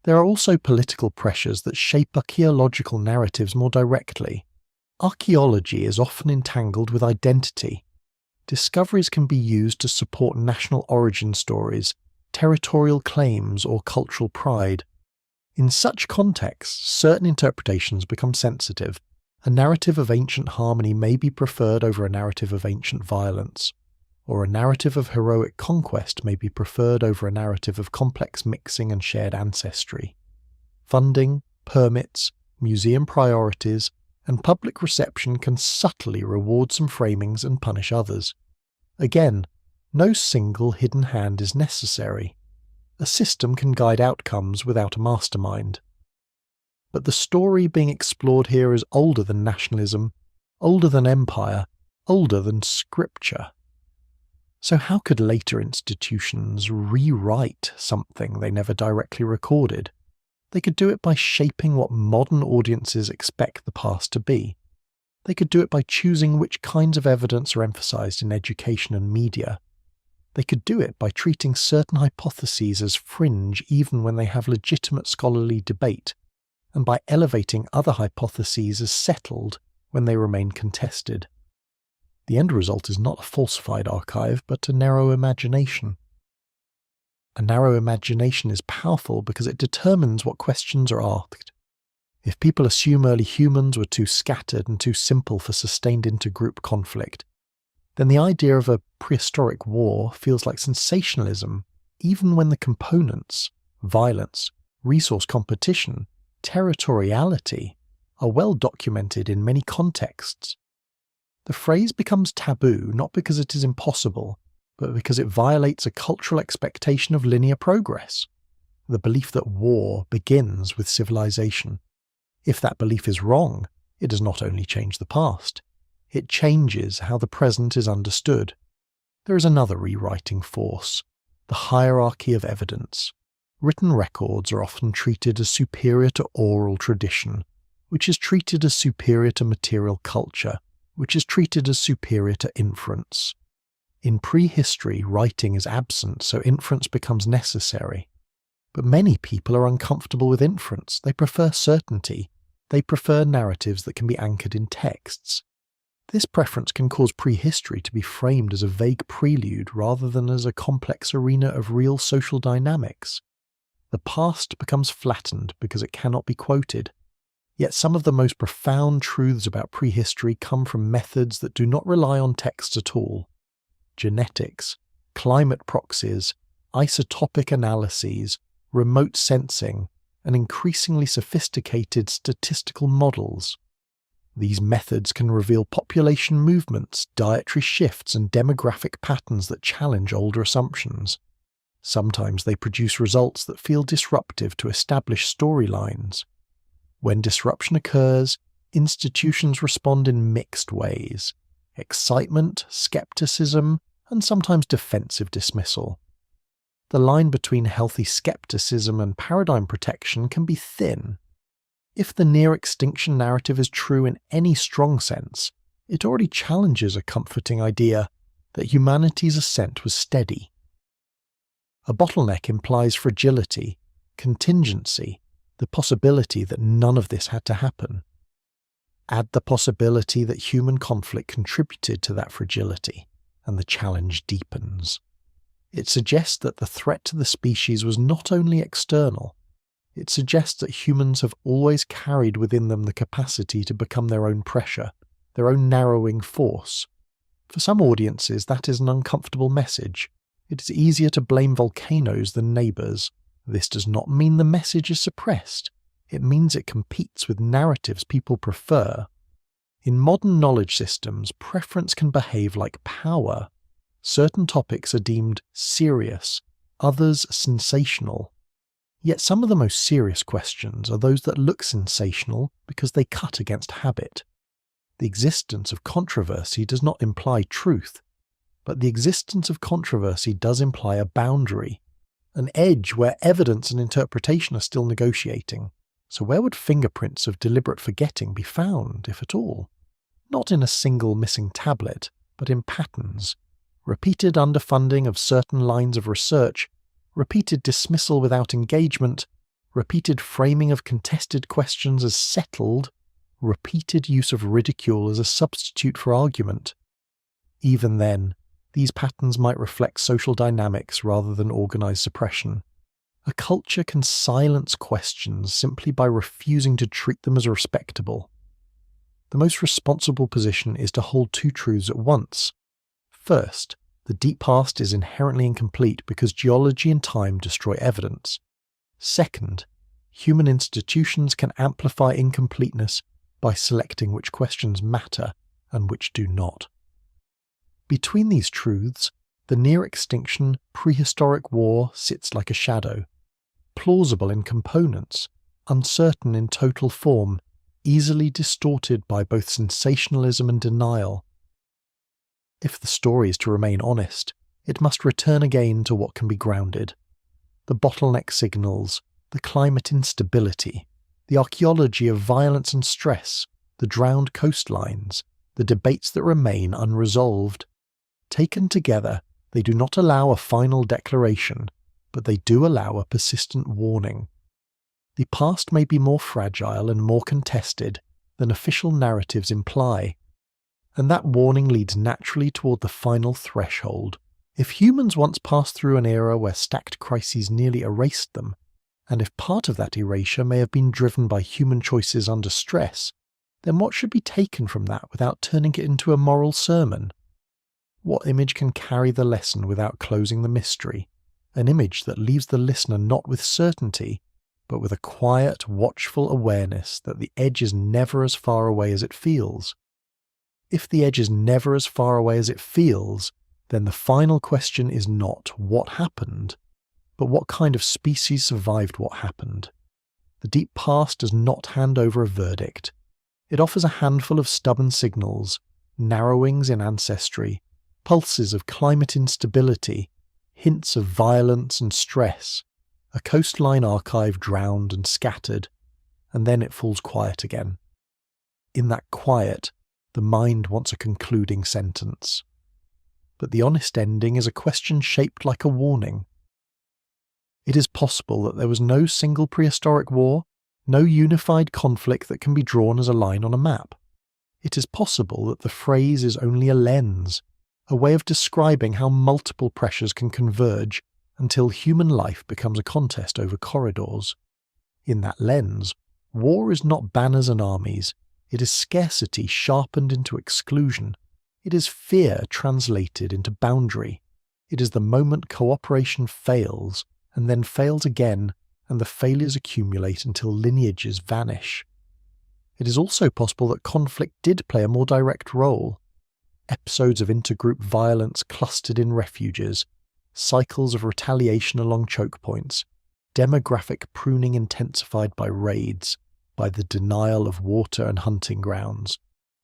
There are also political pressures that shape archaeological narratives more directly. Archaeology is often entangled with identity. Discoveries can be used to support national origin stories, territorial claims, or cultural pride. In such contexts, certain interpretations become sensitive. A narrative of ancient harmony may be preferred over a narrative of ancient violence, or a narrative of heroic conquest may be preferred over a narrative of complex mixing and shared ancestry. Funding, permits, museum priorities, and public reception can subtly reward some framings and punish others. Again, no single hidden hand is necessary. A system can guide outcomes without a mastermind. But the story being explored here is older than nationalism, older than empire, older than scripture. So how could later institutions rewrite something they never directly recorded? They could do it by shaping what modern audiences expect the past to be. They could do it by choosing which kinds of evidence are emphasized in education and media. They could do it by treating certain hypotheses as fringe even when they have legitimate scholarly debate, and by elevating other hypotheses as settled when they remain contested. The end result is not a falsified archive, but a narrow imagination. A narrow imagination is powerful because it determines what questions are asked. If people assume early humans were too scattered and too simple for sustained intergroup conflict, then the idea of a prehistoric war feels like sensationalism, even when the components, violence, resource competition, territoriality, are well documented in many contexts. The phrase becomes taboo not because it is impossible, but because it violates a cultural expectation of linear progress. The belief that war begins with civilization. If that belief is wrong, it does not only change the past, it changes how the present is understood. There is another rewriting force, the hierarchy of evidence. Written records are often treated as superior to oral tradition, which is treated as superior to material culture, which is treated as superior to inference. In prehistory, writing is absent, so inference becomes necessary. But many people are uncomfortable with inference. They prefer certainty. They prefer narratives that can be anchored in texts. This preference can cause prehistory to be framed as a vague prelude rather than as a complex arena of real social dynamics. The past becomes flattened because it cannot be quoted. Yet some of the most profound truths about prehistory come from methods that do not rely on text at all. Genetics, climate proxies, isotopic analyses, remote sensing, and increasingly sophisticated statistical models. These methods can reveal population movements, dietary shifts, and demographic patterns that challenge older assumptions. Sometimes they produce results that feel disruptive to established storylines. When disruption occurs, institutions respond in mixed ways: excitement, skepticism, and sometimes defensive dismissal. The line between healthy skepticism and paradigm protection can be thin. If the near-extinction narrative is true in any strong sense, it already challenges a comforting idea that humanity's ascent was steady. A bottleneck implies fragility, contingency, the possibility that none of this had to happen. Add the possibility that human conflict contributed to that fragility, and the challenge deepens. It suggests that the threat to the species was not only external, it suggests that humans have always carried within them the capacity to become their own pressure, their own narrowing force. For some audiences, that is an uncomfortable message. It is easier to blame volcanoes than neighbours. This does not mean the message is suppressed. It means it competes with narratives people prefer. In modern knowledge systems, preference can behave like power. Certain topics are deemed serious, others sensational. Yet some of the most serious questions are those that look sensational because they cut against habit. The existence of controversy does not imply truth, but the existence of controversy does imply a boundary, an edge where evidence and interpretation are still negotiating. So where would fingerprints of deliberate forgetting be found, if at all? Not in a single missing tablet, but in patterns. Repeated underfunding of certain lines of research, repeated dismissal without engagement, repeated framing of contested questions as settled, repeated use of ridicule as a substitute for argument. Even then, these patterns might reflect social dynamics rather than organized suppression. A culture can silence questions simply by refusing to treat them as respectable. The most responsible position is to hold two truths at once. First, the deep past is inherently incomplete because geology and time destroy evidence. Second, human institutions can amplify incompleteness by selecting which questions matter and which do not. Between these truths, the near-extinction, prehistoric war sits like a shadow, plausible in components, uncertain in total form, easily distorted by both sensationalism and denial. If the story is to remain honest, it must return again to what can be grounded. The bottleneck signals, the climate instability, the archaeology of violence and stress, the drowned coastlines, the debates that remain unresolved. Taken together, they do not allow a final declaration, but they do allow a persistent warning. The past may be more fragile and more contested than official narratives imply, and that warning leads naturally toward the final threshold. If humans once passed through an era where stacked crises nearly erased them, and if part of that erasure may have been driven by human choices under stress, then what should be taken from that without turning it into a moral sermon? What image can carry the lesson without closing the mystery? An image that leaves the listener not with certainty, but with a quiet, watchful awareness that the edge is never as far away as it feels. If the edge is never as far away as it feels, then the final question is not what happened, but what kind of species survived what happened. The deep past does not hand over a verdict. It offers a handful of stubborn signals, narrowings in ancestry, pulses of climate instability, hints of violence and stress, a coastline archive drowned and scattered, and then it falls quiet again. In that quiet, the mind wants a concluding sentence. But the honest ending is a question shaped like a warning. It is possible that there was no single prehistoric war, no unified conflict that can be drawn as a line on a map. It is possible that the phrase is only a lens, a way of describing how multiple pressures can converge until human life becomes a contest over corridors. In that lens, war is not banners and armies, it is scarcity sharpened into exclusion. It is fear translated into boundary. It is the moment cooperation fails, and then fails again, and the failures accumulate until lineages vanish. It is also possible that conflict did play a more direct role. Episodes of intergroup violence clustered in refuges, cycles of retaliation along choke points, demographic pruning intensified by raids, by the denial of water and hunting grounds.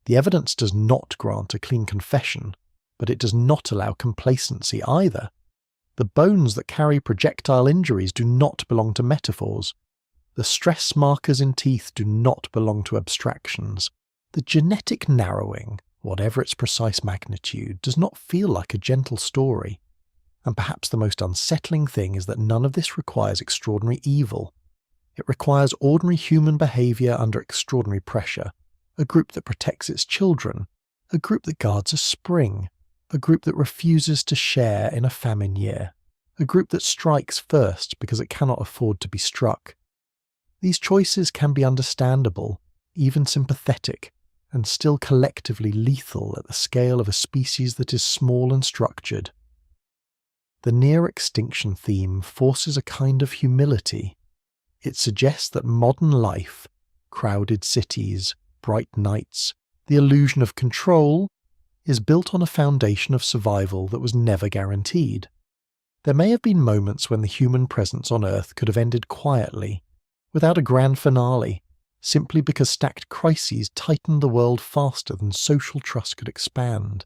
The evidence does not grant a clean confession, but it does not allow complacency either. The bones that carry projectile injuries do not belong to metaphors. The stress markers in teeth do not belong to abstractions. The genetic narrowing, whatever its precise magnitude, does not feel like a gentle story. And perhaps the most unsettling thing is that none of this requires extraordinary evil. It requires ordinary human behaviour under extraordinary pressure, a group that protects its children, a group that guards a spring, a group that refuses to share in a famine year, a group that strikes first because it cannot afford to be struck. These choices can be understandable, even sympathetic, and still collectively lethal at the scale of a species that is small and structured. The near-extinction theme forces a kind of humility. It suggests that modern life, crowded cities, bright nights, the illusion of control, is built on a foundation of survival that was never guaranteed. There may have been moments when the human presence on Earth could have ended quietly, without a grand finale, simply because stacked crises tightened the world faster than social trust could expand.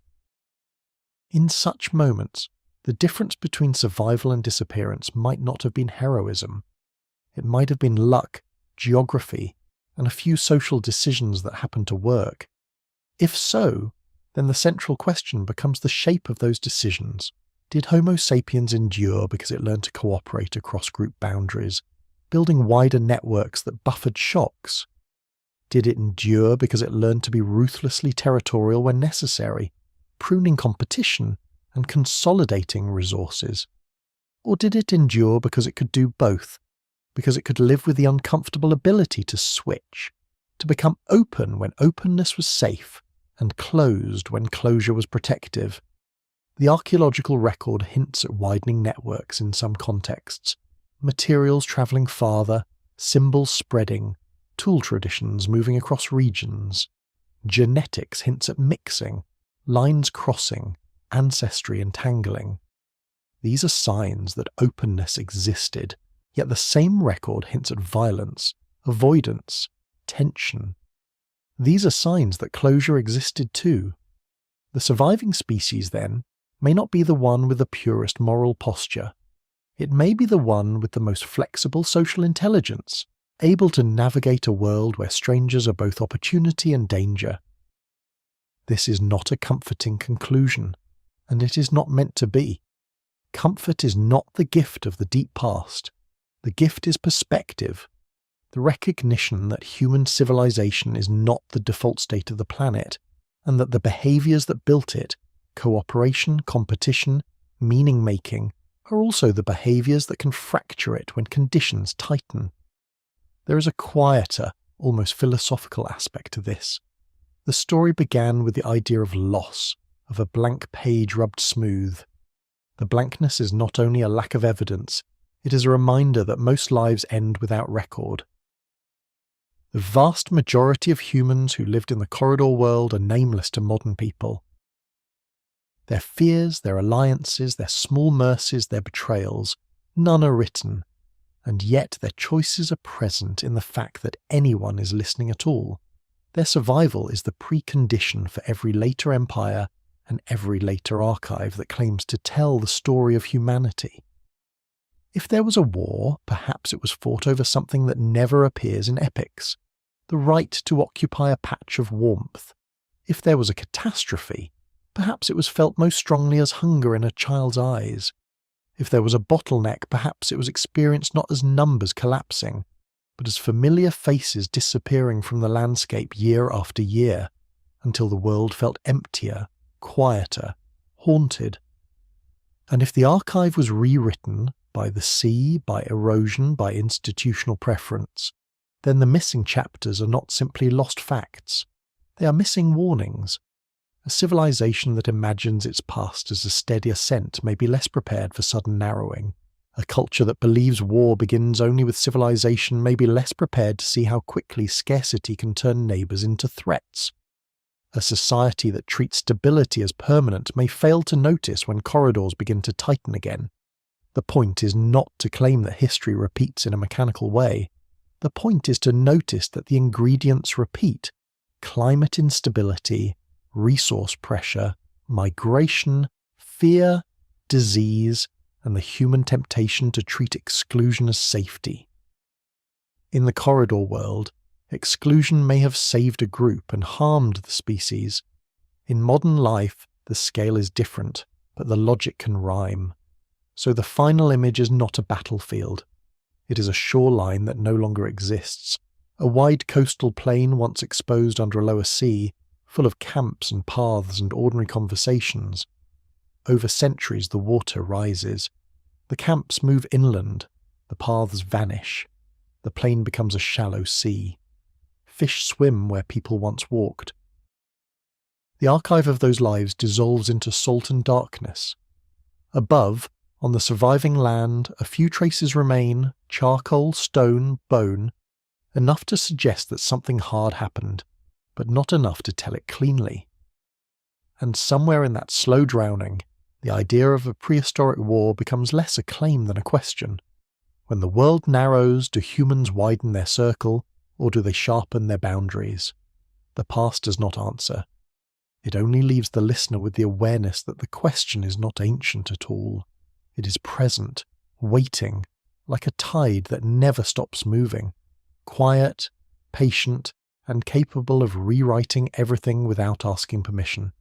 In such moments, the difference between survival and disappearance might not have been heroism. It might have been luck, geography, and a few social decisions that happened to work. If so, then the central question becomes the shape of those decisions. Did Homo sapiens endure because it learned to cooperate across group boundaries, building wider networks that buffered shocks? Did it endure because it learned to be ruthlessly territorial when necessary, pruning competition and consolidating resources? Or did it endure because it could do both, because it could live with the uncomfortable ability to switch, to become open when openness was safe, and closed when closure was protective? The archaeological record hints at widening networks in some contexts, materials travelling farther, symbols spreading, tool traditions moving across regions. Genetics hints at mixing, lines crossing, ancestry entangling. These are signs that openness existed, yet the same record hints at violence, avoidance, tension. These are signs that closure existed too. The surviving species, then, may not be the one with the purest moral posture. It may be the one with the most flexible social intelligence, able to navigate a world where strangers are both opportunity and danger. This is not a comforting conclusion, and it is not meant to be. Comfort is not the gift of the deep past. The gift is perspective, the recognition that human civilization is not the default state of the planet, and that the behaviours that built it, cooperation, competition, meaning-making, are also the behaviours that can fracture it when conditions tighten. There is a quieter, almost philosophical aspect to this. The story began with the idea of loss, of a blank page rubbed smooth. The blankness is not only a lack of evidence, it is a reminder that most lives end without record. The vast majority of humans who lived in the corridor world are nameless to modern people. Their fears, their alliances, their small mercies, their betrayals, none are written, and yet their choices are present in the fact that anyone is listening at all. Their survival is the precondition for every later empire and every later archive that claims to tell the story of humanity. If there was a war, perhaps it was fought over something that never appears in epics, the right to occupy a patch of warmth. If there was a catastrophe, perhaps it was felt most strongly as hunger in a child's eyes. If there was a bottleneck, perhaps it was experienced not as numbers collapsing, but as familiar faces disappearing from the landscape year after year, until the world felt emptier, quieter, haunted. And if the archive was rewritten by the sea, by erosion, by institutional preference, then the missing chapters are not simply lost facts. They are missing warnings. A civilization that imagines its past as a steady ascent may be less prepared for sudden narrowing. A culture that believes war begins only with civilization may be less prepared to see how quickly scarcity can turn neighbours into threats. A society that treats stability as permanent may fail to notice when corridors begin to tighten again. The point is not to claim that history repeats in a mechanical way. The point is to notice that the ingredients repeat: climate instability, resource pressure, migration, fear, disease, and the human temptation to treat exclusion as safety. In the corridor world, exclusion may have saved a group and harmed the species. In modern life, the scale is different, but the logic can rhyme. So the final image is not a battlefield. It is a shoreline that no longer exists, a wide coastal plain once exposed under a lower sea, full of camps and paths and ordinary conversations. Over centuries the water rises. The camps move inland, the paths vanish. The plain becomes a shallow sea. Fish swim where people once walked. The archive of those lives dissolves into salt and darkness. Above, on the surviving land, a few traces remain: charcoal, stone, bone, enough to suggest that something hard happened, but not enough to tell it cleanly. And somewhere in that slow drowning, the idea of a prehistoric war becomes less a claim than a question. When the world narrows, do humans widen their circle, or do they sharpen their boundaries? The past does not answer. It only leaves the listener with the awareness that the question is not ancient at all. It is present, waiting, like a tide that never stops moving, quiet, patient, and capable of rewriting everything without asking permission.